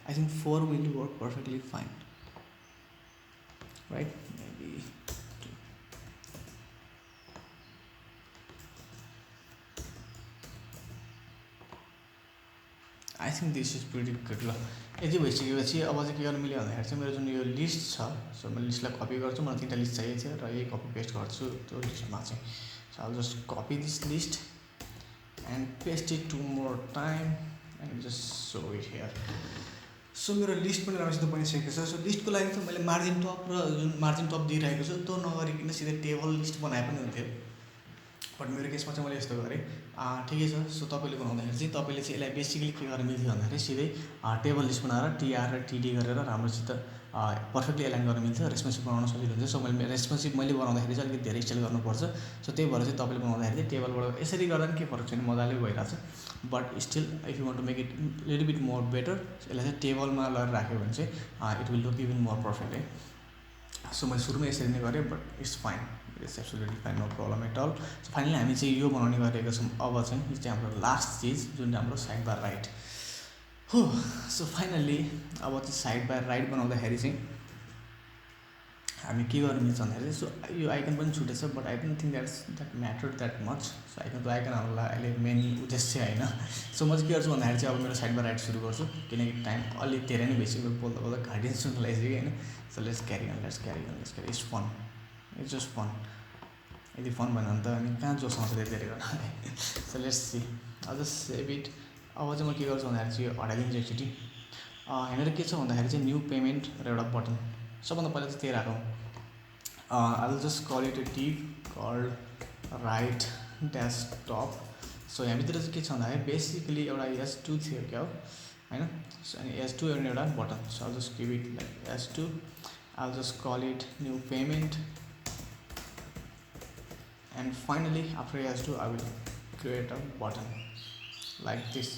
S1: I think 4 will work perfectly fine, right? Maybe 2. I think this is pretty good. ल यति भइसकेपछि अब चाहिँ के गर्न मिल्यो भन्दाखेरि चाहिँ मेरो जुन यो लिस्ट छ, सो मैले लिस्टलाई कपी गर्छु। मलाई 3टा लिस्ट चाहिएको थियो र यही कपी पेस्ट गर्छु त्यो लिस्टमा चाहिँ। So I just copy this list and paste it 2 more time and just show it here. So मेरो लिस्ट पनि राम्रोसित बनिसकेको छ। सो लिस्टको लागि चाहिँ मैले मार्जिन टप र जुन मार्जिन टप दिइरहेको छु त्यो नगरिकन सिधै टेबल लिस्ट बनाए पनि हुन्थ्यो, बट मेरो केसमा चाहिँ मैले यस्तो गरेँ। ठिकै छ। सो तपाईँले बनाउँदाखेरि चाहिँ तपाईँले चाहिँ यसलाई बेसिकली के गर्न मिल्थ्यो भन्दाखेरि सिधै टेबल लिस्ट बनाएर टिआर र टिडी गरेर राम्रोसित पर्फेक्टली एलाइन गर्न मिल्थ्यो, रेस्पोन्सिभ बनाउन सजिलो हुन्छ। सो मैले रेस्पोन्सिभ मैले बनाउँदाखेरि चाहिँ अलिकति धेरै स्टाइल गर्नुपर्छ। सो त्यही भएर चाहिँ तपाईँले बनाउँदाखेरि चाहिँ टेबलबाट यसरी गर्दा पनि केही फरक छैन, मजाले भइरहेछ। But still if you want to make it little bit more better, यसलाई चाहिँ टेबलमा लगेर राख्यो भने चाहिँ it will look even more perfect है। सो मैले सुरुमा यसरी नै गरेँ, but it's fine, it's absolutely fine, no problem at all. So finally हामी चाहिँ यो बनाउने गरेको छौँ। अब चाहिँ यो चाहिँ हाम्रो लास्ट चिज जुन हाम्रो साइड बार राइट हो। सो फाइनली अब चाहिँ साइड बार राइट बनाउँदाखेरि चाहिँ हामी के गर्नु मिल्छ भन्दाखेरि सो यो आइकन पनि छुटेछ but I don't think that matter that much. So icon हामीलाई अहिले मेन उद्देश्य होइन। सो म चाहिँ के गर्छु भन्दाखेरि चाहिँ अब मेरो साइडमा राइट सुरु गर्छु किनकि टाइम अलिक धेरै नै बेसी बोल्दा बोल्दा घाँटी सुन्नु लागिसक्यो होइन। So let's carry it's fun, it's just fun. यदि फन भएन भने त अनि कहाँ जोस आउँछ त्यति धेरै गर्न। सो लेट्स सी अझ सेभ इट। अब चाहिँ म के गर्छु भन्दाखेरि चाहिँ यो हटाइदिन्छु एकचोटि। यहाँनिर के छ भन्दाखेरि चाहिँ न्यू पेमेन्ट र एउटा बटन। सबभन्दा पहिला चाहिँ त्यही राखौँ। I will just call it a div called right desktop. So यहाँभित्र चाहिँ के छ भन्दाखेरि बेसिकली एउटा S2 थियो क्या हो होइन। अनि S2 एउटा button. So I just give it like S2। I will just call it new payment and finally after S2 I will create a button like this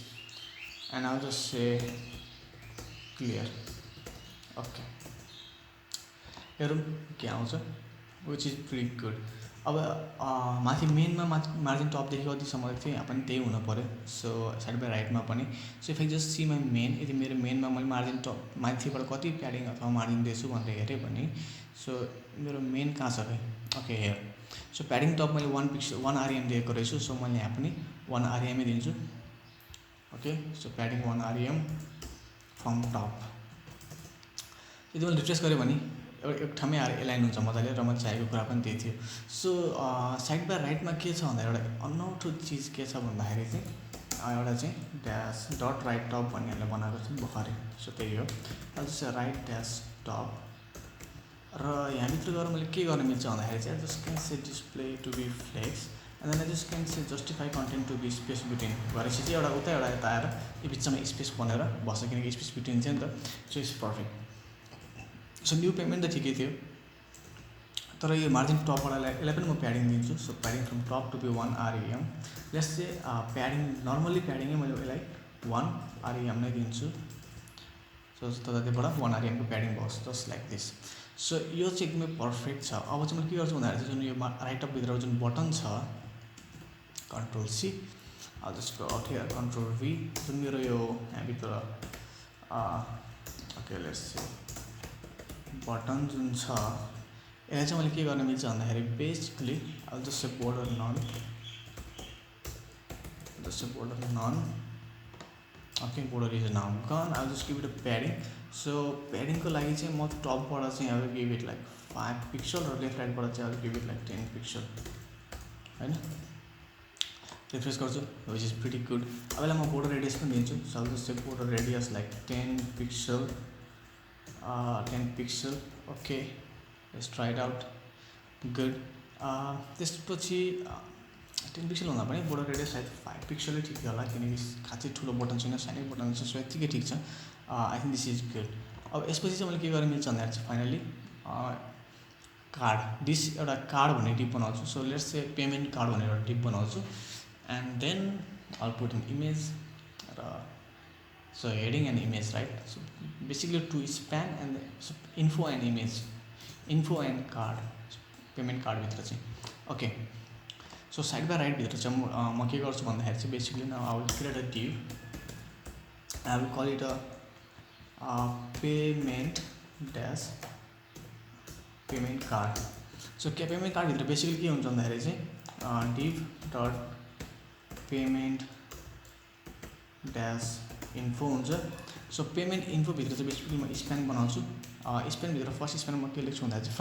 S1: and I'll just say clear. Okay, हेरौँ के आउँछ, which is pretty good. अब माथि मेनमा मार्जिन टपदेखि कतिसम्म थियो यहाँ पनि त्यही हुनु पऱ्यो। सो साइड बाई राइटमा पनि। So if I just see my main, यदि मेरो मेनमा मैले मार्जिन टप माथिबाट कति प्याडिङ अथवा मार्जिन दिएछु भनेर हेरेँ भने सो मेरो मेन कहाँ छ खै। Okay hair. So padding top मैले 1 REM दिएको रहेछु। सो मैले यहाँ पनि 1 REM दिन्छु। Okay so padding 1 REM from top. यदि मैले रिफ्रेस गरेँ भने एक ठाउँमै आएर एलाइन हुन्छ मजाले र मैले चाहेको कुरा पनि त्यही थियो। सो साइड बाई राइटमा के छ भन्दा एउटा अनौठो चिज के छ भन्दाखेरि चाहिँ एउटा चाहिँ ड्यास डट राइट टप भन्नेहरूले बनाएको छु भर्खरै। सो त्यही हो जस्तै राइट ड्यास टप। र यहाँभित्र गएर मैले के गर्न मिल्छ भन्दाखेरि चाहिँ just can say display to be flex and then just can say justify content to be space between गरेपछि चाहिँ एउटा उता एउटा यता आएर यो बिचमा स्पेस बनेर बस्छ किनकि स्पेस बिट्विन थियो नि त। So it's perfect. So new payment त ठिकै थियो तर यो मार्जिन टपबाट यसलाई पनि म प्याडिङ दिन्छु। So padding from top to be 1 REM। Let's चाहिँ प्याडिङ नर्मल्ली प्याडिङै मैले यसलाई 1 REM नै दिन्छु। सो त्यताबाट 1 REM को padding bus just like this. So यो चाहिँ एकदमै पर्फेक्ट छ। अब चाहिँ मैले के गर्छु भन्दाखेरि चाहिँ जुन यो राइटअपभित्र जुन बटन छ control C just go out here control V जुन मेरो यो यहाँभित्र ओके लेट्स सी बटन जुन छ यसलाई चाहिँ मैले के गर्न मिल्छ भन्दाखेरि बेसिकली अब जस्तै border none okay border is now gone. I just give it a padding. So प्याडिङको लागि चाहिँ म टपबाट चाहिँ अब गिभ इट लाइक 5 पिक्सल र लेफ्ट राइटबाट चाहिँ अब गिभ इट लाइक 10 पिक्सल होइन। रिफ्रेस गर्छु विच इज प्रिटी गुड। अब यसलाई म बोर्डर रेडियस पनि दिन्छु। सो अब जस्तै border radius like 10 pixel 10 pixel. Okay let's try it out good. त्यसपछि 10 पिक्सल भन्दा पनि बोर्डर रेडियस सायद 5 पिक्सलै ठिक होला किनकि खासै ठुलो बटन छैन सानै बटन छ। सो यतिकै ठिक छ। I think this is good. अब यसपछि चाहिँ मैले के गर्न मिल्छ भन्दाखेरि चाहिँ फाइनली कार्ड दिस एउटा कार्ड भन्ने टिप बनाउँछु। So let's say payment card भनेर एउटा टिप बनाउँछु and then I will put an image र so heading and image right. So basically two span and info and image info and card payment कार्डभित्र चाहिँ ओके। सो साइड बाई राइटभित्र चाहिँ म के गर्छु भन्दाखेरि चाहिँ बेसिकली न I will create a div. I will call it a payment dash payment card. So payment कार्डभित्र बेसिकली के हुन्छ भन्दाखेरि चाहिँ div dot payment dash info हुन्छ। सो पेमेन्ट इन्फोभित्र चाहिँ बेसिकली म स्प्यान बनाउँछु। स्प्यानभित्र फर्स्ट स्प्यानमा के लेख्छु भन्दा चाहिँ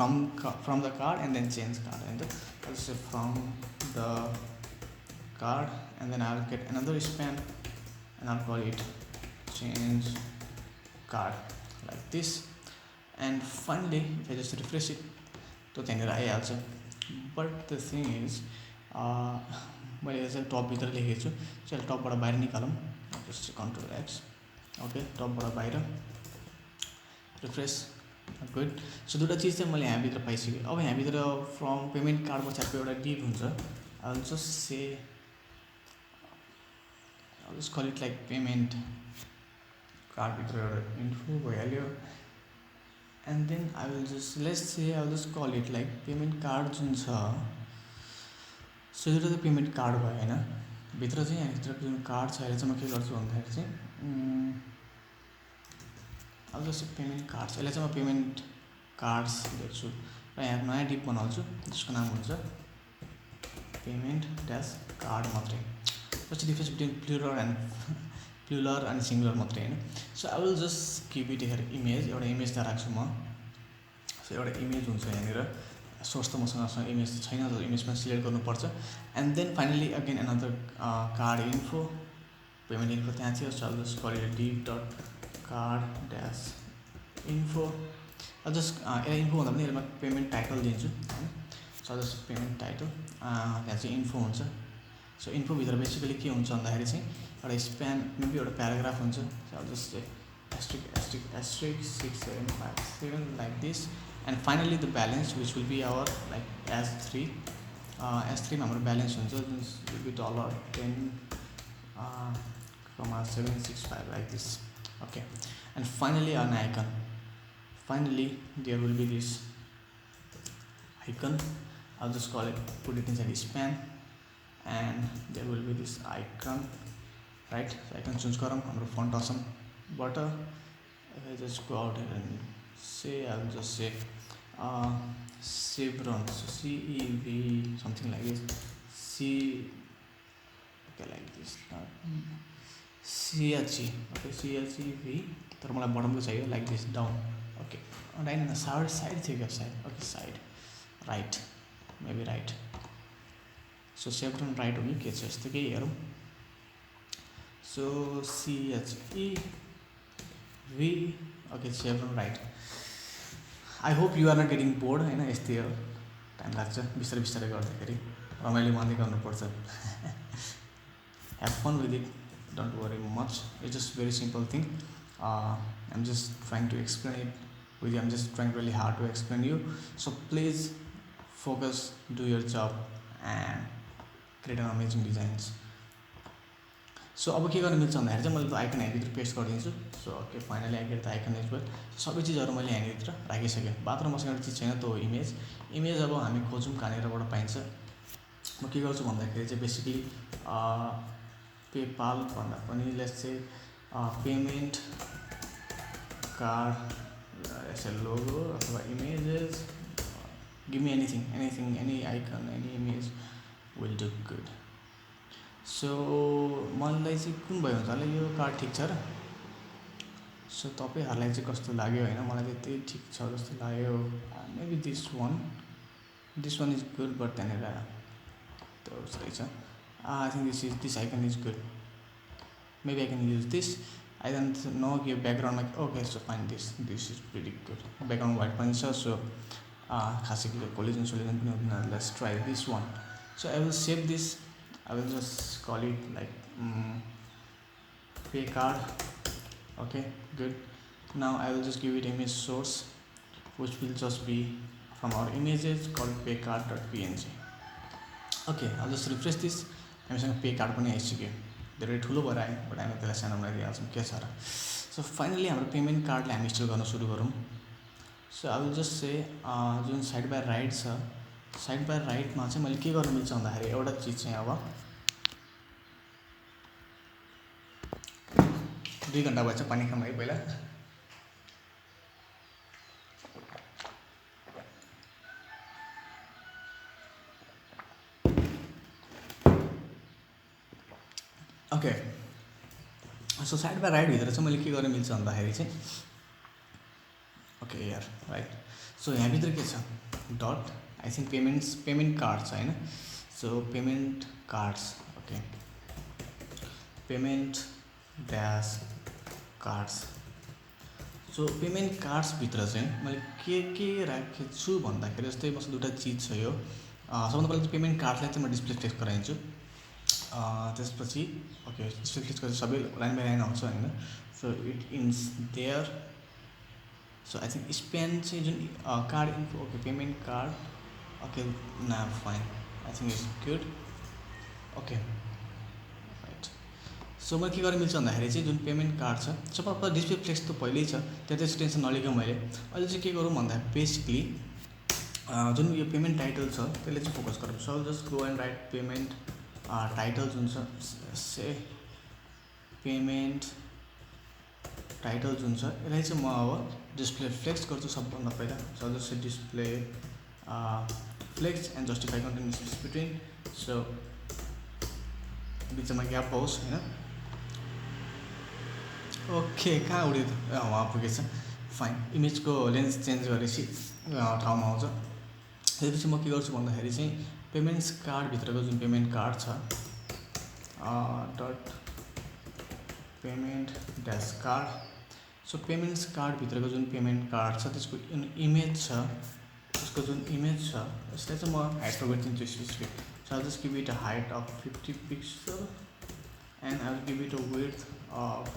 S1: from the card and then change card होइन त from the card and then I will get another span and I will call it change card like this and finally if I just refresh it त त्यहाँनिर आइहाल्छ। बट द थिङ इज मैले चाहिँ टपभित्र लेखेको छु। चाहिँ टपबाट बाहिर निकालौँ जस्ट कन्ट्रोल X ओके टपबाट बाहिर रिफ्रेस गुड। सो दुईवटा चिज चाहिँ मैले यहाँभित्र पाइसकेँ। अब यहाँभित्र फ्रम पेमेन्ट कार्ड पछाडिको एउटा डिभ हुन्छ। I will just say I just call it like payment कार्डभित्र एउटा इन्फो भइहाल्यो and then I will just let's say I will just call it like payment card जुन छ। सो एउटा त पेमेन्ट कार्ड भयो होइन। भित्र चाहिँ यहाँभित्र जुन कार्ड छ यसलाई चाहिँ म के गर्छु भन्दाखेरि चाहिँ अब जस्तो पेमेन्ट कार्ड छ यसलाई चाहिँ म पेमेन्ट कार्ड्स लेख्छु र यहाँ नयाँ डिप बनाउँछु जसको नाम हुन्छ पेमेन्ट ड्यास कार्ड मात्रै। Just difference between plural and singular मात्रै होइन। So I will just give it here image, एउटा इमेज त्यहाँ राख्छु म। सो एउटा इमेज हुन्छ यहाँनिर, सोर्स त मसँग इमेज छैन, तर इमेज पनि सिलेक्ट गर्नुपर्छ। And then finally again another card info, payment info त्यहाँ थियो। So I just call it div dot card dash info. Just यसलाई इन्फो भन्दा पनि यसमा पेमेन्ट टाइटल दिन्छु होइन। सो जस्ट पेमेन्ट टाइटल त्यहाँ चाहिँ इन्फो हुन्छ। सो इन्फोभित्र बेसिकली के हुन्छ भन्दाखेरि चाहिँ एउटा स्प्यान मेबी एउटा प्याराग्राफ हुन्छ। So just **** 6757 like this, and finally the balance which will be our like S3 मा हाम्रो ब्यालेन्स हुन्छ जुन will be $10, 765 like this. Okay, and finally an icon. Finally there will be this icon. I'll just call it, put it inside span, and there will be this icon, right? So icon choose garam hamro font awesome but if I just go out here and say, I'll just say Chevron, so CEV something like this, okay, like this, CLC, okay, CLCV, तर मलाई बटमको चाहियो like this down. Okay, right side थियो क्या side, okay, side right, maybe right. So Chevron right हो कि के छ यस्तो केही हेरौँ. So CHEV, okay, Chevron right. I hope you are not getting bored होइन. यस्तै हो, टाइम लाग्छ बिस्तारै बिस्तारै गर्दाखेरि, रमाइलो मान्दै गर्नुपर्छ. Have fun with it, don't worry much, it's just very simple thing. I'm just trying to explain it with you. I'm just trying really hard to explain you, so please focus, do your job and create an amazing designs. So अब के गर्न मिल्छ भन्दाखेरि चाहिँ मैले त आइकन यहाँभित्र पेस्ट गरिदिन्छु. So okay, finally I get the icon as well. सबै चिजहरू मैले यहाँभित्र राखिसकेँ. बाथमा मसँग एउटा चिज छैन, त्यो इमेज अब हामी खोजौँ कहाँनिरबाट पाइन्छ. म के गर्छु भन्दाखेरि चाहिँ बेसिकली पेपाल भन्दा पनि लेट्स से पेमेन्ट कार्ड यसै लोगो अथवा images, give me anything, any icon, any image will do good. So मलाई चाहिँ कुन भयो हुन्छ होला यो कार्ड ठिक छ र. सो तपाईँहरूलाई चाहिँ कस्तो लाग्यो होइन, मलाई चाहिँ त्यही ठिक छ जस्तो लाग्यो. Maybe this one is good, but त्यहाँनिर त्यो रहेछ. I think this icon is good. Maybe I can use this. I don't know कि ब्याकग्राउन्डमा okay. So fine, this is very good. Background white पनि छ. सो खासै कोलिजन पनि हुँदैन. Let's try this one. So I will save this. I will just call it like pay card. Okay, good. Now I will just give it image source, which will just be from our images called paycard.png. Okay, I'll just refresh this. हामीसँग पे कार्ड पनि आइसक्यो. धेरै ठुलो भएर आयो, बट हामी त्यसलाई सानो बनाइदिइहाल्छौँ, के छ र. सो फाइनली हाम्रो पेमेन्ट कार्डले हामी इन्स्टल गर्न सुरु गरौँ. सो आई विल जस्ट से जुन साइड बाई राइट छ, साइड बाई राइटमा चाहिँ मैले के गर्न मिल्छ भन्दाखेरि एउटा चिज चाहिँ अब 2 घन्टा भएछ, पानी खाऊँ है पहिला. ओके, सो साइड बाई राइटभित्र चाहिँ मैले के गर्न मिल्छ भन्दाखेरि चाहिँ ओके यार राइट. सो यहाँभित्र के छ, dot I think payment card छ होइन. So payment cards, okay, payment dash cards. So payment कार्ड्सभित्र चाहिँ मैले के राखेको छु भन्दाखेरि जस्तै मसँग 2टा चिज छ. यो सबभन्दा पहिला चाहिँ पेमेन्ट कार्डलाई चाहिँ म डिस्प्ले टेक्स्ट गराइदिन्छु. त्यसपछि ओके डिस्प्ले टेक्स्ट गरेर सबै लाइन बाई लाइन आउँछ होइन. So it ends there. So I think span चाहिँ जुन card info, okay payment card, okay ना fine, I think it's good. Okay right. So मैले के गर्न मिल्छ भन्दाखेरि चाहिँ जुन पेमेन्ट कार्ड छ, सबभन्दा डिस्प्ले फ्लेक्स त पहिल्यै छ, त्यो चाहिँ टेन्सन नलिएको मैले. अहिले चाहिँ के गरौँ भन्दा बेसिकली जुन यो पेमेन्ट टाइटल छ त्यसले चाहिँ फोकस गरौँ. So just go and right payment title जुन छ, से पेमेन्ट टाइटल जुन छ यसलाई चाहिँ म अब डिस्प्ले फ्लेक्स गर्छु सबभन्दा पहिला. So I'll just say display flex and justify content space between. So बिचमा ग्याप होस् हैन. ओके कहाँ उड्यो त वहाँ पुगेछ. फाइन. इमेजको लेन्स चेन्ज गरेपछि ठाउँमा आउँछ. त्यसपछि म के गर्छु भन्दाखेरि चाहिँ पेमेन्ट्स कार्डभित्रको जुन पेमेन्ट कार्ड छ dot payment dash card. So payments कार्डभित्रको जुन पेमेन्ट कार्ड छ त्यसको इमेज छ, त्यसको जुन इमेज छ त्यसलाई चाहिँ म हाइट गरिदिन्छु specific. So I'll just give it a height of 50 pixel and I'll give it a width of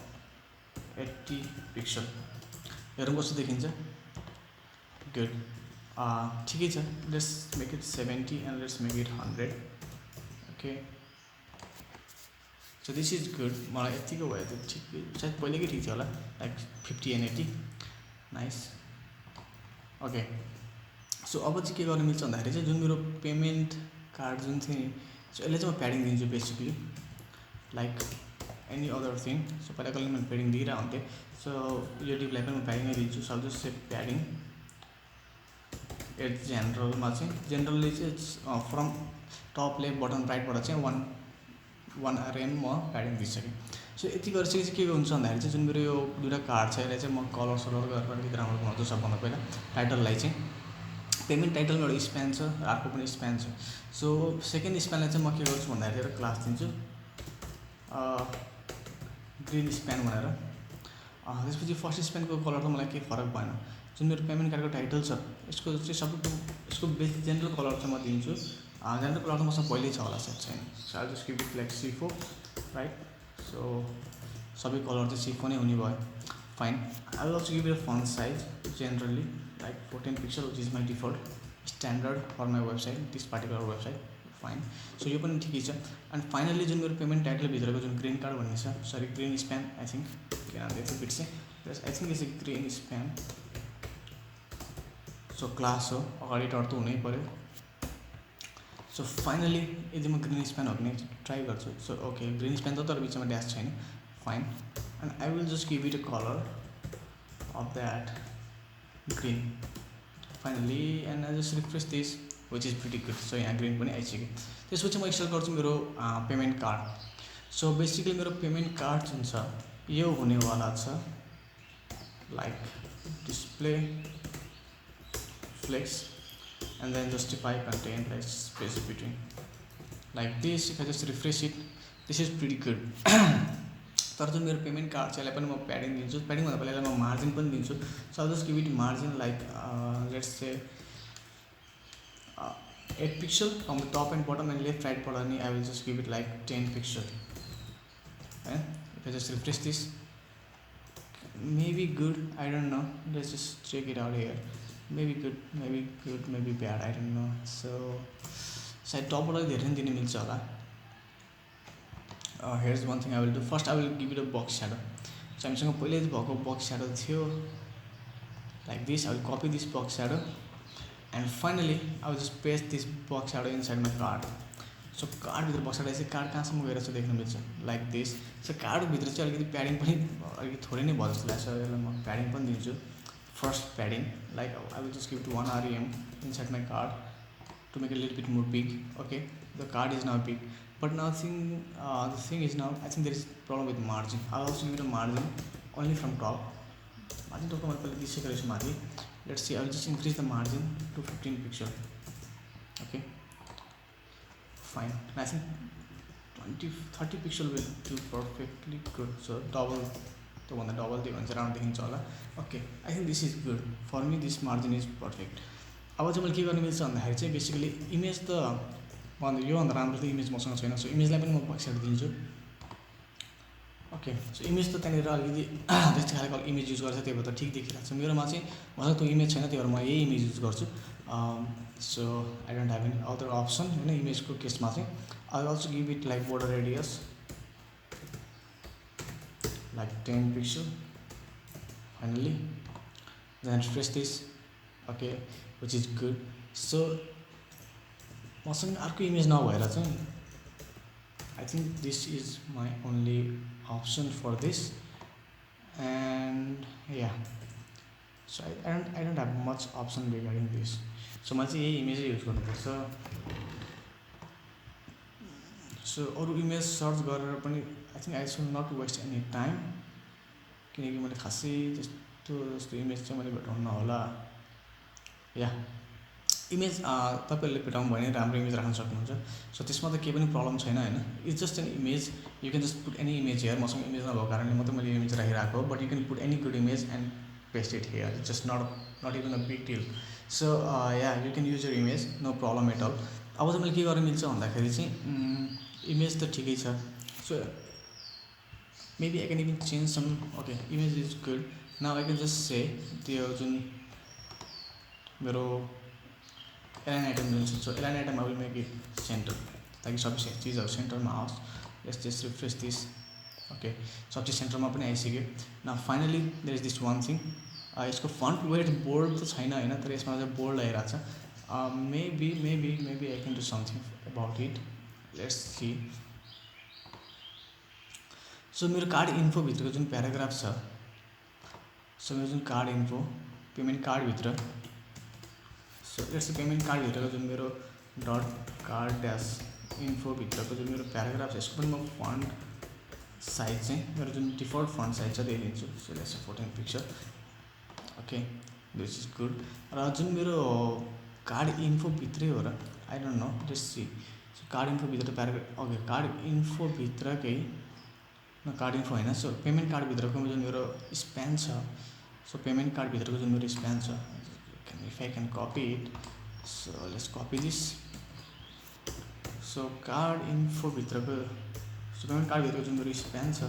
S1: 80 pixel. हेरौँ कस्तो देखिन्छ. गुड. ठिकै छ. Let's make it 70 and let's make it 100. Okay. So this is good. मलाई यतिको भयो त ठिकै. सायद पहिलेकै ठिक थियो होला. Like 50 and 80. Nice. Okay. So अब चाहिँ के गर्न मिल्छ भन्दाखेरि चाहिँ जुन मेरो पेमेन्ट कार्ड जुन थियो नि सो यसलाई चाहिँ म प्याडिङ दिन्छु basically like any other thing. So पहिला कहिले मैले प्याडिङ दिइरहेको हुन्थेँ. सो यो डिपलाई पनि म प्याडिङै दिन्छु. So just say padding at जेनरलमा चाहिँ जेनरलले चाहिँ फ्रम टप लेफ्ट बटन राइटबाट चाहिँ 1 RM म प्याडिङ दिइसकेँ. सो यति गरिसकेपछि के हुन्छ भन्दाखेरि चाहिँ जुन मेरो यो दुईवटा कार्ड छ यसलाई चाहिँ म कलर सलर गरेर अलिकति राम्रो बनाउँछु. सबभन्दा पहिला टाइटललाई चाहिँ पेमेन्ट टाइटलमा एउटा स्प्यान छ र अर्को पनि स्प्यान छ. सो सेकेन्ड स्प्यानलाई चाहिँ म के गर्छु भन्दाखेरि एउटा क्लास दिन्छु ग्रिन स्प्यान भनेर. त्यसपछि फर्स्ट स्प्यानको कलर त मलाई केही फरक भएन. जुन मेरो पेमेन्ट कार्डको टाइटल छ यसको चाहिँ सबैको यसको बेस जेनरल कलर चाहिँ म दिन्छु. जेनरल कलर त मसँग पहिल्यै छ होला सायद छैन. So I'll just give it like C4 right. So सबै कलर चाहिँ C4 नै हुने भयो. Fine. I will also give it a font size generally like 14 pixel which is my default standard for my website, this particular website. Fine. So यो पनि ठिकै छ. एन्ड फाइनली जुन मेरो पेमेन्ट टाइटलभित्रको जुन ग्रिन कार्ड भन्ने छ sorry green span I think के नाम दिएको बिट चाहिँ I think is a green span. So class हो अगाडि डट त हुनै पऱ्यो. सो फाइनली यदि म ग्रिन स्प्यान हो भने ट्राई गर्छु. सो ओके ग्रिन स्प्यान त तर बिचमा ड्यास छैन. Fine. And I will just give it a colour of that green finally. And I just refresh this which is pretty good. So यहाँ ग्रिन पनि आइसक्यो. त्यसपछि म इन्स्टल गर्छु मेरो पेमेन्ट कार्ड. सो बेसिकली मेरो पेमेन्ट कार्ड जुन छ यो हुनेवाला छ like display flex and then justify content like space between like this. If I just refresh it this is pretty good. तर जुन मेरो पेमेन्ट कार्ड छ यसलाई पनि म प्याडिङ दिन्छु. प्याडिङ भन्दा पहिला यसलाई म मार्जिन पनि दिन्छु. So I'll just give it margin like let's say 8 pixel from the top and bottom and left right part and I will just give it like 10 pixel. And if I just refresh this maybe good, I don't know. Let's just check it out here. Maybe good, maybe bad, I don't know. So सायद टपबाट धेरै नै दिन मिल्छ होला. Here's one thing I will do. First I will give it a box shadow. So हामीसँग पहिल्यै भएको box shadow थियो like this. I will copy this box shadow and finally I will just paste this box shadow inside my card. So कार्डभित्र box shadow चाहिँ कार्ड कहाँसम्म गएर चाहिँ देख्न मिल्छ like this. So कार्डभित्र चाहिँ अलिकति प्याडिङ पनि अलिकति थोरै नै भयो जस्तो लाग्छ. यसलाई म प्याडिङ पनि दिन्छु. First padding like I will just give it 1 RM inside my card to make it a little bit more big. Okay, the card is now big but nothing. The thing is now I think there is a problem with margin. I'll also give it a margin only from top. Margin to come this margin. Let's see, I'll just increase the margin to 15 pixel. Okay, fine. And I think 30 pixel will do perfectly good. So double the one, the double the ones around the hinge होला. Okay, I think this is good for me. This margin is perfect. अब चाहिँ मैले के गर्ने मिल्छ भन्दाखेरि चाहिँ बेसिकली इमेज त भन्दा योभन्दा राम्रो त इमेज मसँग छैन. सो इमेजलाई पनि म बक्सेर दिन्छु. ओके, सो इमेज त त्यहाँनिर अलिकति त्यस्तै खालको इमेज युज गर्छ त्यही भएर त ठिक देखिरहेको छ. मेरोमा चाहिँ मसँग त्यो इमेज छैन त्यही भएर म यही इमेज युज गर्छु. So I don't have any other option होइन इमेजको केसमा चाहिँ. I will also give it like border radius like 10 pixel. Finally then refresh this. Okay, which is good. So मसँग अर्को इमेज नभएर चाहिँ I think this is my only option for this and yeah So I don't have much option regarding this. So मैले चाहिँ यही इमेजै युज गर्नुपर्छ. सो अरू इमेज सर्च गरेर पनि I think I should not waste any time, किनकि मैले खासै त्यस्तो जस्तो इमेज चाहिँ मैले भेटाउनु होला. या इमेज तपाईँहरूले भेटाउनु भयो भने राम्रो इमेज राख्न सक्नुहुन्छ. सो त्यसमा त केही पनि प्रब्लम छैन होइन. It's just an image, you can just put any image here. मसँग इमेज नभएको कारणले मात्रै मैले इमेज राखिरहेको हो. But you can put any good image and paste it here. It's just not even a big deal. So yeah you can use your image, no problem at all. अब चाहिँ मैले के गर्न मिल्छ भन्दाखेरि चाहिँ इमेज त ठिकै छ. So maybe I can even change some. Okay, image is good. Now I can just say त्यो जुन मेरो एलाइन आइटम जुन छ, so align item I will make it centre, ताकि सबै चिजहरू सेन्टरमा आओस्. Let's just refresh this. Okay, सब चिज सेन्टरमा पनि आइसक्यो. Now finally there is this one thing. यसको फन्ट वेट बोल्ड त छैन होइन, तर यसमा चाहिँ बोल्ड आइरहेको छ. Maybe I can do something about it. Let's see. So मेरो कार्ड इन्फोभित्रको जुन प्याराग्राफ छ, सो मेरो जुन कार्ड इन्फो पेमेन्ट कार्डभित्र, सो लेट्स पेमेन्ट कार्डभित्रको जुन मेरो डट कार्ड ड्यास इन्फोभित्रको जुन मेरो प्याराग्राफ छ, यसको पनि म फन्ट साइज चाहिँ मेरो जुन डिफल्ट फन्ट साइज छ त्यही दिन्छु. So let's 14 picture. Okay, this is good. र जुन मेरो कार्ड इन्फोभित्रै हो र, I don't know, let's see. So card इन्फोभित्र प्याराग्राफ, ओके, कार्ड इन्फोभित्रकै कार्ड इन्फो होइन. सो पेमेन्ट कार्डभित्रको जुन मेरो स्प्यान छ, सो पेमेन्ट कार्डभित्रको जुन मेरो स्प्यान छ, if I can copy it. So let's copy this. So card इन्फोभित्रको, सो पेमेन्ट कार्डभित्रको जुन मेरो स्प्यान छ,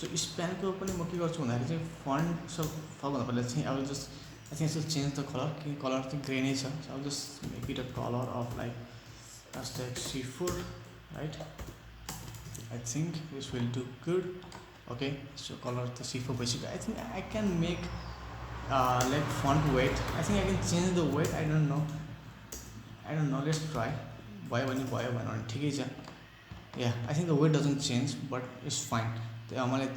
S1: सो स्प्यानको पनि म के गर्छु भन्दाखेरि चाहिँ फन्ट सबभन्दा पहिला चाहिँ I will just, I think I change the colour, कि कलर चाहिँ ग्रे नै छ. So I will just make it a colour of like #C4, right. I think this will do good. Okay, so color the C4 basically. I think I can make like font weight. I think I can change the weight. I don't know. Let's try. Why not? ठीक है. Yeah, I think the weight doesn't change, but it's fine. त्यो मलाई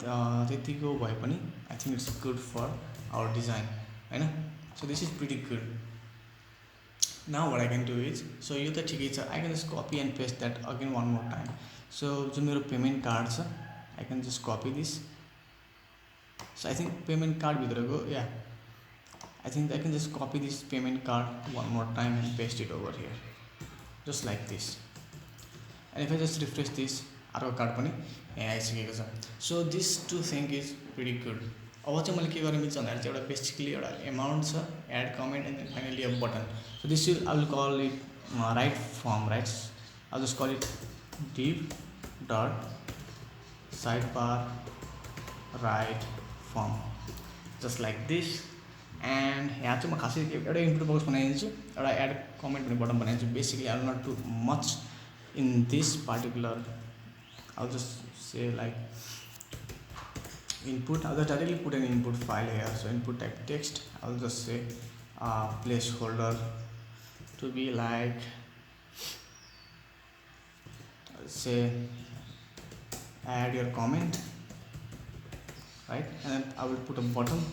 S1: त्यतिको भए पनि I think it's good for our design, होइन. So this is pretty good. Now what I can do is, so यो त ठिकै छ. I can just copy and paste that again one more time. So जुन मेरो पेमेन्ट कार्ड छ, I can just copy this. So I think payment कार्डभित्रको, या I think I can just copy this payment card one more time and paste it over here, just like this. And if I just refresh this, अर्को कार्ड पनि यहाँ आइसकेको छ. So this to think is pretty good. अब चाहिँ मैले के गर्न मिल्छ भन्दाखेरि चाहिँ एउटा बेसिकली एउटा एमाउन्ट छ, add comment, and then finally a button. So this I will call it right form, right. I just call it div dot sidebar right form, just like this. and यहाँ चाहिँ म खासै एउटा इनपुट बक्स बनाइदिन्छु, एउटा एड कमेन्ट भन्ने बटन बनाइदिन्छु. Basically I will not do much in this particular. I will just say like input. I'll just directly put an input file here. So input type text. I'll just say placeholder to be like, say add your comment, right. And then I will put a button,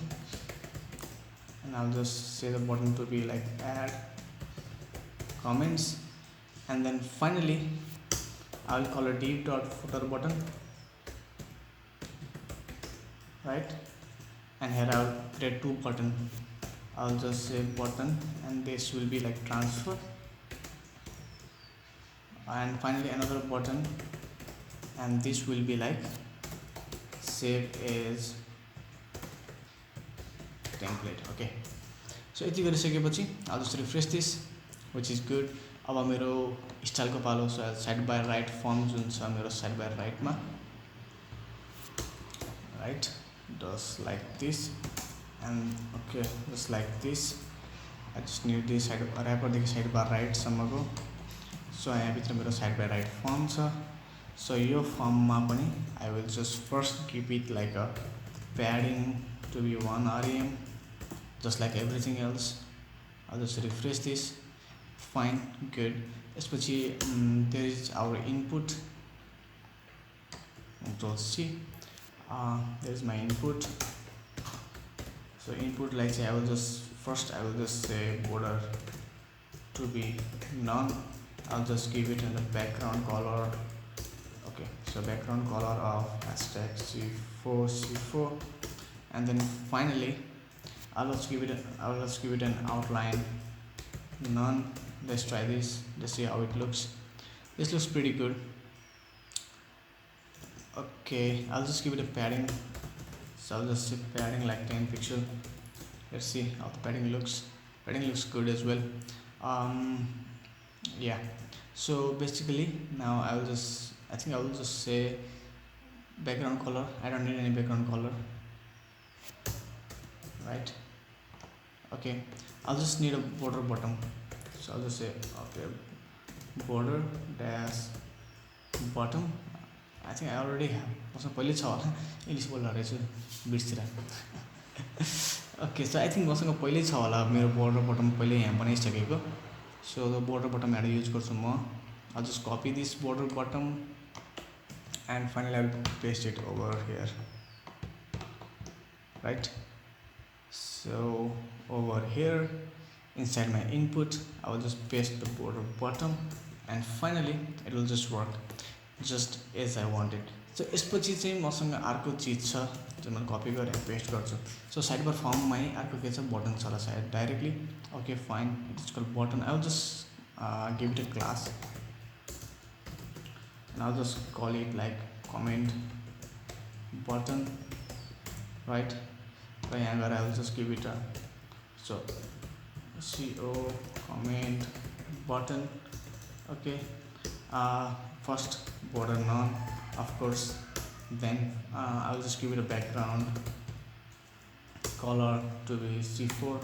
S1: and I'll just say the button to be like add comments. And then finally I will call a div dot footer button, right. And here I will create two button. I'll just say button, and this will be like transfer. And finally another button, and this will be like save as template. Okay, so यति गरिसकेपछि I'll just refresh this, which is good. अब मेरो स्टाइलको पालो. So side by right form जुन छ मेरो साइड बाई राइटमा, right, just like this. And okay, just like this. I just need this side ऱ्यापरदेखि साइड बाई राइटसम्मको. सो यहाँभित्र मेरो साइड बाई राइट फर्म छ. सो यो फर्ममा पनि I will just first give it like a padding to be 1 rem, just like everything else. I just refresh this. Fine, good. यसपछि there is our input. See there is my input. So input like say I will just say border to be none. I'll just give it in the background color. Okay, so background color of hashtag C4, and then finally I'll just give it an outline none. Let's try this. Let's see how it looks. This looks pretty good. Okay, I'll just give it a padding. So I'll just say padding like 10 pixel. Let's see how the padding looks. Padding looks good as well. Yeah. So basically now I think I will just say background color. I don't need any background color, right? Okay, I'll just need a border bottom. So I'll just say okay, border dash bottom. I think I already have. मसँग पहिल्यै छ होला, इङ्ग्लिस बोल्न रहेछु बिर्सिएर. Okay, so I think मसँग पहिल्यै छ होला मेरो border bottom पहिल्यै यहाँ बनाइसकेको. So the border bottom यहाँ युज गर्छु म. I'll just copy this border bottom and finally I'll paste it over here, right? So over here inside my input I will just paste the border bottom and finally it will just work just as I wanted. So यसपछि चाहिँ मसँग अर्को चीज छ जो मैले कपी गरेर पेस्ट गर्छु. So sidebar form मै अर्को के छ बटन छ होला सायद directly. Okay, fine, it is called button. I will just give it a class and I'll just call it like comment button, right? So यहाँ गएर I will just give it a so co comment button. Okay, first border none, of course. Then I'll just give it a background color to be C4,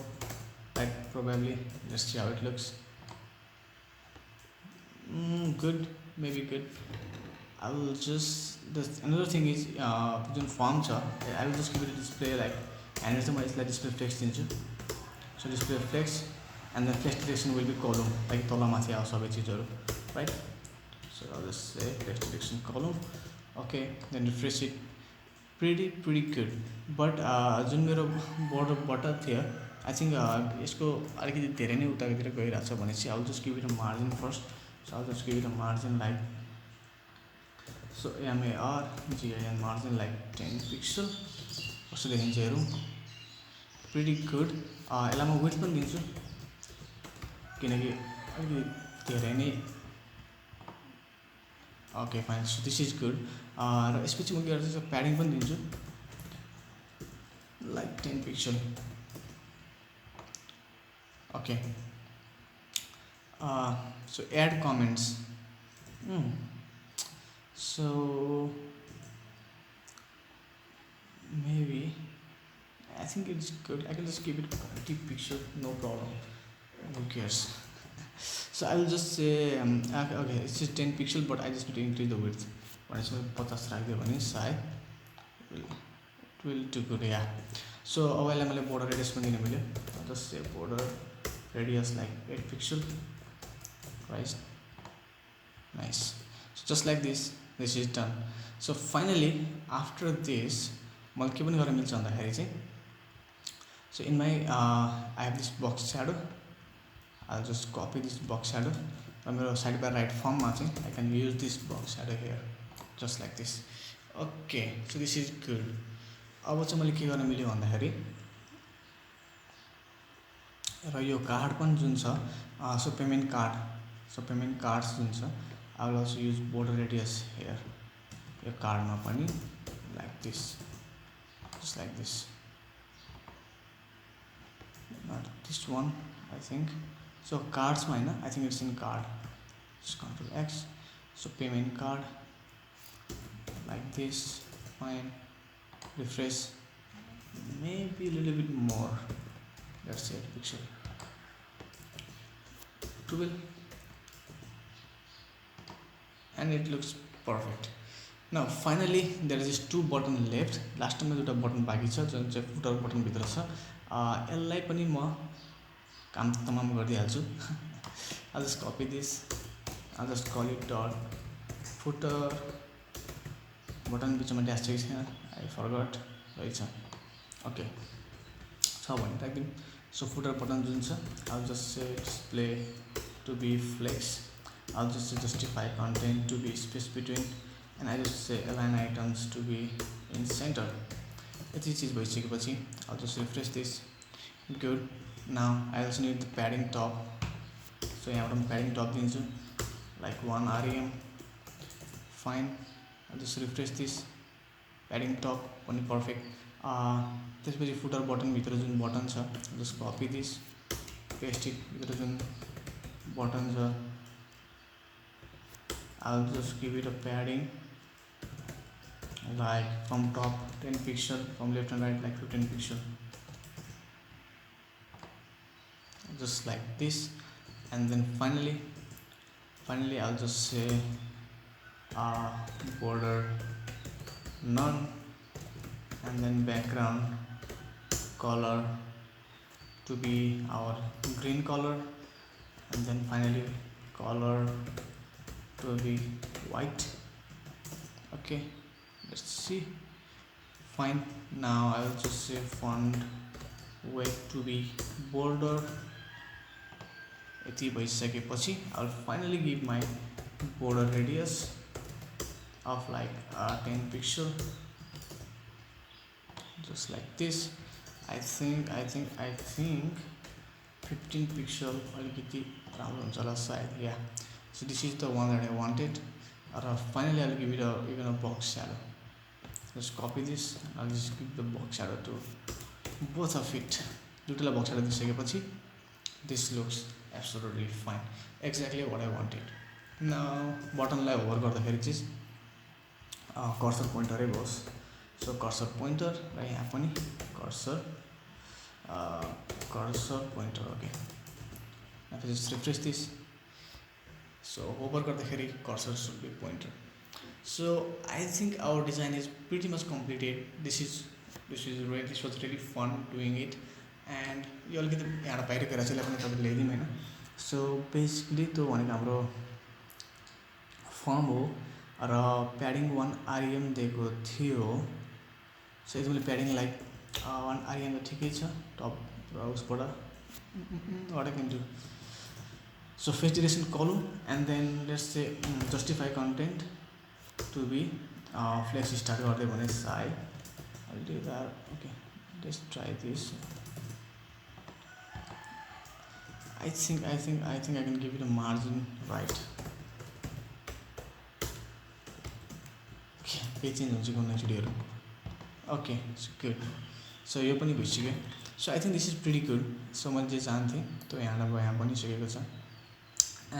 S1: right? Probably. Let's see how it looks. Good, maybe good. I will just another thing is जुन form छ I will just give it a display like and चाहिँ म यसलाई display flex दिन्छु. So display flex and then flex direction will be column like तल माथि आउँछ सबै चीजहरु, right? So I'll just say flex direction column. Okay, then refresh it. Pretty good. But जुन मेरो border button थियो I think यसको अलिकति धेरै नै उतातिर गइरहेको छ भनेपछि I'll just give it a margin first. So I'll just give it a margin like so MARGIN margin like 10 pixel. कस्तो देखिन्छ हेरौँ. Pretty good. यसलाई म width पनि दिन्छु किनकि अलिकति धेरै नै. Okay, fine. So this is good. र यसपछि म के गर्छु padding पनि दिन्छु like 10 pixel. Okay. So add comments. So maybe I think it's good. I can just keep it 20 pixel, no problem. Who cares? So I will just say okay, it's just 10 pixel, but I just need to increase the width. When it's 50 राख्दियो भने सायद it will do good. Yeah. So अब मैले border radius पनि दिनु मिल्यो. I'll just say border radius like 8 pixel. Right. Nice. So just like this is done. So finally after this मैले के पनि गर्न मिल्छ भन्दाखेरि चाहिँ so in my I have this box shadow. I'll just copy this box shadow. र मेरो sidebar right form मा चाहिँ I can use this box shadow here just like this. Okay, so this is good. अब चाहिँ मैले के गर्न मिल्यो भन्दाखेरि र यो कार्ड पनि जुन छ so payment cards जुन छ I will also use border radius here. यो कार्डमा पनि like this, just like this. Not this one, I think. So cards ma हैन, I think it's in card. Just Ctrl X. So payment card like this. Fine. Refresh. Maybe a little bit more. Let's say picture 12. And it looks perfect. Now finally there is just two button left. Last time दुटा button बाँकी छ जुन चाहिँ footer button भित्र छ. यसलाई पनि म काम तमाम गरिदिहाल्छु. I'll just copy this. I'll just call it dot footer button बिचमा dash छैन. I forgot. रहेछ. Okay. छ भने राखिदिउँ. So footer button जुन छ, I'll just say display to be flex. I'll just say justify content to be space between, and I just say align items to be in center. यति चिज भइसकेपछि I'll just refresh this. Good. Now I also need the padding top. So यहाँबाट म padding top दिन्छु like 1 rem. Fine. I'll just refresh this. Padding top पनि perfect. त्यसपछि footer button भित्र जुन बटन छ, just copy this, paste it. भित्र जुन बटन छ, I'll just give it a padding like from top 10 pixel, from left and right like 15 pixel, just like this. And then finally I'll just say border none, and then background color to be our green color, and then finally color to be white. Okay, let's see. Fine. Now I'll just say font weight to be border. यति भइसकेपछि I'll finally give my border radius of like 10 pixel, just like this. I think 15 pixel अलिकति राम्रो हुन्छ होला सायद. Yeah, so this is the one that I wanted. Finally I'll give it even a box shadow. Just copy this. I'll just give the box shadow to both of it. दुईटैलाई box shadow दिइसकेपछि this looks absolutely fine, exactly what I wanted. Now बटनलाई होभर गर्दाखेरि चाहिँ कर्सर पोइन्टरै होस्. सो कर्सर पोइन्टर र यहाँ पनि cursor pointer. Okay, now just refresh this. So होभर गर्दाखेरि cursor should be pointer. So I think our design is pretty much completed. This was really fun doing it. And यो अलिकति यहाँबाट बाहिर गएर चाहिँ पनि तपाईँले ल्याइदिउँ होइन. सो बेसिकली त्यो भनेको हाम्रो फर्म हो र प्याडिङ 1 rem दिएको थियो. सो यति मैले प्याडिङ लाइक 1 rem त ठिकै छ. टप र उसबाट what I can do. So face duration column, and then let's say justify content to be flex start गर्दै भने side. I'll do that. Okay, let's try this. I think I can give it a margin right. Okay, page change हुन्छ कुनै चोटिहरु. Okay, so good. So यो पनि भइसक्यो. So I think this is pretty good. So मैले जे चाहन्थे त्यो यहाँ बनिसकेको छ.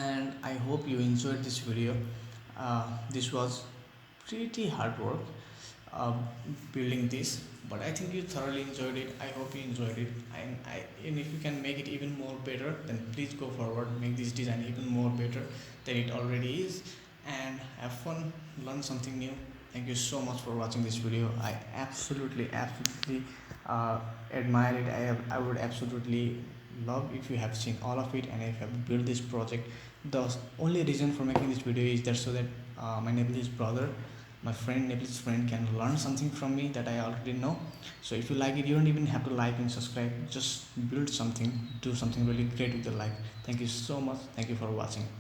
S1: And I hope you enjoyed this video. This was pretty hard work building this, but I think you thoroughly enjoyed it. I hope you enjoyed it. And if you can make it even more better, then please go forward, make this design even more better than it already is, and have fun, learn something new. Thank you so much for watching this video. I absolutely admire it. I would absolutely love if you have seen all of it and if you have built this project. The only reason for making this video is that so that my Nepalese brother, my friend, Nepalese friend, can learn something from me that I already know. So if you like it, you don't even have to like and subscribe. Just build something, do something really great with your life. Thank you so much. Thank you for watching.